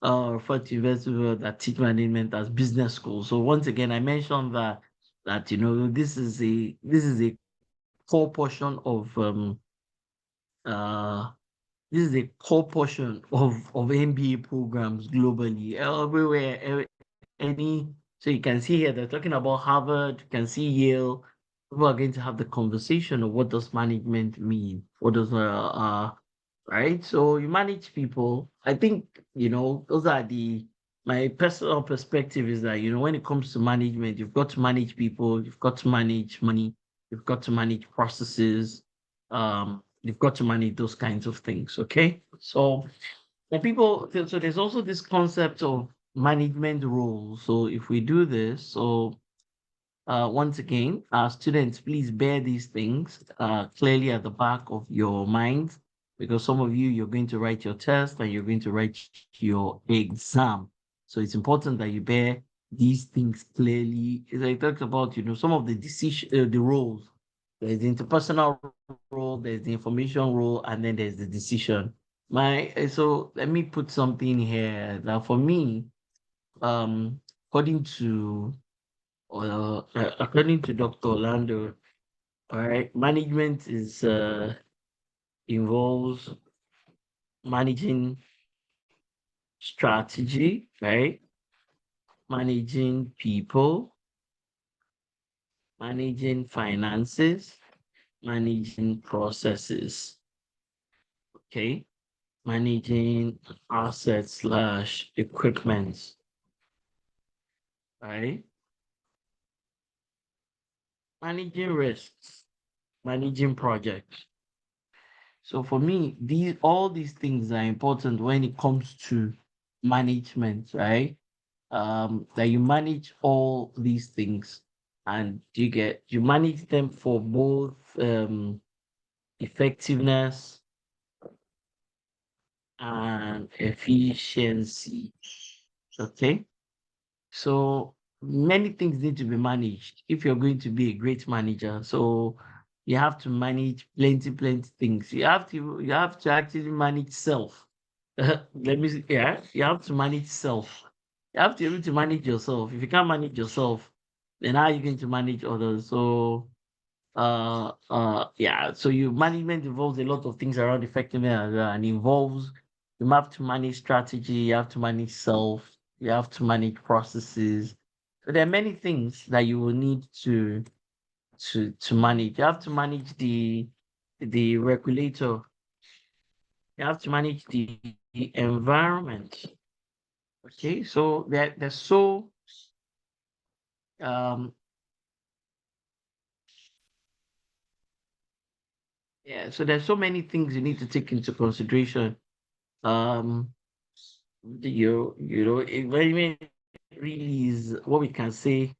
refer to investors that teach management as business schools. So once again, I mentioned that this is a core portion of uh this is a core portion of MBA programs globally, everywhere, any. So you can see here they're talking about Harvard. You can see Yale. People are going to have the conversation of what does management mean? What does right? So you manage people. I think, those are my personal perspective is that, when it comes to management, you've got to manage people, you've got to manage money, you've got to manage processes, you've got to manage those kinds of things. Okay. So so there's also this concept of management roles. So if we do this, so once again, students, please bear these things clearly at the back of your mind, because some of you, you're going to write your test and you're going to write your exam. So it's important that you bear these things clearly. As I talked about, some of the roles. There's the interpersonal role, there's the information role, and then there's the decision. So let me put something here. Now, for me, um, according to according to Dr. Orlando, all right, management is involves managing strategy, right? Managing people, managing finances, managing processes, okay? Managing assets slash equipment, right? Managing risks, managing projects. So for me, all these things are important when it comes to management, right? That you manage all these things and you manage them for both effectiveness and efficiency. Okay. So many things need to be managed if you're going to be a great manager. So you have to manage plenty things. You have to actually manage self. Yeah, you have to manage self. You have to be able to manage yourself. If you can't manage yourself, then how are you going to manage others? So yeah, so your management involves a lot of things around effectiveness as well, and involves you have to manage strategy, you have to manage self, you have to manage processes. So there are many things that you will need to manage. You have to manage the regulator, you have to manage the environment. Okay, so there's um yeah, so there's so many things you need to take into consideration. Um environment really is what we can say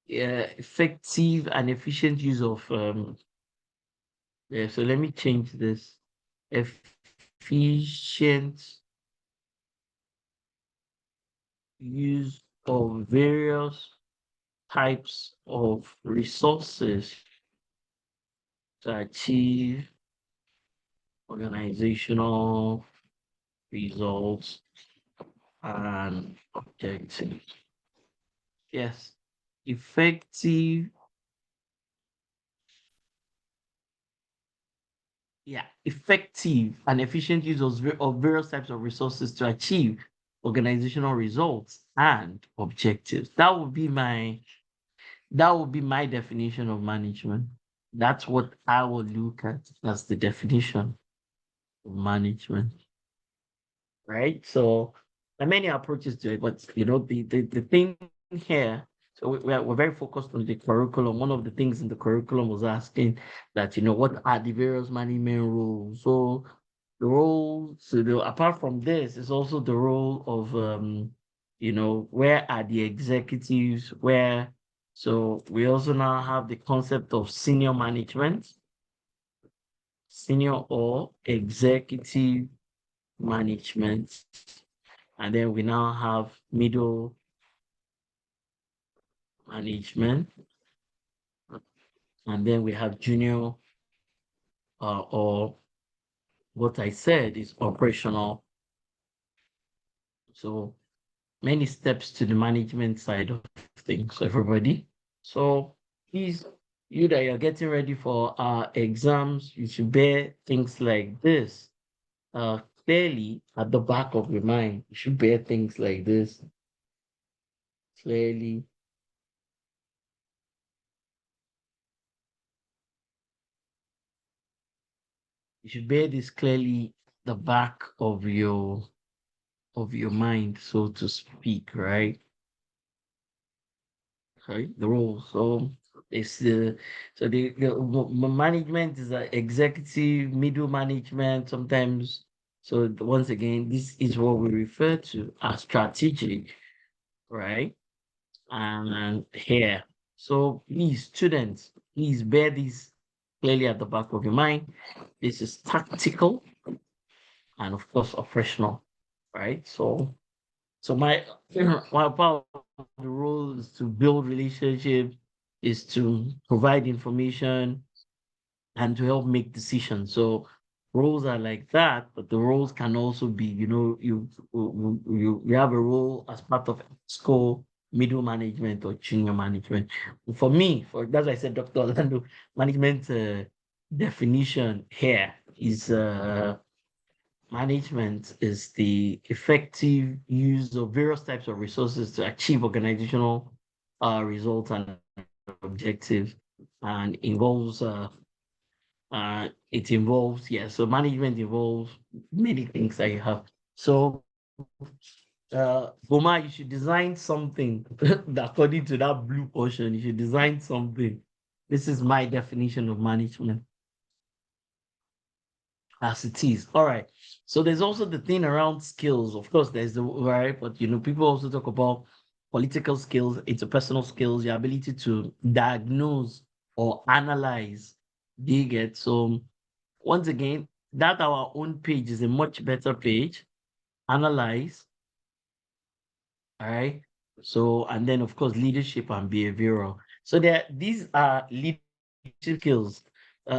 effective and efficient use of yeah, so let me change this. Efficient use of various types of resources to achieve organizational results and objectives. Yes, effective, yeah, effective and efficient use of various types of resources to achieve organizational results and objectives. That would be my definition of management. That's what I would look at as the definition of management, right? So there are many approaches to it, but the thing here. So we're very focused on the curriculum. One of the things in the curriculum was asking that what are the various management roles. So the role, apart from this, is also the role of where are the executives, where So we also now have the concept of senior management, senior or executive management. And then we now have middle management. And then we have junior, or what I said is operational. So many steps to the management side of things, everybody. So please, you that you're getting ready for our exams, you should bear things like this. Clearly at the back of your mind, you should bear things like this clearly. You should bear this clearly the back of your mind, so to speak, right? Okay, the role. So it's the management is a executive, middle management sometimes. So once again, this is what we refer to as strategic, right? And here. So please, students, please bear this clearly at the back of your mind. This is tactical and of course operational, right? So my part of the role is to build relationships, is to provide information, and to help make decisions. So roles are like that, but the roles can also be, you have a role as part of school, middle management or junior management. For me, for that's why I said Dr. Orlando, management definition here is management is the effective use of various types of resources to achieve organizational results and objectives, and it involves, yeah, so management involves many things that you have. So Boma, you should design something according to that blue portion. You should design something. This is my definition of management as it is. All right. So there's also the thing around skills. Of course, there's the right, but people also talk about political skills, interpersonal skills, your ability to diagnose or analyze. Do you get? So once again, that our own page is a much better page. Analyze, all right. So, and then of course, leadership and behavioral. So these are leadership skills.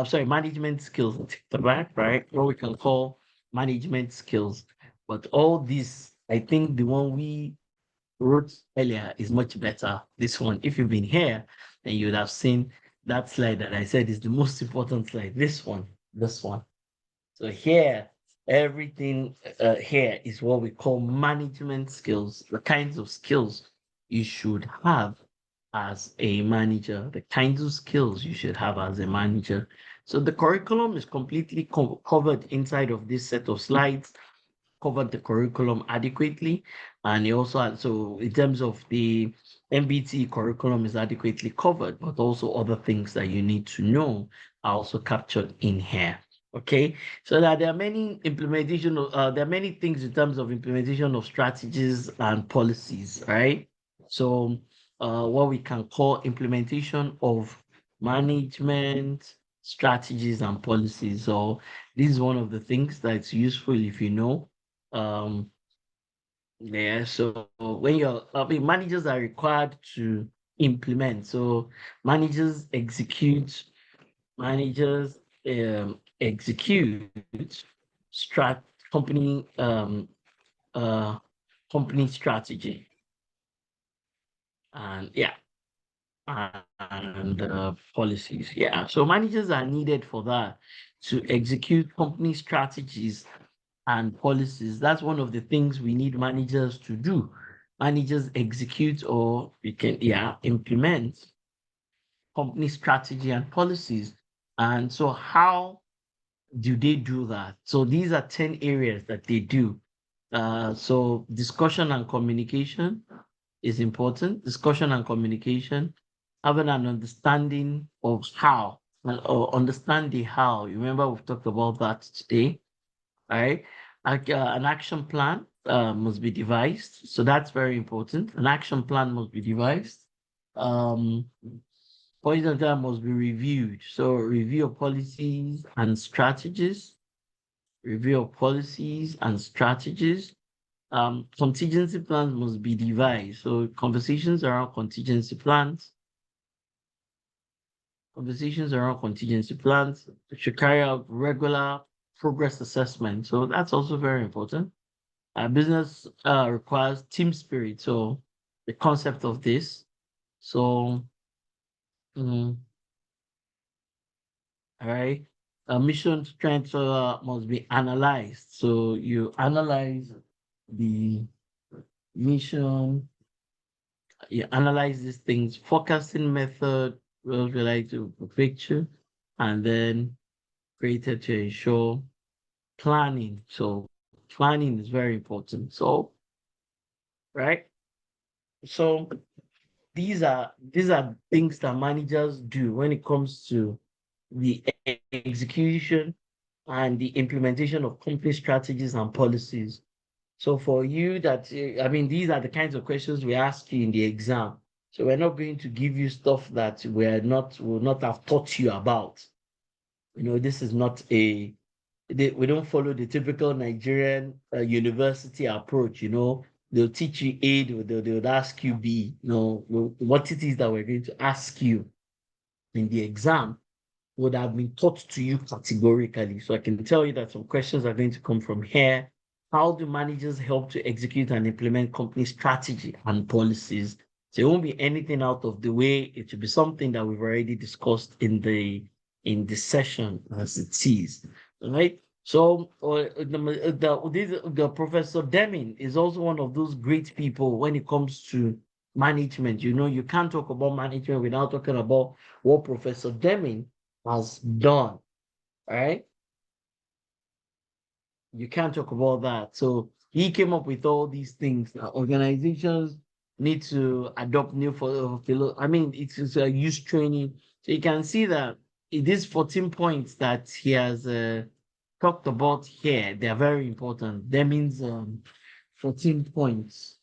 Sorry, management skills. Take the back, right? What we can call management skills. But all this, I think the one we wrote earlier is much better. This one, if you've been here, then you would have seen that slide that I said is the most important slide. This one. So here, everything here is what we call management skills, the kinds of skills you should have as a manager, the kinds of skills you should have as a manager. So the curriculum is completely covered inside of this set of slides, covered the curriculum adequately. And you also had, so in terms of the MBT curriculum is adequately covered, but also other things that you need to know are also captured in here. Okay, so that there are many there are many things in terms of implementation of strategies and policies, right? So what we can call implementation of management strategies and policies. So this is one of the things that's useful if you know. Um, yeah, so managers are required to implement. So managers execute, managers execute strat company uh company strategy. And yeah, and policies. Yeah, so managers are needed for that to execute company strategies and policies. That's one of the things we need managers to do. Managers execute, or we can, yeah, implement company strategy and policies. And so how do they do that? So these are 10 areas that they do. So discussion and communication is important. Discussion and communication, having an understanding of how, or understand the how. You remember we've talked about that today, right? An action plan must be devised. So that's very important. An action plan must be devised. Policy and strategy must be reviewed. So review of policies and strategies, review of policies and strategies. Contingency plans must be devised. So conversations around contingency plans should carry out regular progress assessment. So that's also very important. Business requires team spirit. So the concept of this. So, mm, all right. Mission strength must be analyzed. So you analyze the mission, you analyze these things, forecasting method, will relate to the picture, and then created to ensure planning. So planning is very important. So, right. So these are things that managers do when it comes to the execution and the implementation of company strategies and policies. So for you I mean, these are the kinds of questions we ask you in the exam. So we're not going to give you stuff that will not have taught you about. This is not we don't follow the typical Nigerian university approach. They'll teach you A, they'll ask you B. What it is that we're going to ask you in the exam would have been taught to you categorically. So I can tell you that some questions are going to come from here. How do managers help to execute and implement company strategy and policies? So it won't be anything out of the way. It will be something that we've already discussed in the session as it is. All right. So the Professor Deming is also one of those great people when it comes to management. You can't talk about management without talking about what Professor Deming has done, right? You can't talk about that. So he came up with all these things that organizations need to adopt new I mean, it's a use training. So you can see that these 14 points that he has talked about here, they're very important. That means 14 points.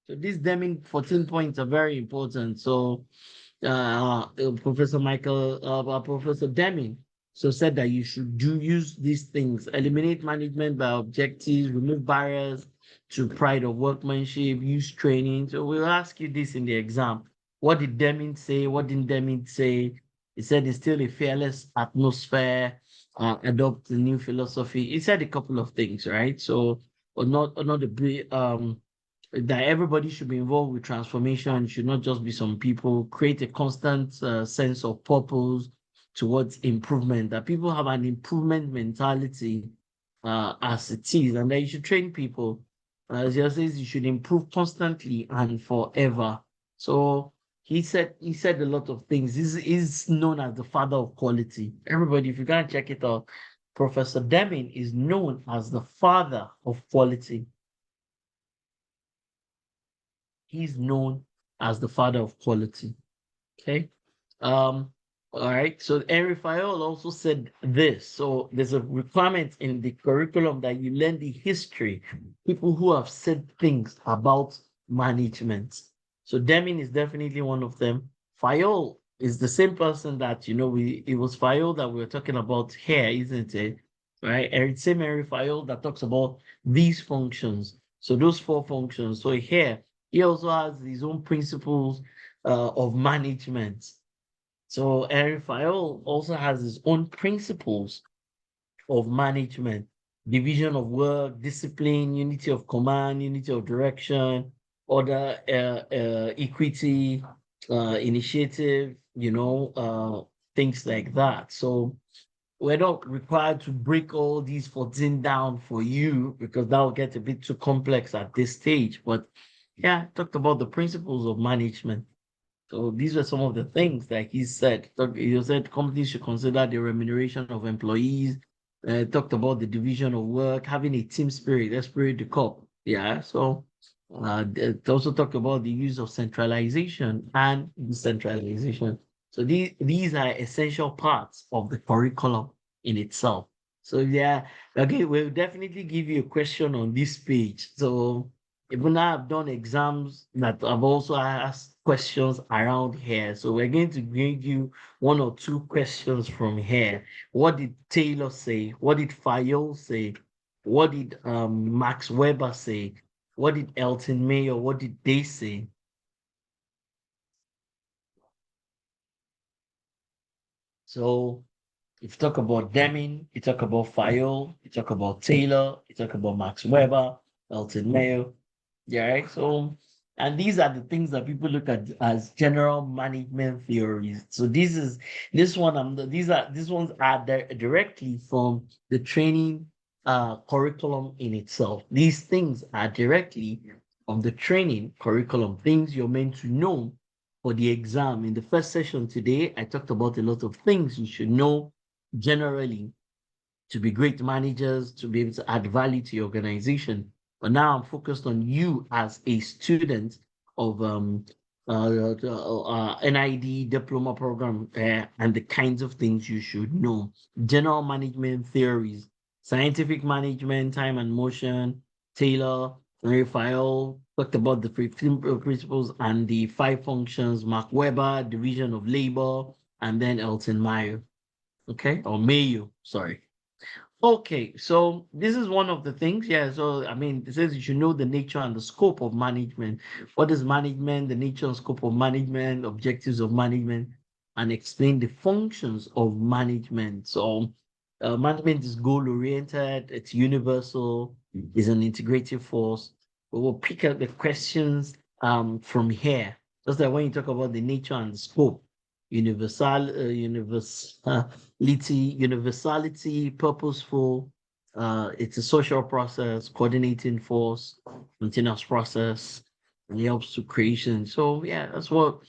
So these Deming 14 points are very important. So Professor Deming, so said that you should use these things, eliminate management by objectives, remove barriers to pride of workmanship, use training. So we'll ask you this in the exam. What did Deming say? What didn't Deming say? He said it's still a fearless atmosphere, adopt a new philosophy. He said a couple of things, right? So, or not a big that everybody should be involved with transformation. It should not just be some people. Create a constant sense of purpose towards improvement. That people have an improvement mentality as it is, and that you should train people. As he says, you should improve constantly and forever. So he said a lot of things. This is known as the father of quality. Everybody, if you can't check it out, Professor Deming is known as the father of quality. He's known as the father of quality. Okay. Um, all right. So Henry Fayol also said this. So there's a requirement in the curriculum that you learn the history, people who have said things about management. So Deming is definitely one of them. Fayol is the same person that it was Fayol that we were talking about here, isn't it? Right? And same Henry Fayol that talks about these functions. So those four functions. So here he also has his own principles of management. So Eric Fayol also has his own principles of management, division of work, discipline, unity of command, unity of direction, order, equity, initiative, things like that. So we're not required to break all these 14 down for you because that will get a bit too complex at this stage. But yeah, talked about the principles of management. So these were some of the things that he said. He said companies should consider the remuneration of employees. Talked about the division of work, having a team spirit, esprit de corps. Yeah. So it also talked about the use of centralization and decentralization. So these are essential parts of the curriculum in itself. So yeah, okay, we'll definitely give you a question on this page. So Even I've done exams that I've also asked questions around here. So we're going to give you one or two questions from here. What did Taylor say? What did Fayol say? What did Max Weber say? What did Elton Mayo? What did they say? So if you talk about Deming, you talk about Fayol, you talk about Taylor, you talk about Max Weber, Elton Mayo. Yeah, right. So, and these are the things that people look at as general management theories. So this one. These ones are directly from the training curriculum in itself. These things are directly from the training curriculum. Things you're meant to know for the exam. In the first session today, I talked about a lot of things you should know generally to be great managers, to be able to add value to your organization. But now I'm focused on you as a student of NID diploma program and the kinds of things you should know. General management theories, scientific management, time and motion, Taylor, Raphael talked about the 15 principles and the 5 functions, Mark Weber, division of labor, and then Elton Mayo. Okay, or Mayo, sorry. Okay, so this is one of the things. Yeah, so I mean, it says you should know the nature and the scope of management. What is management, the nature and scope of management, objectives of management, and explain the functions of management. So, management is goal oriented, it's universal, is an integrative force. We will pick up the questions from here. Just like when you talk about the nature and the scope, universality, purposeful. It's a social process, coordinating force, continuous process, and it helps to creation. So yeah, that's what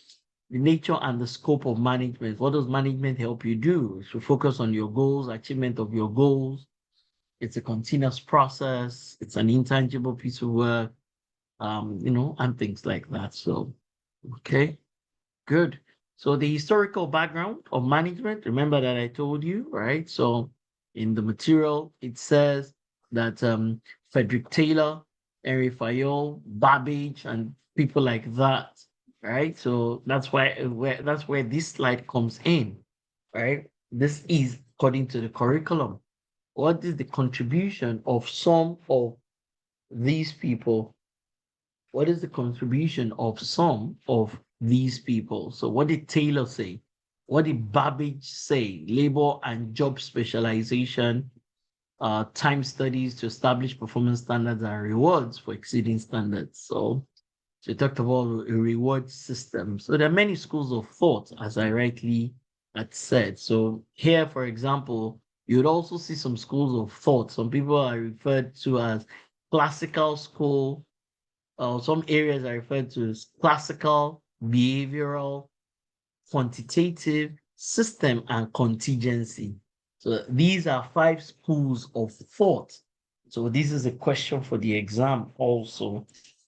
the nature and the scope of management. What does management help you do? To focus on your goals, achievement of your goals. It's a continuous process. It's an intangible piece of work, and things like that. So, okay. Good. So the historical background of management, remember that I told you, right? So in the material, it says that Frederick Taylor, Henry Fayol, Babbage, and people like that, right? So that's where this slide comes in, right? This is according to the curriculum. What is the contribution of some of these people? What is the contribution of some of these people? So what did Taylor say? What did Babbage say? Labor and job specialization, time studies to establish performance standards and rewards for exceeding standards. So we talked about a reward system. So there are many schools of thought, as I rightly had said. So here, for example, you would also see some schools of thought. Some people are referred to as classical school, some areas are referred to as classical, behavioral, quantitative, system, and contingency. So these are 5 schools of thought. So this is a question for the exam also.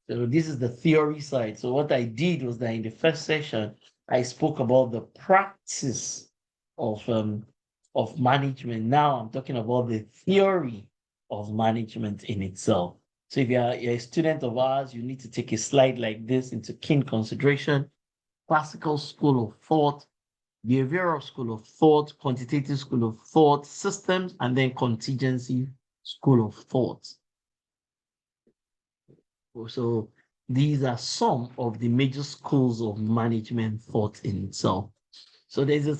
So this is the theory side. So what I did was that in the first session, I spoke about the practice of management. Now I'm talking about the theory of management in itself. So if you're a student of ours, you need to take a slide like this into keen consideration. Classical school of thought, behavioral school of thought, quantitative school of thought, systems, and then contingency school of thought. So these are some of the major schools of management thought in itself. So there's a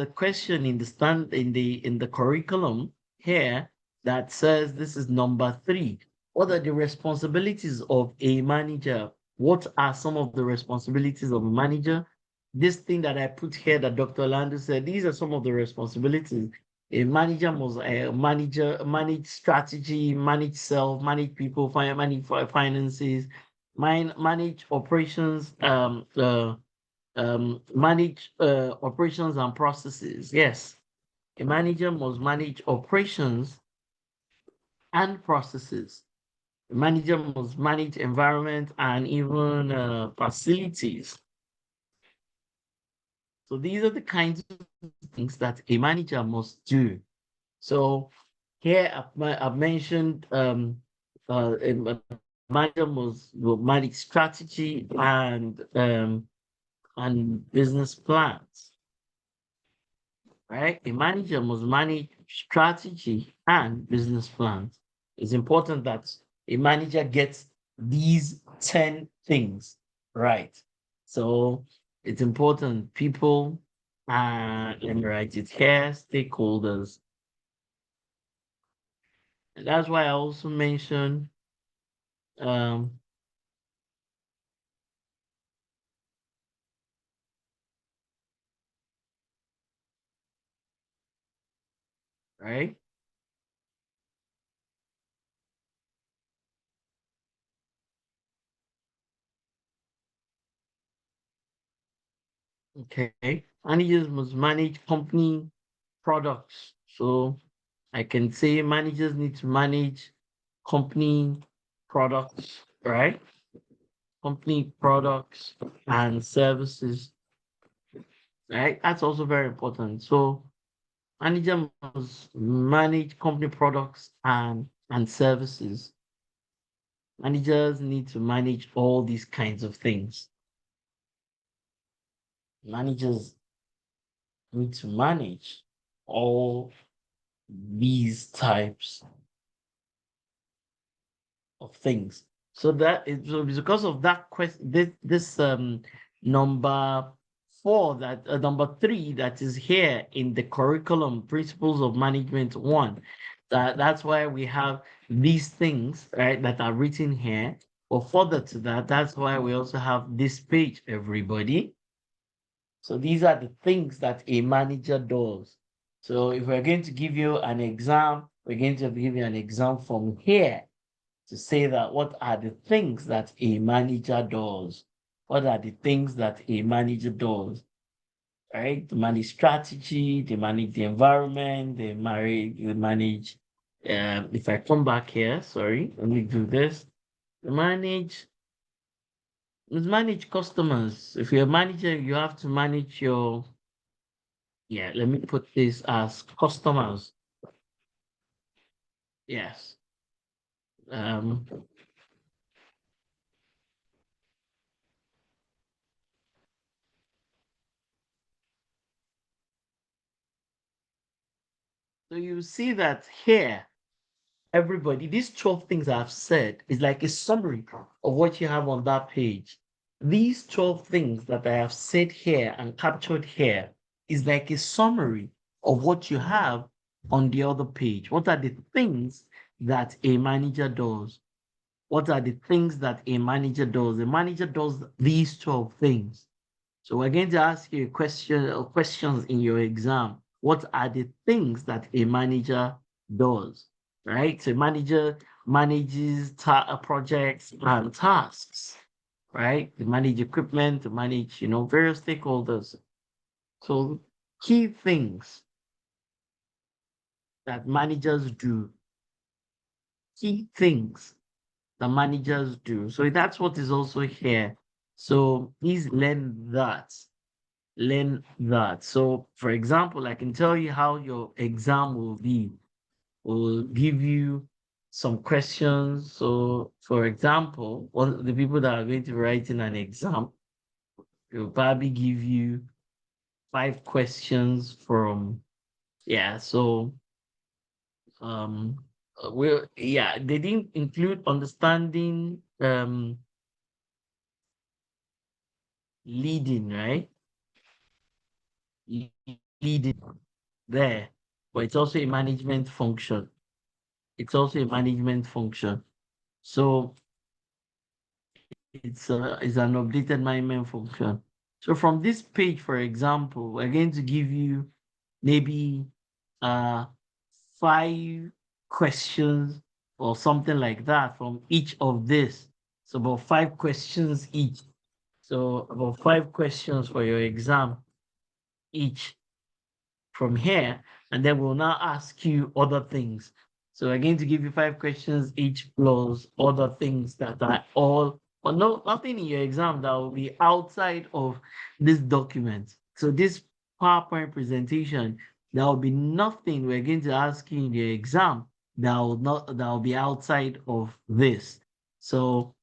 question in the curriculum here that says this is number 3. What are the responsibilities of a manager? What are some of the responsibilities of a manager? This thing that I put here that Dr. Orlando said, these are some of the responsibilities. A manager must manage strategy, manage self, manage people, manage finances, manage operations, manage operations and processes. Yes, a manager must manage operations and processes. A manager must manage environment and even facilities. So these are the kinds of things that a manager must do. So here I've mentioned manager will manage strategy and business plans, right? A manager must manage strategy and business plans. It's important that a manager gets these 10 things right. So it's important. People, let me write it here, stakeholders. And that's why I also mentioned um, right? Okay. Managers must manage company products. So I can say managers need to manage company products, right? Company products and services, right? That's also very important. So manager must manage company products and services. Managers need to manage all these kinds of things. Managers need to manage all these types of things. So that is so because of that question, this number four that number three that is here in the curriculum principles of management one, that's why we have these things right that are written here. Or further to that, that's why we also have this page, everybody. So these are the things that a manager does. So if we're going to give you an exam, we're going to give you an exam from here to say that what are the things that a manager does? What are the things that a manager does? Right? They manage strategy, they manage the environment, they manage if I come back here, sorry, let me do this. They manage customers. If you're a manager, you have to manage your yeah, let me put this as customers. Yes. Um, so you see that here everybody, these 12 things I've said is like a summary of what you have on that page. These 12 things that I have said here and captured here is like a summary of what you have on the other page. What are the things that a manager does? What are the things that a manager does? A manager does these 12 things. So we're going to ask you a question or questions in your exam. What are the things that a manager does? Right? So manager manages projects and tasks, right? They manage equipment, to manage, various stakeholders. So key things that managers do, key things that managers do. So that's what is also here. So please learn that. Learn that. So, for example, I can tell you how your exam will be. We'll give you some questions. So, for example, one of the people that are going to be writing an exam will probably give you 5 questions from yeah. So, um, they didn't include understanding leading, right? Leading there, but it's also a management function. It's also a management function. So it's an updated management function. So from this page, for example, we're going to give you maybe uh 5 questions or something like that from each of this. So about 5 questions each. So about 5 questions for your exam each from here, and then we'll now ask you other things. So we're going to give you 5 questions each plus other things that are all, but no, nothing in your exam that will be outside of this document. So this PowerPoint presentation, there will be nothing we're going to ask you in your exam that will be outside of this. So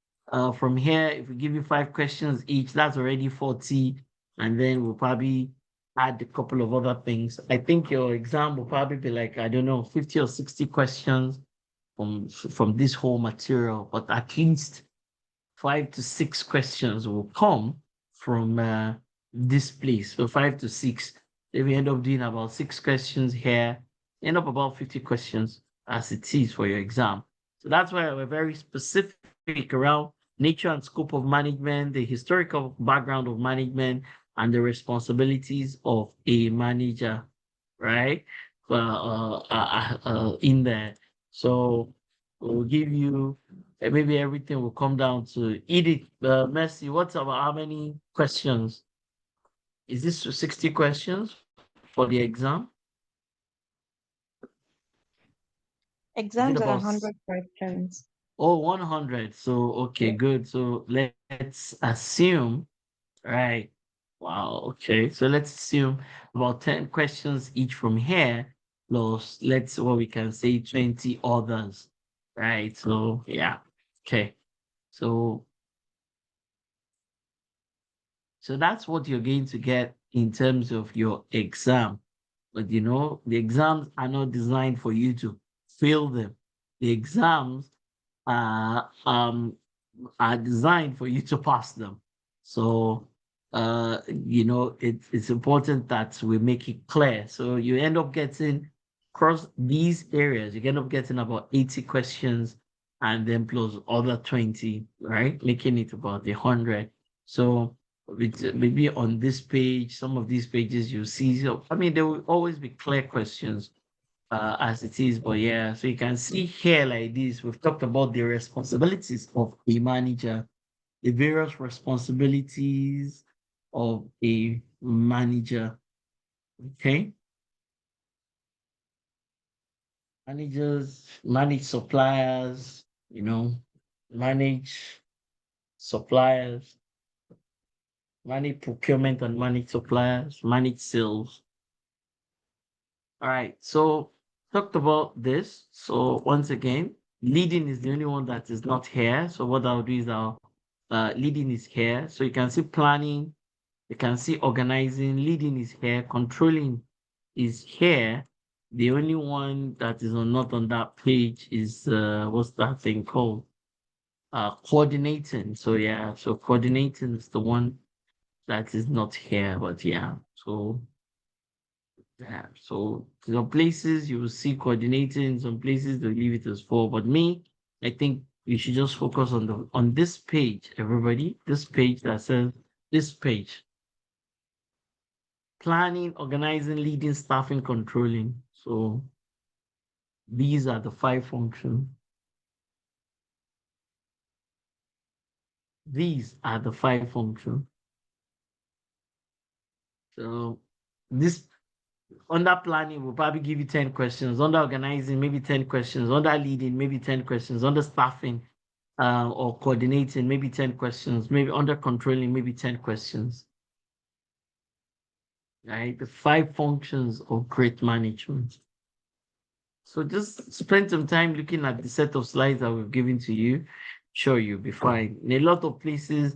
from here, if we give you 5 questions each, that's already 40. And then we'll probably add a couple of other things. I think your exam will probably be like, I don't know, 50 or 60 questions from this whole material, but at least 5 to 6 questions will come from this place. So 5 to 6. If we end up doing about 6 questions here, end up about 50 questions as it is for your exam. So that's why we're very specific around nature and scope of management, the historical background of management, and the responsibilities of a manager, right? In there. So we'll give you maybe everything will come down to Edith. Mercy, what's about how many questions? Is this 60 questions for the exam? Is it Exams are about 100 questions. 100? So okay, Yeah. good. So let's assume, right? Wow, okay. So let's assume about 10 questions each from here, plus let's what we can say 20 others. Right. So yeah. Okay. So So that's what you're going to get in terms of your exam. But the exams are not designed for you to fail them. The exams are are designed for you to pass them. So it's important that we make it clear. So you end up getting across these areas, you end up getting about 80 questions and then plus other 20, right? Making it about 100. So maybe on this page, some of these pages you see. So I mean, there will always be clear questions as it is, but yeah. So you can see here like this. We've talked about the responsibilities of a manager, the various responsibilities of a manager. Okay, managers manage suppliers. Manage suppliers, manage procurement and manage suppliers, manage sales. All right, so talked about this. So once again, leading is the only one that is not here. So what I'll do is leading is here. So you can see planning, you can see organizing, leading is here, controlling is here. The only one that is not on that page is what's that thing called? Coordinating. So yeah, so coordinating is the one that is not here, but yeah. So yeah, so some places you will see coordinating, some places they'll leave it as four. But me, I think you should just focus on this page, everybody. This page that says this page. Planning, organizing, leading, staffing, controlling. So these are the 5 functions. These are the 5 functions. So this under planning will probably give you 10 questions. Under organizing, maybe 10 questions. Under leading, maybe 10 questions. Under staffing or coordinating, maybe 10 questions. Maybe under controlling, maybe 10 questions. Right? The 5 functions of great management. So just spend some time looking at the set of slides that we've given to you. Sure, you'll be fine. In a lot of places,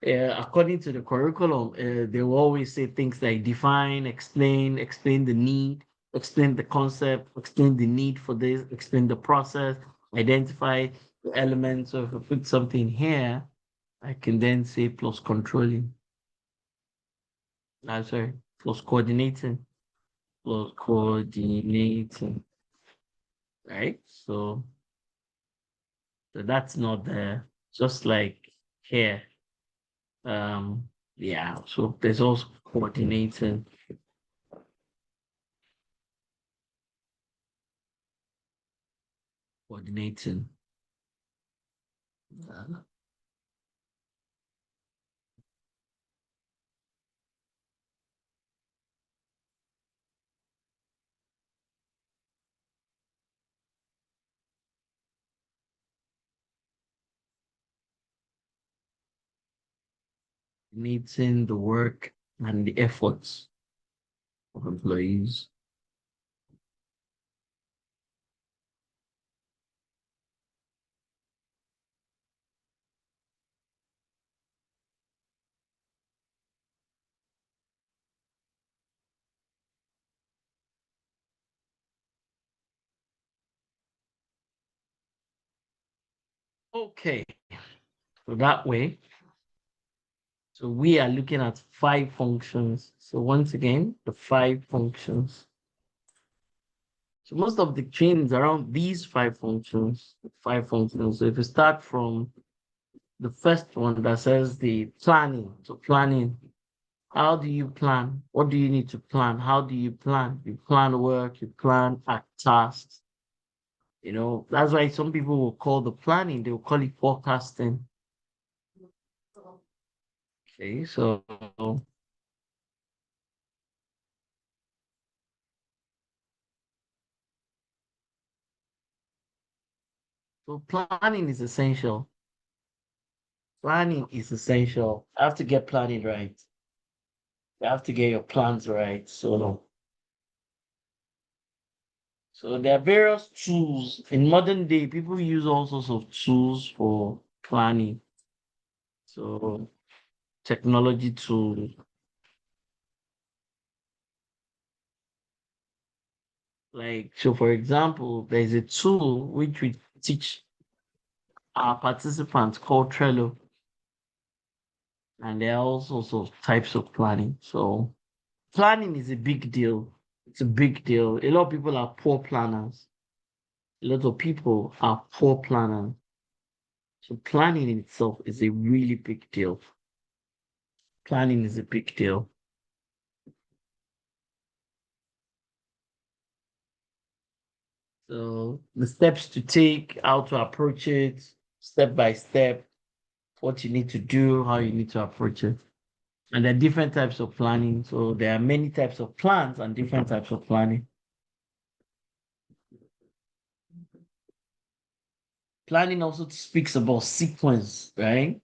according to the curriculum, they will always say things like define, explain the need, explain the concept, explain the need for this, explain the process, identify the elements. So if I put something here, I can then say plus controlling. Sorry, plus coordinating, plus coordinating, right? So that's not there. Just like here. Yeah, so there's also coordinating. Uh, Coordinating the work and the efforts of employees. Okay, so that way, so we are looking at 5 functions. So once again, the 5 functions. So most of the chain is around these 5 functions. 5 functions. So if you start from the first one that says the planning. So planning, how do you plan? What do you need to plan? How do you plan? You plan work, you plan tasks. That's why some people will call the planning, they will call it forecasting. Okay, so planning is essential. Planning is essential. I have to get planning right. You have to get your plans right. So there are various tools. In modern day, people use all sorts of tools for planning. So technology tools. So for example, there's a tool which we teach our participants called Trello, and there are all sorts of types of planning. So planning is a big deal. It's a big deal. A lot of people are poor planners. A lot of people are poor planners. So planning in itself is a really big deal. Planning is a big deal. So the steps to take, how to approach it, step by step, what you need to do, how you need to approach it. And there are different types of planning. So there are many types of plans and different types of planning. Planning also speaks about sequence, right?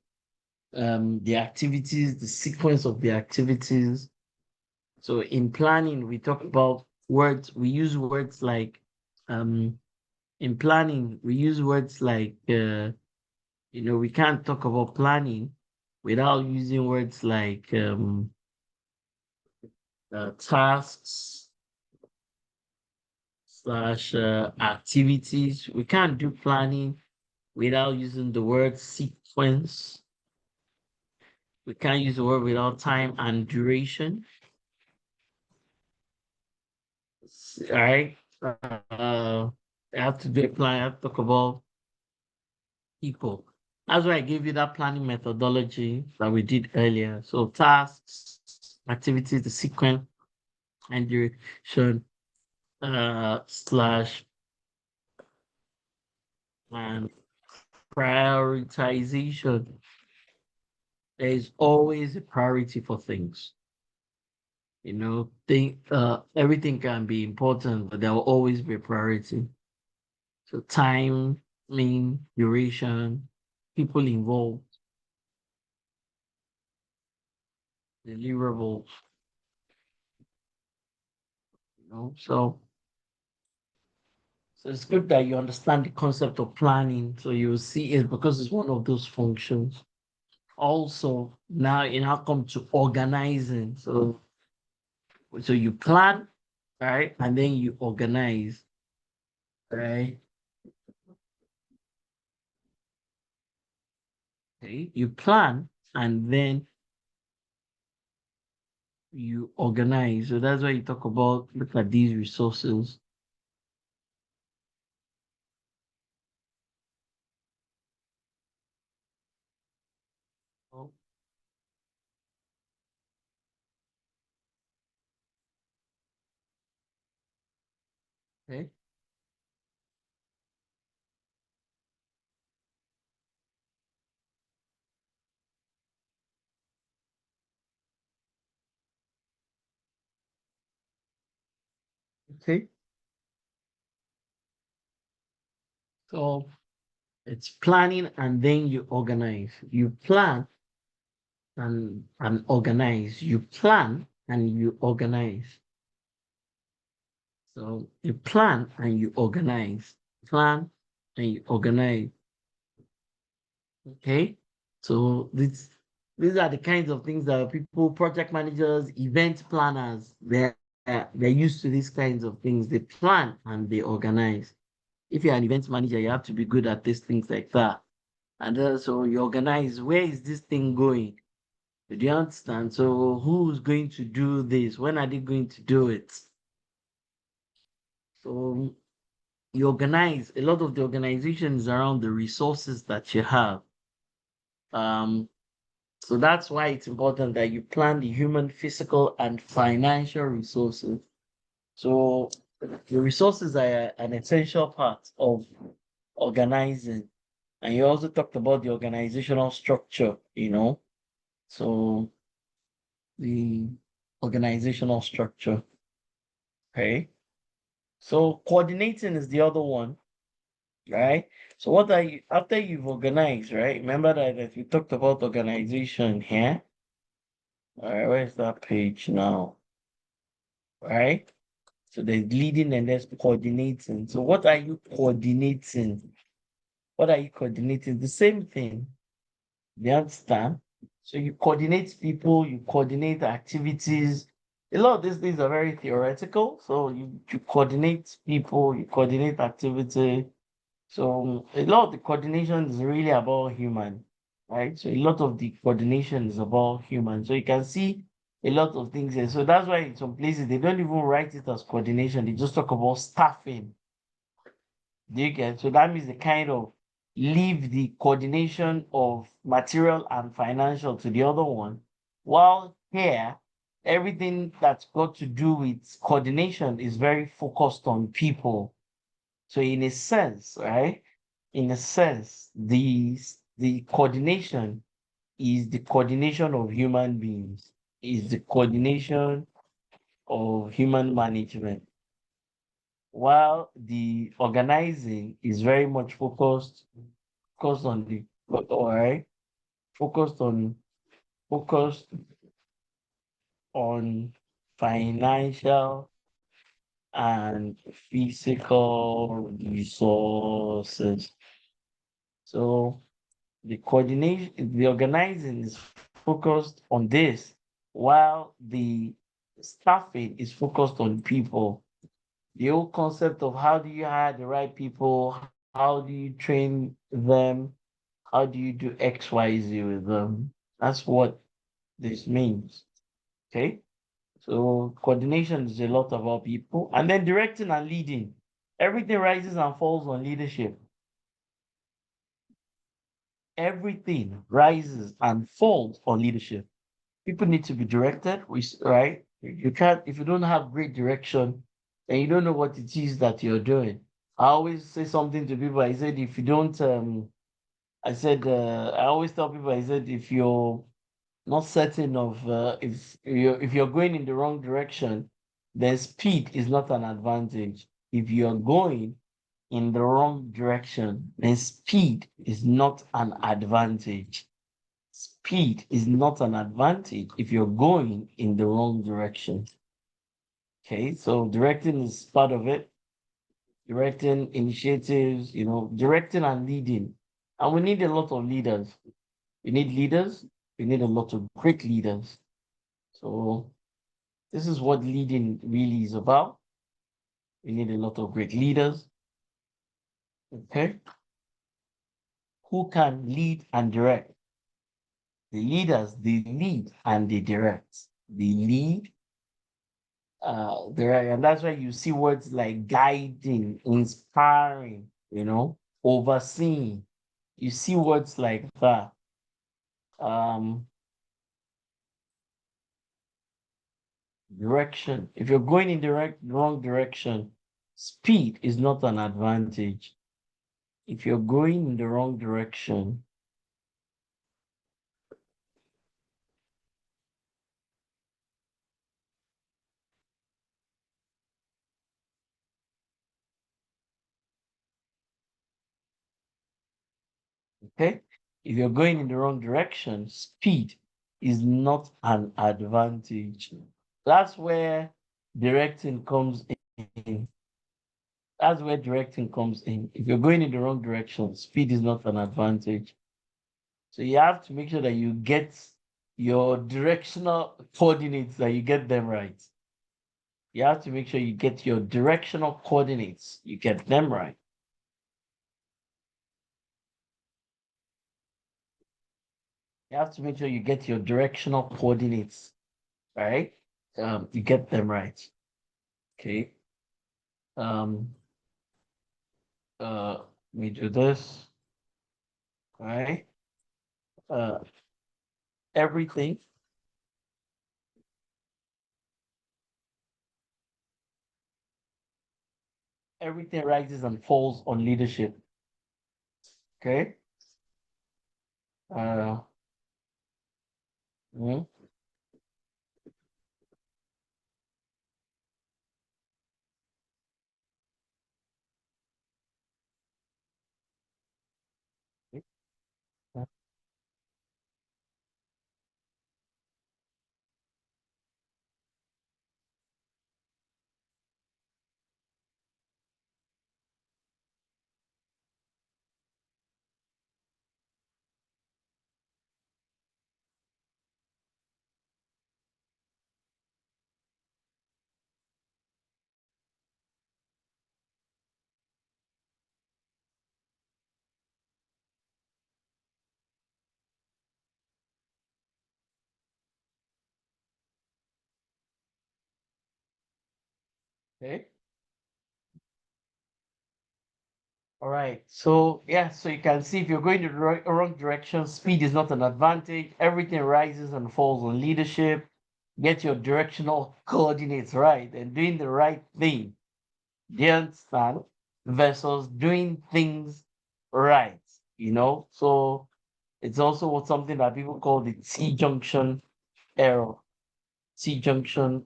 The activities, the sequence of the activities. So in planning, we talk about words. We use words like, in planning, we use words like, we can't talk about planning without using words like tasks slash activities. We can't do planning without using the word sequence. We can't use the word without time and duration. All right. I have to do a plan. I have to talk about people. That's why I gave you that planning methodology that we did earlier. So tasks, activities, the sequence, and duration, slash and prioritization. There is always a priority for things. Everything can be important, but there will always be a priority. So time, duration, people involved, deliverables, you know. So it's good that you understand the concept of planning. So you will see it because it's one of those functions. Also, now it now come to organizing. So you plan, right? And then you organize, right? Okay. You plan and then you organize. So that's why you talk about look at these resources. Oh, okay. Okay. So it's planning and then you organize. You plan and organize. You plan and you organize. So you plan and you organize. Plan and you organize. Okay. So these are the kinds of things that people, project managers, event planners, they're used to these kinds of things. They plan and they organize. If you're an event manager, you have to be good at these things like that. And so you organize, where is this thing going? Do you understand? So who's going to do this? When are they going to do it? So you organize. A lot of the organization is around the resources that you have. Um, so that's why it's important that you plan the human, physical, and financial resources. So the resources are an essential part of organizing. And you also talked about the organizational structure, So the organizational structure. Okay. So coordinating is the other one, right? So what are you after you've organized, right? Remember that we talked about organization here. All right, where's that page now? Right? So there's leading and there's coordinating. So what are you coordinating? What are you coordinating? The same thing. You understand? So you coordinate people, you coordinate activities. A lot of these things are very theoretical. So you coordinate people, you coordinate activity. So a lot of the coordination is really about human, right? So a lot of the coordination is about human. So you can see a lot of things here. So that's why in some places they don't even write it as coordination. They just talk about staffing. Do you get? So that means they kind of leave the coordination of material and financial to the other one. While here, everything that's got to do with coordination is very focused on people. So in a sense, right? In a sense, the coordination is the coordination of human beings, is the coordination of human management, while the organizing is very much focused on the all right, focused on focused on financial and physical resources. So the organizing is focused on this, while the staffing is focused on people. The whole concept of how do you hire the right people, how do you train them, how do you do XYZ with them. That's what this means. Okay. So coordination is a lot about people. And then directing and leading. Everything rises and falls on leadership. Everything rises and falls on leadership. People need to be directed, right? You can't, if you don't have great direction and you don't know what it is that you're doing. I always say something to people. I said, if you don't, I always tell people, I said, if you're not certain of, if you're going in the wrong direction, then speed is not an advantage. If you're going in the wrong direction, then speed is not an advantage. Speed is not an advantage if you're going in the wrong direction. Okay, so directing is part of it. Directing initiatives, directing and leading. And we need a lot of leaders. We need leaders. We need a lot of great leaders. So this is what leading really is about. We need a lot of great leaders. Okay. Who can lead and direct? The leaders, they lead and they direct. They lead, direct, and that's why you see words like guiding, inspiring, overseeing. You see words like that. Um, Direction. If you're going in the wrong direction, speed is not an advantage. If you're going in the wrong direction, okay? If you're going in the wrong direction, speed is not an advantage. That's where directing comes in. That's where directing comes in. If you're going in the wrong direction, speed is not an advantage. So you have to make sure that you get your directional coordinates, that you get them right. You have to make sure you get your directional coordinates, you get them right. you have to make sure you get your directional coordinates, right? You get them right. Okay. Um, we do this, right? Uh, everything, everything rises and falls on leadership. Okay. Uh, mhm. Okay. All right. So yeah, so you can see if you're going the wrong direction, speed is not an advantage. Everything rises and falls on leadership. Get your directional coordinates right and doing the right thing. Do you understand? Versus doing things right. So it's also something that people call the T junction error. T junction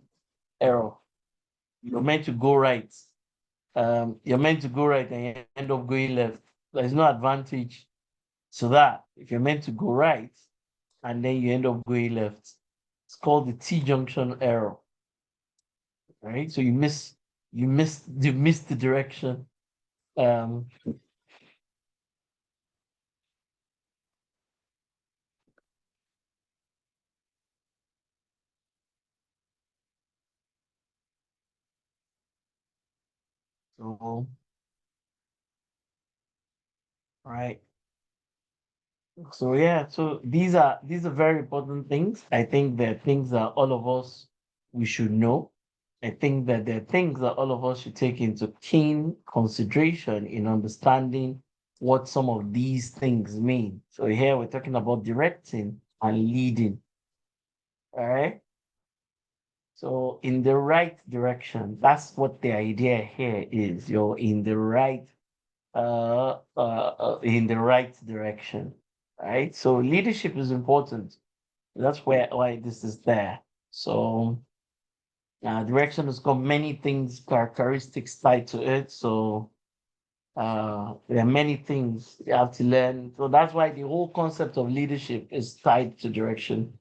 error. You're meant to go right. You're meant to go right and you end up going left. There's no advantage to that. If you're meant to go right and then you end up going left, it's called the T junction error. Right? So you miss the direction. Um, so right. So yeah, so these are very important things. I think they're things that all of us we should know. I think that they're things that all of us should take into keen consideration in understanding what some of these things mean. So here we're talking about directing and leading. All right. So in the right direction, that's what the idea here is. You're in the right direction, right? So leadership is important. That's why this is there. So direction has got many things, characteristics tied to it. So there are many things you have to learn. So that's why the whole concept of leadership is tied to direction.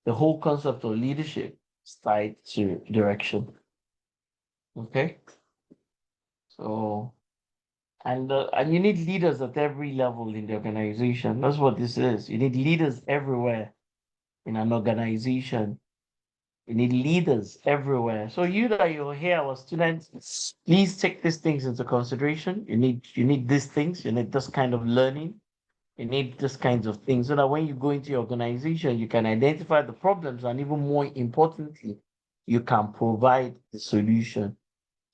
The whole concept of leadership is tied to direction. Okay. So and you need leaders at every level in the organization. That's what this is. You need leaders everywhere in an organization. You need leaders everywhere. So you that you're here, our students, please take these things into consideration. You need these things. You need this kind of learning. You need this kinds of things so that when you go into your organization, you can identify the problems and even more importantly, you can provide the solution.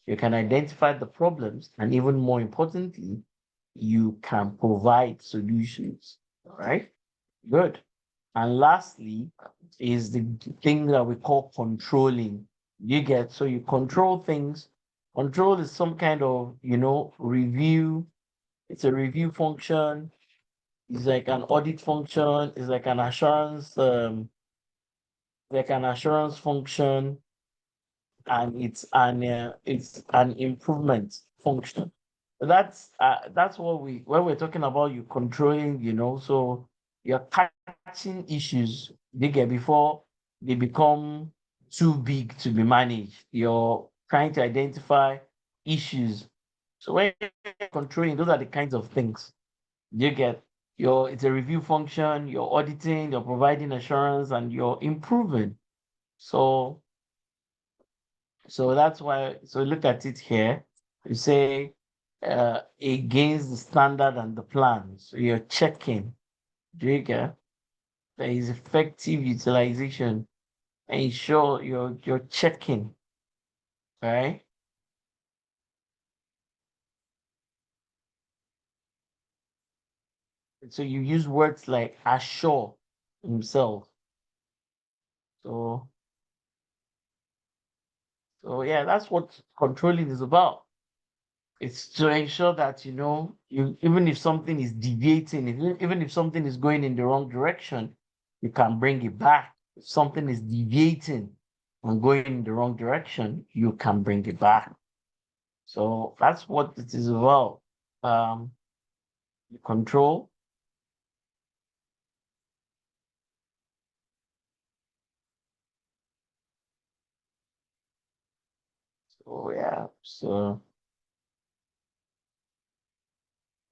You can identify the problems and even more importantly, you can provide solutions. All right. Good. And lastly, is the thing that we call controlling. You get so you control things. Control is some kind of review. It's a review function. It's like an audit function. It's like an assurance. Like an assurance function, and it's an improvement function. That's what when we're talking about you controlling. So you're catching issues they get before they become too big to be managed. You're trying to identify issues. So when you're controlling, those are the kinds of things you get. It's a review function. You're auditing. You're providing assurance, and you're improving. So so that's why, so look at it here. You say against the standard and the plan. So you're checking. Do you get? there is effective utilization. Ensure you're checking, right? So you use words like assure himself. So so yeah, that's what controlling is about. It's to ensure that you even if something is deviating, even if something is going in the wrong direction, you can bring it back. If something is deviating and going in the wrong direction, you can bring it back. So that's what it is about. Um, control. So yeah. So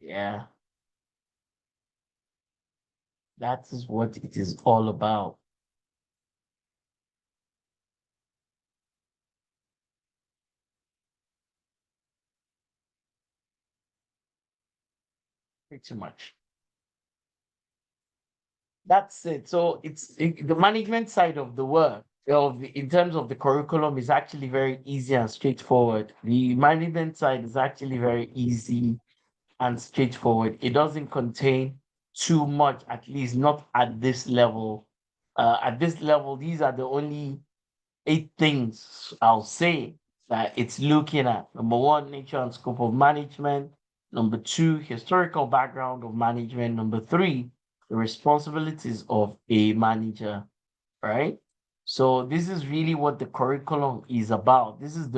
yeah, that is what it is all about. Pretty much. That's it. So the management side of the work in terms of the curriculum is actually very easy and straightforward. The management side is actually very easy and straightforward. It doesn't contain too much, at least not at this level. At this level, these are the only 8 things I'll say that it's looking at. Number one, nature and scope of management. Number two, historical background of management. Number three, the responsibilities of a manager, right? So this is really what the curriculum is about. This is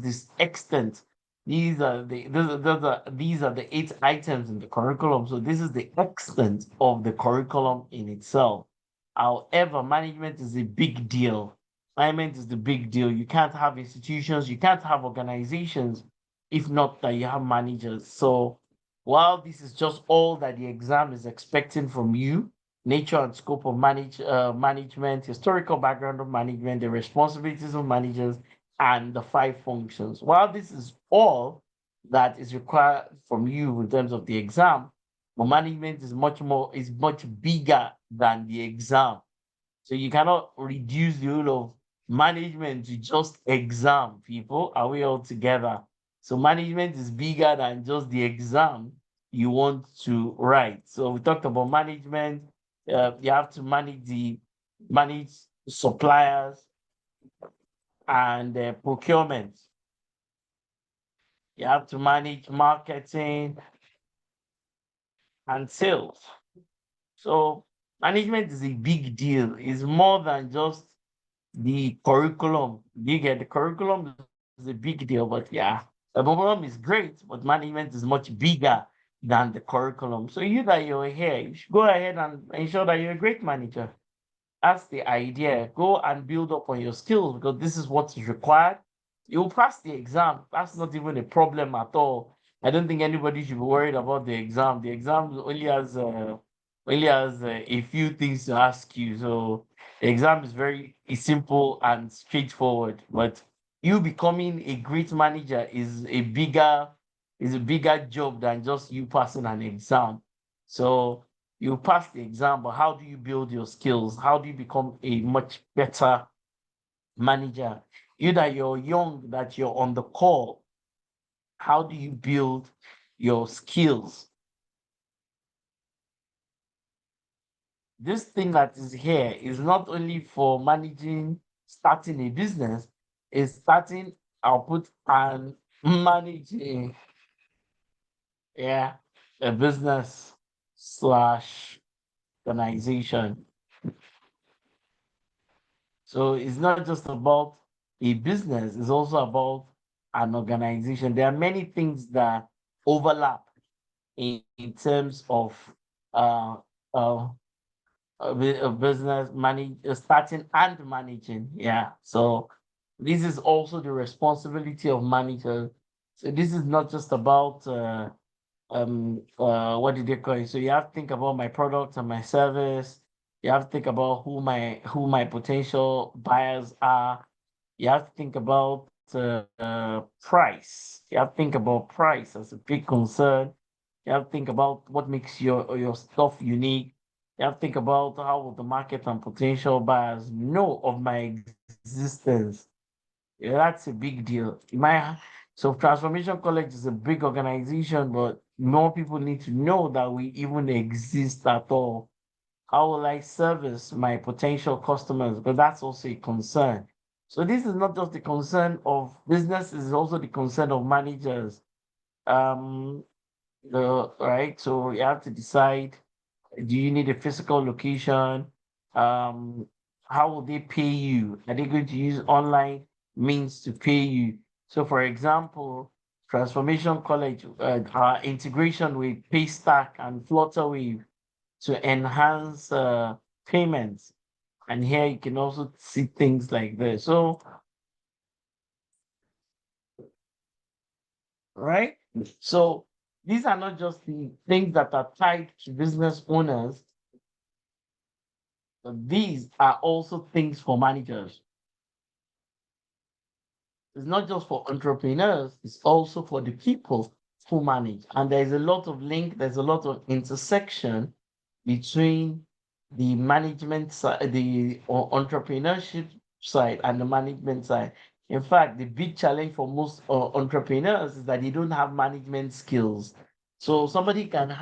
this extent. These are the 8 items in the curriculum. So this is the extent of the curriculum in itself. However, management is a big deal. Management is the big deal. You can't have institutions, you can't have organizations if not that you have managers. So while this is just all that the exam is expecting from you, nature and scope of management, historical background of management, the responsibilities of managers, and the 5 functions. While this is all that is required from you in terms of the exam, but management is much bigger than the exam. So you cannot reduce the role of management to just exam, people. Are we all together? So management is bigger than just the exam you want to write. So we talked about management. You have to manage suppliers and procurement. You have to manage marketing and sales. So management is a big deal. It's more than just the curriculum. You get the curriculum is a big deal, but yeah, the curriculum is great, but management is much bigger than the curriculum. So you that you're here, you should go ahead and ensure that you're a great manager. That's the idea. Go and build up on your skills because this is what is required. You'll pass the exam. That's not even a problem at all. I don't think anybody should be worried about the exam. The exam only has a few things to ask you. So the exam is simple and straightforward. But you becoming a great manager is a bigger job than just you passing an exam. So you pass the exam, but how do you build your skills? How do you become a much better manager? You that you're young, that you're on the call, how do you build your skills? This thing that is here is not only for starting a business, it's starting output and managing, yeah, a business slash organization. So it's not just about a business, it's also about an organization. There are many things that overlap in terms of uh, uh, a business starting and managing. Yeah. So this is also the responsibility of managers. So this is not just about what did they call it? So you have to think about my product and my service. You have to think about who my potential buyers are. You have to think about price. You have to think about price as a big concern. You have to think about what makes your stuff unique. You have to think about how will the market and potential buyers know of my existence. Yeah, that's a big deal. So Transformation College is a big organization, but more people need to know that we even exist at all. How will I service my potential customers? But that's also a concern. So this is not just the concern of business, it's also the concern of managers. Um, right. So you have to decide, do you need a physical location? Um, how will they pay you? Are they going to use online means to pay you? So, for example, Transformation College, our integration with Paystack and Flutterwave to enhance payments. And here you can also see things like this. So, right? So, these are not just the things that are tied to business owners, but these are also things for managers. It's not just for entrepreneurs, it's also for the people who manage. And there's a lot of link, there's a lot of intersection between the management side, the entrepreneurship side, and the management side. In fact, the big challenge for most entrepreneurs is that they don't have management skills. So somebody can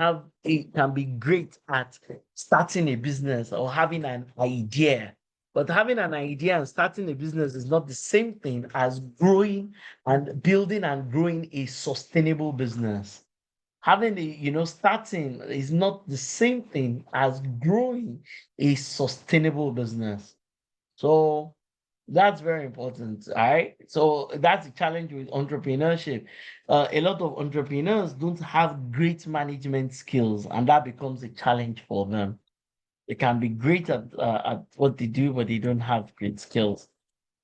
be great at starting a business or having an idea, but having an idea and starting a business is not the same thing as growing and building and growing a sustainable business. Starting is not the same thing as growing a sustainable business. So that's very important. All right. So that's the challenge with entrepreneurship. A lot of entrepreneurs don't have great management skills, and that becomes a challenge for them. They can be great at what they do, but they don't have great skills.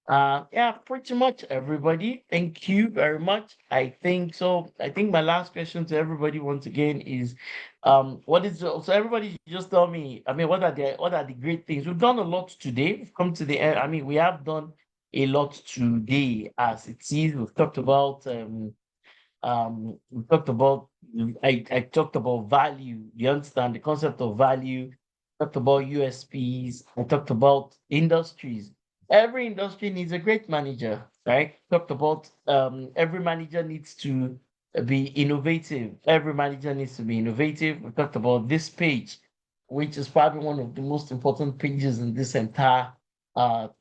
Yeah, pretty much everybody. Thank you very much. I think so. I think my last question to everybody once again is, what is so everybody should just tell me. I mean, what are the great things we've done a lot today? We've come to the end. I mean, we have done a lot today as it is. We've talked about we talked about I talked about value. You understand the concept of value. Talked about USPs. I talked about industries. Every industry needs a great manager, right? Talked about every manager needs to be innovative. Every manager needs to be innovative. We talked about this page, which is probably one of the most important pages in this entire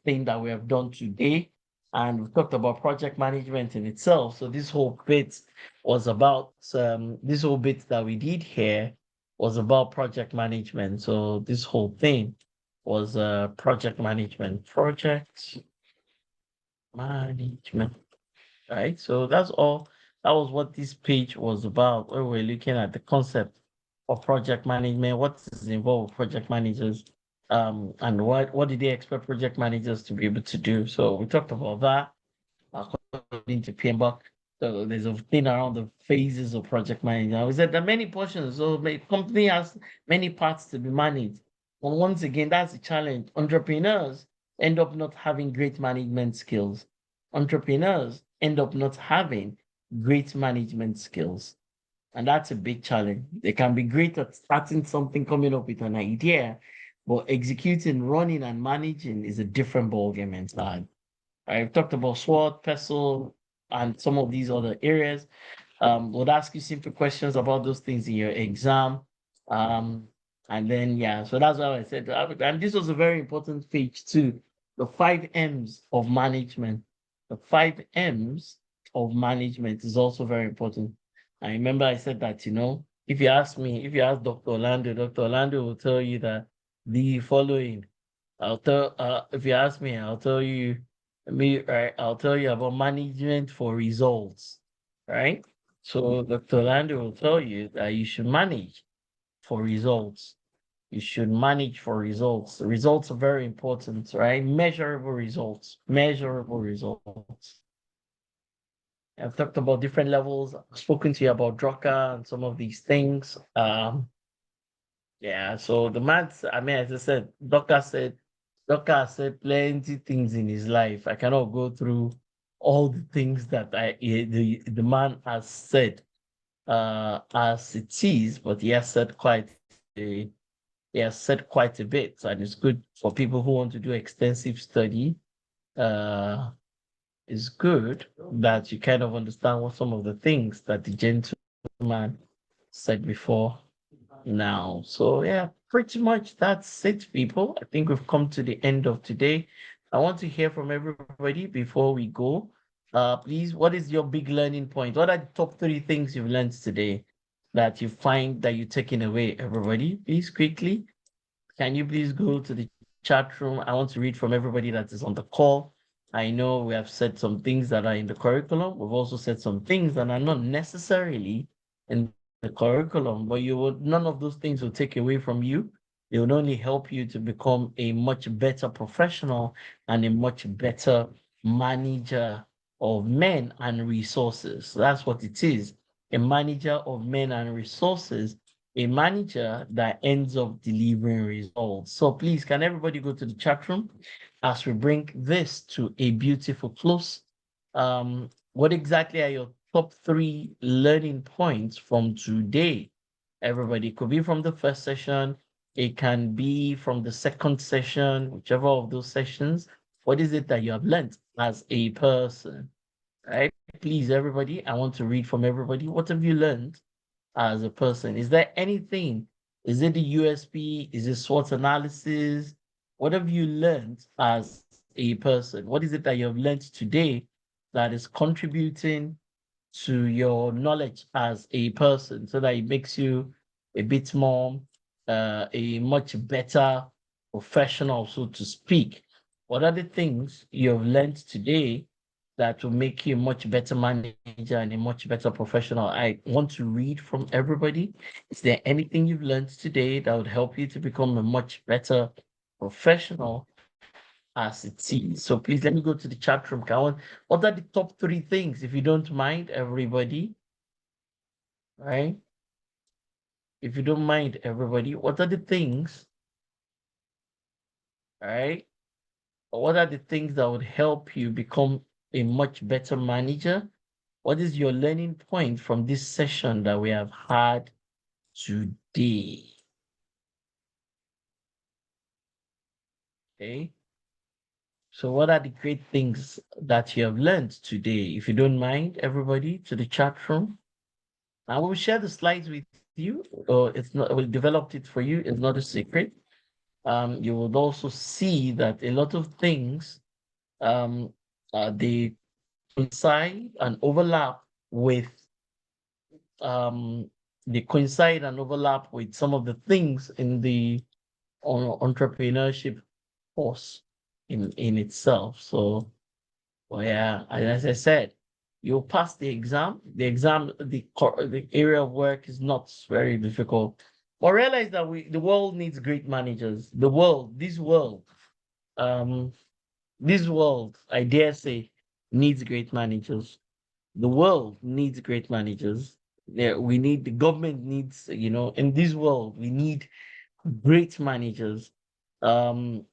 thing that we have done today. And we talked about project management in itself. So this whole bit that we did here was about project management. So this whole thing was project management. Project management. Right. So that's all. That was what this page was about. Where we're looking at the concept of project management, what is involved with project managers, and what did they expect project managers to be able to do. So we talked about that according to PMBOK. So there's a thing around the phases of project management. We said there are many portions, so the company has many parts to be managed. And once again, that's the challenge. Entrepreneurs end up not having great management skills. Entrepreneurs end up not having great management skills. And that's a big challenge. They can be great at starting something, coming up with an idea, but executing, running, and managing is a different ballgame entirely. I've talked about SWOT, PESTLE, and some of these other areas. Would ask you simple questions about those things in your exam. Um, and then, yeah, so that's why I said, and this was a very important page too. The 5 M's of management. The 5 M's of management is also very important. I remember I said that, if you ask Dr. Orlando will tell you that the following. If you ask me, I'll tell you about management for results, right? So Dr. Lando will tell you that you should manage for results. You should manage for results. The results are very important, right? Measurable results. Measurable results. I've talked about different levels. I've spoken to you about Drucker and some of these things. Yeah, so the maths, I mean, as I said, Doctor said plenty things in his life. I cannot go through all the things that the man has said as it is, but he has said quite a he has said quite a bit, and it's good for people who want to do extensive study. Uh, it's good that you kind of understand what some of the things that the gentleman said before now. So yeah, pretty much that's it, people. I think we've come to the end of today. I want to hear from everybody before we go. Please, what is your big learning point? What are the top three things you've learned today that you find that you're taking away? Everybody, please quickly. Can you please go to the chat room? I want to read from everybody that is on the call. I know we have said some things that are in the curriculum. We've also said some things that are not necessarily in the curriculum, but none of those things will take away from you. They will only help you to become a much better professional and a much better manager of men and resources. That's what it is. A manager of men and resources, a manager that ends up delivering results. So please, can everybody go to the chat room as we bring this to a beautiful close? What exactly are your top three learning points from today? Everybody, it could be from the first session, it can be from the second session, whichever of those sessions. What is it that you have learned as a person? Right? Please, everybody, I want to read from everybody. What have you learned as a person? Is there anything? Is it the USP? Is it SWOT analysis? What have you learned as a person? What is it that you have learned today that is contributing to your knowledge as a person so that it makes you a bit more, a much better professional, so to speak? What are the things you have learned today that will make you a much better manager and a much better professional? I want to read from everybody. Is there anything you've learned today that would help you to become a much better professional as it is? So please let me go to the chat room, Kawan. What are the top three things, if you don't mind, everybody? Right? If you don't mind, everybody, what are the things, right? What are the things that would help you become a much better manager? What is your learning point from this session that we have had today? Okay. So what are the great things that you have learned today? If you don't mind, everybody, to the chat room. I will share the slides with you, or it's not, I will develop it for you. It's not a secret. You would also see that a lot of things, they coincide and overlap with, um, they coincide and overlap with some of the things in the entrepreneurship course in itself. So, well, yeah, and as I said, you'll pass the exam. The area of work is not very difficult. But realize that the world needs great managers. Um, this world, I dare say, needs great managers. The world needs great managers. Yeah, we need, the government needs, in this world, we need great managers. Um,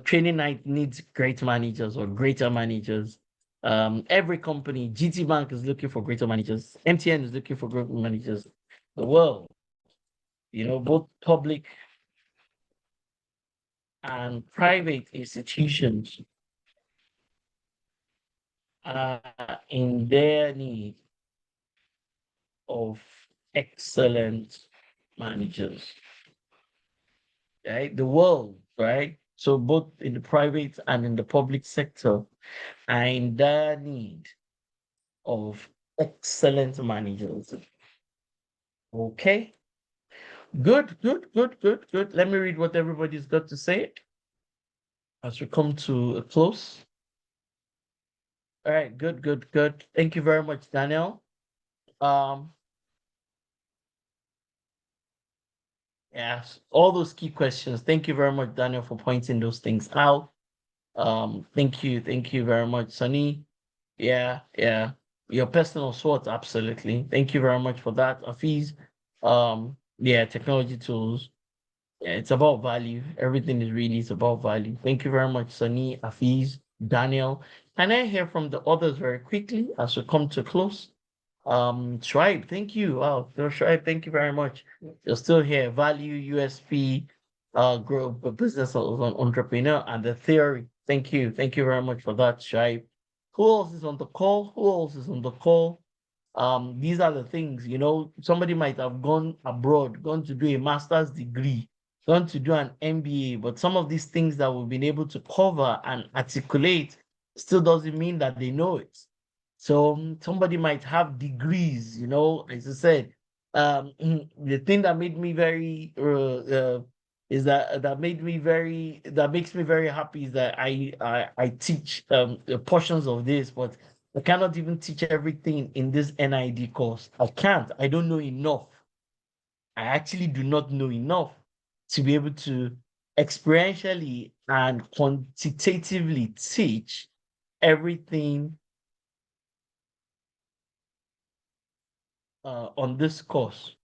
Training night needs great managers or greater managers. Every company, GT Bank is looking for greater managers. MTN is looking for great managers. The world, both public and private institutions are in their need of excellent managers. Right? The world, right? So both in the private and in the public sector are in their need of excellent managers. Okay. Good, good, good, good, good. Let me read what everybody's got to say as we come to a close. All right, good, good, good. Thank you very much, Daniel. Um, yes, all those key questions. Thank you very much, Daniel, for pointing those things out. Thank you very much, Sunny. Yeah, yeah. Your personal SWOT, absolutely. Thank you very much for that, Afiz. Yeah, technology tools. Yeah, it's about value. Everything is really is about value. Thank you very much, Sunny, Afiz, Daniel. Can I hear from the others very quickly as we come to close? Tribe, thank you. Wow, so Tribe, thank you very much. You're still here. Value, USP, grow business entrepreneur, and the theory. Thank you very much for that, Tribe. Who else is on the call? Who else is on the call? These are the things, somebody might have gone abroad, gone to do a master's degree, gone to do an MBA, but some of these things that we've been able to cover and articulate still doesn't mean that they know it. So somebody might have degrees, as I said. The thing that made me very is that makes me very happy is that I teach portions of this, but I cannot even teach everything in this NID course. I can't. I don't know enough. I actually do not know enough to be able to experientially and quantitatively teach everything on this course.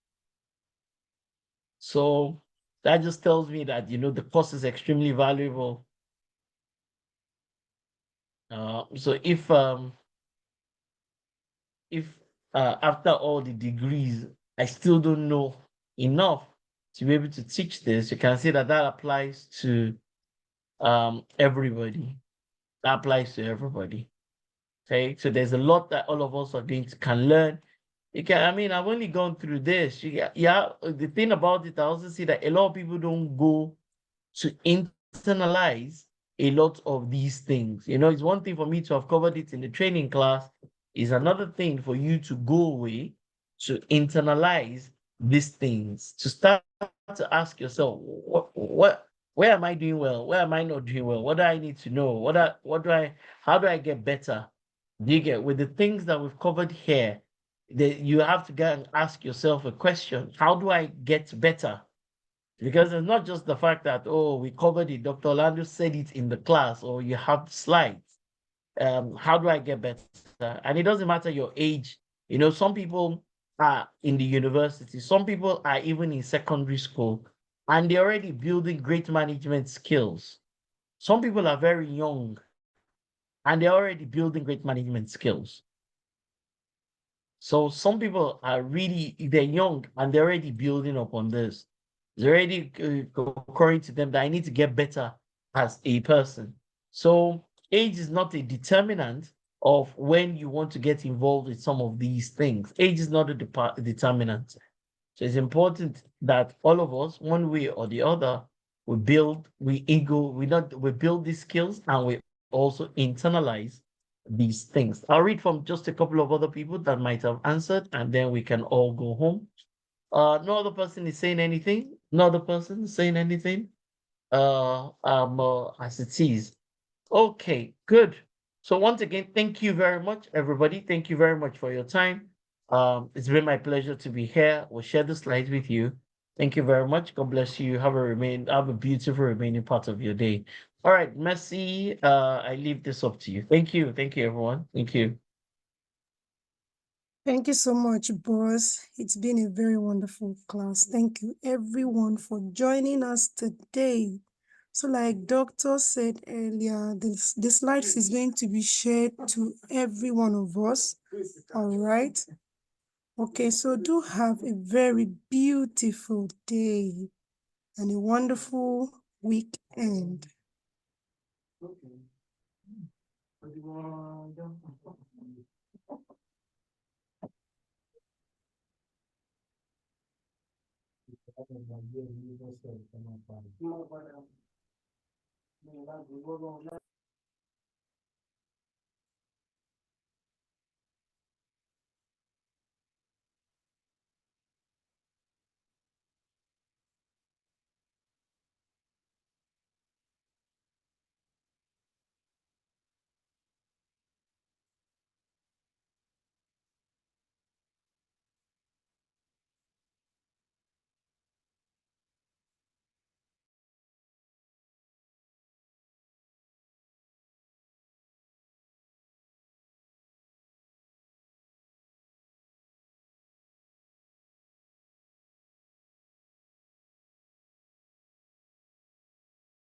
So that just tells me that the course is extremely valuable. So if after all the degrees I still don't know enough to be able to teach this, you can see that that applies to everybody. That applies to everybody. Okay, so there's a lot that all of us are going to can learn. I've only gone through this. Yeah, the thing about it, I also see that a lot of people don't go to internalize a lot of these things. It's one thing for me to have covered it in the training class, is another thing for you to go away to internalize these things, to start to ask yourself, where am I doing well? Where am I not doing well? What do I need to know? How do I get better? Do you get with the things that we've covered here? You have to go and ask yourself a question: how do I get better? Because it's not just the fact that, oh, we covered it, Dr. Orlando said it in the class, or you have slides. How do I get better? And it doesn't matter your age. Some people are in the university, some people are even in secondary school, and they're already building great management skills. Some people are very young and they're already building great management skills. So some people are they're young and they're already building up on this. It's already occurring to them that I need to get better as a person. So age is not a determinant of when you want to get involved with some of these things. Age is not a determinant. So it's important that all of us, one way or the other, we build these skills and we also internalize these things. I'll read from just a couple of other people that might have answered, and then we can all go home. No other person is saying anything. No other person is saying anything. As it is. Okay, good. So once again, thank you very much, everybody. Thank you very much for your time. It's been my pleasure to be here. We'll share the slides with you. Thank you very much. God bless you. Have a beautiful remaining part of your day. All right, Messi. I leave this up to you. Thank you. Thank you, everyone. Thank you. Thank you so much, boss. It's been a very wonderful class. Thank you, everyone, for joining us today. So, like Doctor said earlier, the slides is going to be shared to every one of us. All right. Okay, so do have a very beautiful day and a wonderful weekend.